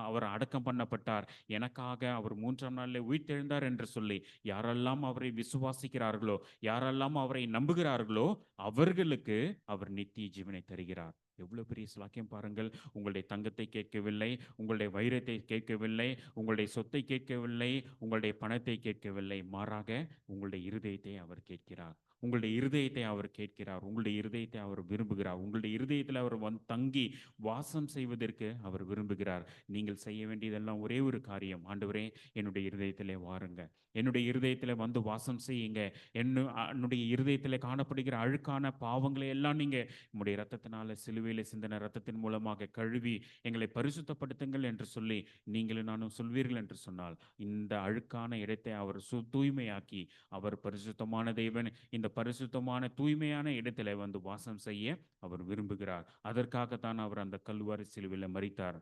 B: அவர் அடக்கம் பண்ணப்பட்டார், எனக்காக அவர் 3ஆம் நாளில் உயிர்த்தெழுந்தார் என்று சொல்லி யாரெல்லாம் அவரை விசுவாசிக்கிறார்களோ, யாரெல்லாம் அவரை நம்புகிறார்களோ அவர்களுக்கு அவர் நித்திய ஜீவனை தருகிறார். எவ்வளவு பெரிய சிலாக்கியம் பாருங்கள். உங்களுடைய தங்கத்தை கேட்கவில்லை, உங்களுடைய வைரத்தை கேட்கவில்லை, உங்களுடைய சொத்தை கேட்கவில்லை, உங்களுடைய பணத்தை கேட்கவில்லை. மாறாக உங்களுடைய இருதயத்தை அவர் கேட்கிறார். உங்களுடைய இருதயத்தை அவர் கேட்கிறார். உங்களுடைய இருதயத்தை அவர் விரும்புகிறார். உங்களுடைய இருதயத்தில் அவர் தங்கி வாசம் செய்வதற்கு அவர் விரும்புகிறார். நீங்கள் செய்ய வேண்டியதெல்லாம் ஒரே ஒரு காரியம். ஆண்டவரே, என்னுடைய இருதயத்திலே வாருங்க, என்னுடைய இருதயத்தில் வந்து வாசம் செய்யுங்க. என்னுடைய இருதயத்தில் காணப்படுகிற அழுக்கான பாவங்களை எல்லாம் நீங்கள் உங்களுடைய இரத்தத்தினால, சிலுவையில் சிந்தின இரத்தத்தின் மூலமாக கழுவி எங்களை பரிசுத்தப்படுத்துங்கள் என்று சொல்லி நீங்களும் நானும் சொல்வீர்கள் என்று சொன்னால், இந்த அழுக்கான இடத்தை அவர் தூய்மையாக்கி, அவர் பரிசுத்தமான தேவன், இந்த பரிசுத்தமான தூய்மையான இடத்துல வந்து வாசம் செய்ய அவர் விரும்புகிறார். அதற்காகத்தான் அவர் அந்த கல்வாரி சிலுவையில் மரித்தார்.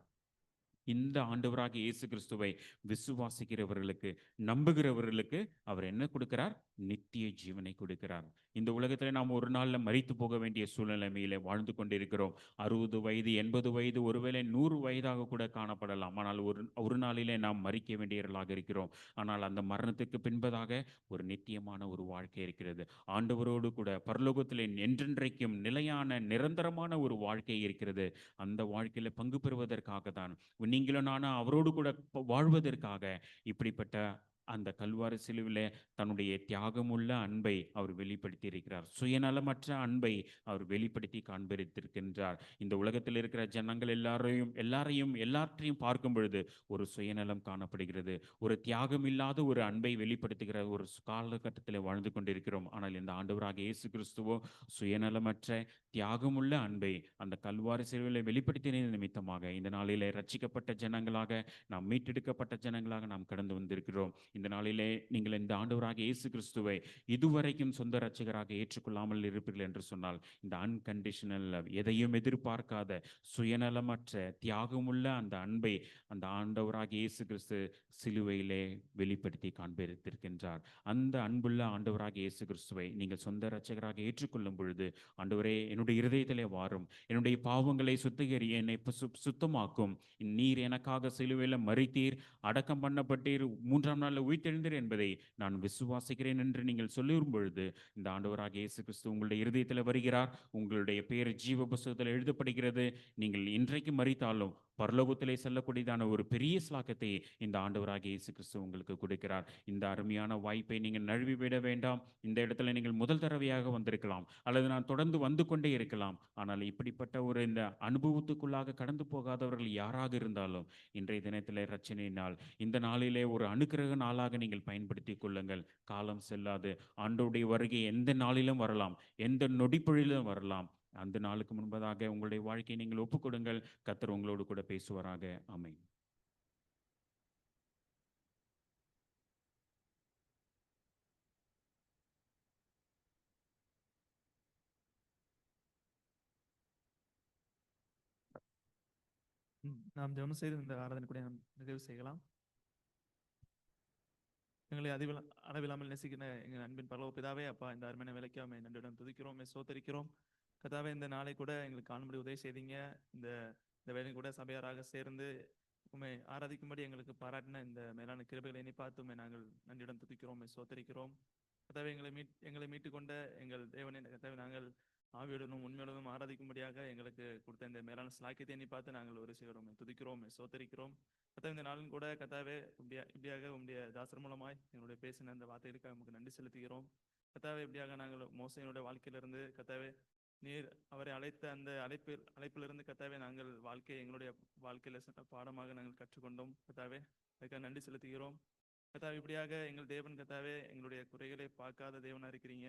B: இந்த ஆண்டவராகிய இயேசு கிறிஸ்துவை விசுவாசிக்கிறவர்களுக்கு, நம்புகிறவர்களுக்கு அவர் என்ன கொடுக்கிறார்? நித்திய ஜீவனை கொடுக்கிறார். இந்த உலகத்தில் நாம் ஒரு நாளில் மரித்து போக வேண்டிய சூழ்நிலைமையில வாழ்ந்து கொண்டிருக்கிறோம். 60 வயது, 80 வயது, ஒருவேளை 100 வயதாக கூட காணப்படலாம். ஆனால் ஒரு நாளிலே நாம் மரிக்க வேண்டியவர்களாக இருக்கிறோம். ஆனால் அந்த மரணத்துக்கு பின்பதாக ஒரு நித்தியமான ஒரு வாழ்க்கை இருக்கிறது. ஆண்டவரோடு கூட பரலோகத்திலே என்றென்றைக்கும் நிலையான நிரந்தரமான ஒரு வாழ்க்கை இருக்கிறது. அந்த வாழ்க்கையில பங்கு பெறுவதற்காக தான் நீங்களும் நானும் அவரோடு கூட வாழ்வதற்காக இப்படிப்பட்ட அந்த கல்வாரி சிலுவிலே தன்னுடைய தியாகமுள்ள அன்பை அவர் வெளிப்படுத்தி இருக்கிறார். சுயநலமற்ற அன்பை அவர் வெளிப்படுத்தி காண்பித்திருக்கின்றார். இந்த உலகத்தில் இருக்கிற ஜனங்கள் எல்லாரையும் பார்க்கும் பொழுது ஒரு சுயநலம் காணப்படுகிறது. ஒரு தியாகம் இல்லாத ஒரு அன்பை வெளிப்படுத்துகிற ஒரு காலகட்டத்தில் வாழ்ந்து கொண்டிருக்கிறோம். ஆனால் இந்த ஆண்டவராகிய இயேசு கிறிஸ்துவோ சுயநலமற்ற தியாகமுள்ள அன்பை அந்த கல்வாரி சிலுவையிலே வெளிப்படுத்தின நிமித்தமாக இந்த நாளிலே ரட்சிக்கப்பட்ட ஜனங்களாக, நாம் மீட்டெடுக்கப்பட்ட ஜனங்களாக நாம் கடந்து வந்திருக்கிறோம். இந்த நாளிலே நீங்கள் இந்த ஆண்டவராகிய இயேசு கிறிஸ்துவை இதுவரைக்கும் சொந்த ரட்சகராக ஏற்றுக்கொள்ளாமல் இருப்பீர்கள் என்று சொன்னால், இந்த அன்கண்டிஷனல் லவ், எதையும் எதிர்பார்க்காத சுயநலமற்ற தியாகமுள்ள அந்த அன்பை அந்த ஆண்டவராகிய இயேசு கிறிஸ்து சிலுவையிலே வெளிப்படுத்தி காண்பித்திருக்கின்றார். அந்த அன்புள்ள ஆண்டவராகிய இயேசு கிறிஸ்துவை நீங்கள் சொந்த ரட்சகராக ஏற்றுக்கொள்ளும் பொழுது, ஆண்டவரே, என்னுடைய இருதயத்திலே வாரும், என்னுடைய பாவங்களை சுத்திகரி, என்னை சுத்தமாக்கும், நீர் எனக்காக சிலுவையில் மரித்தீர், அடக்கம் பண்ணப்பட்டீர், 3ஆம் நாளில் உயிர்த்தெழுந்தீர் என்பதை நான் விசுவாசிக்கிறேன் என்று நீங்கள் சொல்லும் பொழுது இந்த ஆண்டவராகிய இயேசு கிறிஸ்து உங்களுடைய இருதயத்தில் வருகிறார். உங்களுடைய பெயர் ஜீவ புஸ்தகத்தில் எழுதப்படுகிறது. நீங்கள் இன்றைக்கு மரித்தாலும் பரலோகத்திலே செல்லக்கூடியதான ஒரு பெரிய ஸ்லாக்கத்தை இந்த ஆண்டவராகிய இயேசு கிறிஸ்து உங்களுக்கு கொடுக்கிறார். இந்த அருமையான வாய்ப்பை நீங்கள் நழுவி விட வேண்டாம். இந்த இடத்துல நீங்கள் முதல் தடவையாக வந்திருக்கலாம், அல்லது நான் தொடர்ந்து வந்து கொண்டே இருக்கலாம். ஆனால் இப்படிப்பட்ட ஒரு இந்த அனுபவத்துக்குள்ளாக கடந்து போகாதவர்கள் யாராக இருந்தாலும் இன்றைய தினத்திலே இரட்சணியினால் இந்த நாளிலே ஒரு அனுக்கிரக நாளாக நீங்கள் பயன்படுத்திக் கொள்ளுங்கள். காலம் செல்லாது. ஆண்டவருடைய வருகை எந்த நாளிலும் வரலாம், எந்த நொடிப்பொழுதிலும் வரலாம். அந்த நாளுக்கு முன்பதாக உங்களுடைய வாழ்க்கையை நீங்கள் ஒப்புக்கொடுங்கள். கர்த்தர் உங்களோடு கூட பேசுவாராக. ஆமென்.
E: நாம் ஜெபம் செய்து இந்த ஆராதனை கூட நாம் நிறைவு செய்யலாம். எங்களை அளவில்லாமல் நேசிக்கிற எங்கள் அன்பின் பரலோக பிதாவே, அப்பா, இந்த அருமையான வேலைக்கு அம்மை நன்றியுடன் துதிக்கிறோம், சோத்தரிக்கிறோம். கர்த்தாவே, இந்த நாளை கூட எங்களுக்கு காணும்படி உதவி செய்தீங்க. இந்த இந்த வேலையும் கூட சபையாராக சேர்ந்து உண்மை ஆராதிக்கும்படி எங்களுக்கு பாராட்டின இந்த மேலான கிருபைகளை எண்ணி பார்த்து உண்மை நாங்கள் நன்றியுடன் துதிக்கிறோம், சோத்தரிக்கிறோம். கர்த்தாவே, எங்களை மீட்டுக்கொண்ட எங்கள் தேவனை கர்த்தாவே, நாங்கள் ஆவியுடனும் உண்மையுடனும் ஆராதிக்கும்படியாக எங்களுக்கு கொடுத்த இந்த மேலான ஸ்லாக்கியத்தை எண்ணி பார்த்து நாங்கள் ஒரு செய்கிறோம், துதிக்கிறோம், சோத்தரிக்கிறோம். கர்த்தாவே, இந்த நாளும் கூட கர்த்தாவே இப்படியாக உங்களுடைய தாசர் மூலமாய் எங்களுடைய பேசின அந்த வார்த்தைகளுக்காக நமக்கு நன்றி செலுத்துகிறோம். கர்த்தாவே, இப்படியாக நாங்கள் மோசையினுடைய வாழ்க்கையிலிருந்து கர்த்தாவே நீர் அவரை அழைத்த அந்த அழைப்பிலிருந்து கர்த்தாவே நாங்கள் எங்களுடைய வாழ்க்கையில பாடமாக நாங்கள் கற்றுக்கொண்டோம். கர்த்தாவே, அதுக்காக நன்றி செலுத்துகிறோம். கர்த்தாவே, இப்படியாக எங்கள் தேவன் கர்த்தாவே எங்களுடைய குறைகளை பார்க்காத தேவனா இருக்கிறீங்க.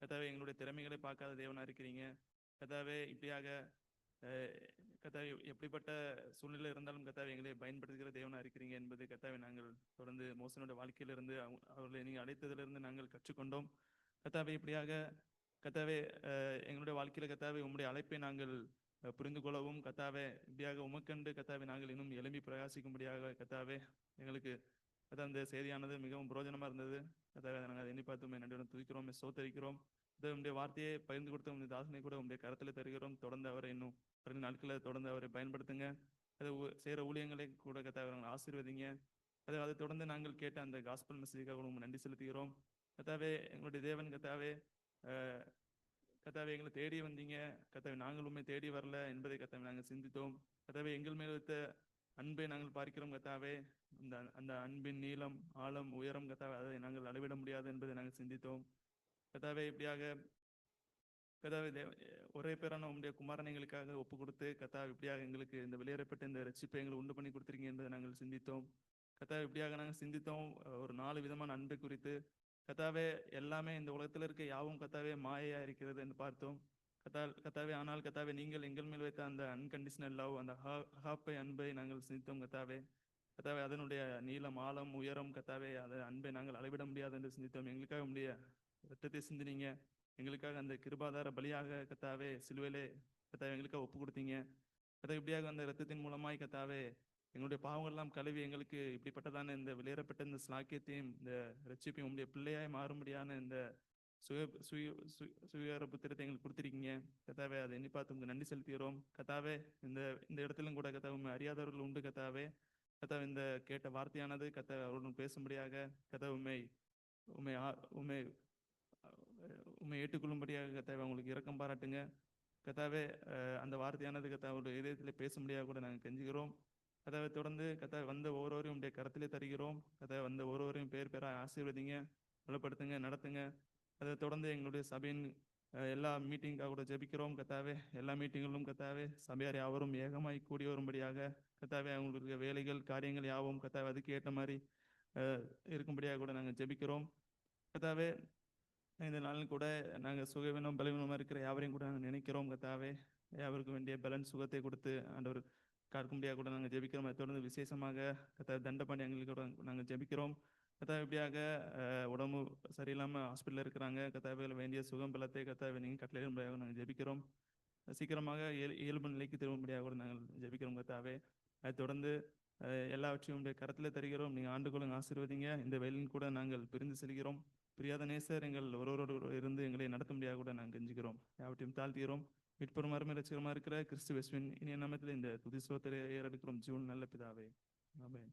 E: கர்த்தாவே, எங்களுடைய திறமைகளை பார்க்காத தேவனா இருக்கிறீங்க. கர்த்தாவே, இப்படியாக கர்த்தாவே எப்படிப்பட்ட சூழ்நிலை இருந்தாலும் கர்த்தாவே எங்களை பயன்படுத்துகிற தேவனா இருக்கிறீங்க என்பது கர்த்தாவே நாங்கள் தொடர்ந்து மோசனுடைய வாழ்க்கையிலிருந்து அவர்களை நீங்கள் அழைத்ததிலிருந்து நாங்கள் கற்றுக்கொண்டோம். கர்த்தாவே, இப்படியாக கர்த்தாவே எங்களுடைய வாழ்க்கையில கர்த்தாவே உம்முடைய அழைப்பை நாங்கள் புரிந்து கொள்ளவும் கர்த்தாவே இப்படியாக உமக்கண்டு கர்த்தாவே நாங்கள் இன்னும் எழும்பி பிரகாசிக்கும்படியாக கர்த்தாவே எங்களுக்கு கர்த்தாவே இந்த செய்தியானது மிகவும் பிரயோஜனமா இருந்தது. கர்த்தாவே, நாங்கள் அதை எண்ணி பார்த்து நன்றியுடன் துதிக்கிறோம், சோத்தரிக்கிறோம். உங்களுடைய வார்த்தையை பகிர்ந்து கொடுத்த உங்களுடைய தாசனை கூட உங்களுடைய கரத்தில் தருகிறோம். தொடர்ந்து அவரை இன்னும் 2 நாட்களில் தொடர்ந்து அவரை பயன்படுத்துங்க. அதை செய்கிற ஊழியங்களை கூட கர்த்தாவே நாங்கள் ஆசீர்வதிங்க. அதை தொடர்ந்து நாங்கள் கேட்ட அந்த காஸ்பல் மெசேஜுக்காக கூட நன்றி செலுத்துகிறோம். கர்த்தாவே, எங்களுடைய தேவன் கர்த்தாவே கர்த்தாவே எங்களை தேடி வந்தீங்க. கர்த்தாவே, நாங்கள் உண்மை தேடி வரல என்பதை கர்த்தாவே நாங்கள் சிந்தித்தோம். கர்த்தாவே, எங்கள் மேல் வைத்த அன்பை நாங்கள் பார்க்கிறோம். கர்த்தாவே, அந்த அன்பின் நீளம், ஆழம், உயரம் கர்த்தாவே அதை நாங்கள் அளவிட முடியாது என்பதை நாங்கள் சிந்தித்தோம். கர்த்தாவே, இப்படியாக கர்த்தாவே ஒரே பேரான உங்களுடைய குமாரனை எங்களுக்காக ஒப்பு கொடுத்து கர்த்தாவே இப்படியாக எங்களுக்கு இந்த வெளியேறப்பட்ட இந்த ரட்சிப்பை எங்களை உண்டு பண்ணி கொடுத்துருக்கீங்க என்பதை நாங்கள் சிந்தித்தோம். கர்த்தாவே, இப்படியாக நாங்கள் சிந்தித்தோம் ஒரு 4 விதமான அன்பை குறித்து. கர்த்தாவே, எல்லாமே இந்த உலகத்தில் இருக்க யாவும் கர்த்தாவே மாயையா இருக்கிறது என்று பார்த்தோம். கர்த்தாவே, ஆனால் கர்த்தாவே நீங்கள் எங்கள் மேல் வைத்த அந்த அன்கண்டிஷனல் லவ், அந்த ஹாப்பை அன்பை நாங்கள் சிந்தித்தோம். கர்த்தாவே, அதனுடைய நீளம், ஆழம், உயரம் கர்த்தாவே அதை அன்பை நாங்கள் அளவிட முடியாது என்று சிந்தித்தோம். எங்களுக்காக உடைய ரத்தத்தை சிந்தினீங்க. எங்களுக்காக அந்த கிருபாதார பலியாக கர்த்தாவே சிலுவையிலே கர்த்தாவே எங்களுக்காக ஒப்பு கொடுத்தீங்க. கர்த்தாவே, இப்படியாக அந்த ரத்தத்தின் மூலமாய் கர்த்தாவே எங்களுடைய பாவங்கள்லாம் கழுவி எங்களுக்கு இப்படிப்பட்டதான இந்த வெளியேறப்பட்ட இந்த ஸ்லாக்கியத்தையும் இந்த ரட்சிப்பையும் உங்களுடைய பிள்ளையாய் மாறும்படியான இந்த சுயர புத்திரத்தை எங்களுக்கு கொடுத்துருக்கீங்க. கர்த்தாவே, அதை எண்ணி பார்த்து உங்களுக்கு நன்றி செலுத்துகிறோம். கர்த்தாவே, இந்த இடத்திலும் கூட கர்த்தாவே உண்மை அறியாதவர்கள் உண்டு. கர்த்தாவே, இந்த கேட்ட வார்த்தையானது கர்த்தாவே அவர்களுடன் பேசும்படியாக கர்த்தாவே உண்மை ஏற்றுக்கொள்ளும்படியாக கர்த்தாவே உங்களுக்கு இரக்கம் பாராட்டுங்க. கர்த்தாவே, அந்த வார்த்தையானது கர்த்தாவே அவருடைய இதயத்தில் பேசும்படியாக கூட நாங்கள் கெஞ்சுகிறோம். கர்த்தாவே, தொடர்ந்து கர்த்தாவே வந்த ஒவ்வொருவரையும் உடைய கரத்திலே தருகிறோம். கர்த்தாவே, வந்த ஒவ்வொருவரையும் பேராக ஆசீர்வதிங்க, பலப்படுத்துங்க, நடத்துங்க. அதை தொடர்ந்து எங்களுடைய சபையின் எல்லா மீட்டிங்காக கூட ஜெபிக்கிறோம். கர்த்தாவே, எல்லா மீட்டிங்களும் கர்த்தாவே சபையார் யாவரும் ஏகமாய் கூடி வரும்படியாக கர்த்தாவே அவங்களுக்கு வேலைகள், காரியங்கள் யாவும் கர்த்தாவே அதுக்கு ஏற்ற மாதிரி இருக்கும்படியாக கூட நாங்கள் ஜெபிக்கிறோம். கர்த்தாவே, இந்த நாளில் கூட நாங்கள் சுகவீனம் பலவீனமாக இருக்கிற யாவரையும் கூட நாங்கள் நினைக்கிறோம். கர்த்தாவே, யாவருக்கு வேண்டிய பலன் சுகத்தை கொடுத்து ஆண்டவர் காக்கும்படியாக கூட நாங்கள் ஜெபிக்கிறோம். அதை தொடர்ந்து விசேஷமாக கர்த்தாவே தண்டபாண்டி எங்களுக்கு கூட நாங்கள் ஜெபிக்கிறோம். கர்த்தாவே, இப்படியாக உடம்பு சரியில்லாமல் ஹாஸ்பிட்டலில் இருக்கிறாங்க. கர்த்தாவே, வேண்டிய சுகம் பலத்தை கர்த்தாவே நீங்கள் கட்டளையிடும்படியாக நாங்கள் ஜெபிக்கிறோம். சீக்கிரமாக இயல்பு நிலைக்கு திரும்பும்படியாக கூட நாங்கள் ஜெபிக்கிறோம். கர்த்தாவே, அதை தொடர்ந்து எல்லாவற்றையும் உடைய கரத்தில் தருகிறோம். நீங்கள் ஆண்டுகளும் ஆசீர்வதிங்க. இந்த வேலையின் கூட நாங்கள் பிரிந்து செல்கிறோம். பிரியாத நேசர் எங்கள் ஒருவரோடு இருந்து எங்களை நடத்தும்படியாக கூட நாங்கள் கெஞ்சுகிறோம். யாவற்றையும் தாழ்த்துகிறோம். மீட்பெரும் அருமை ரட்சகருமாக இருக்கிற கிறிஸ்து இயேசுவின் இனிய நாமத்தில் இந்த துதி ஸ்தோத்திரத்தை ஏறெடுக்கிறோம். ஜீவன் நல்ல பிதாவே, ஆமென்.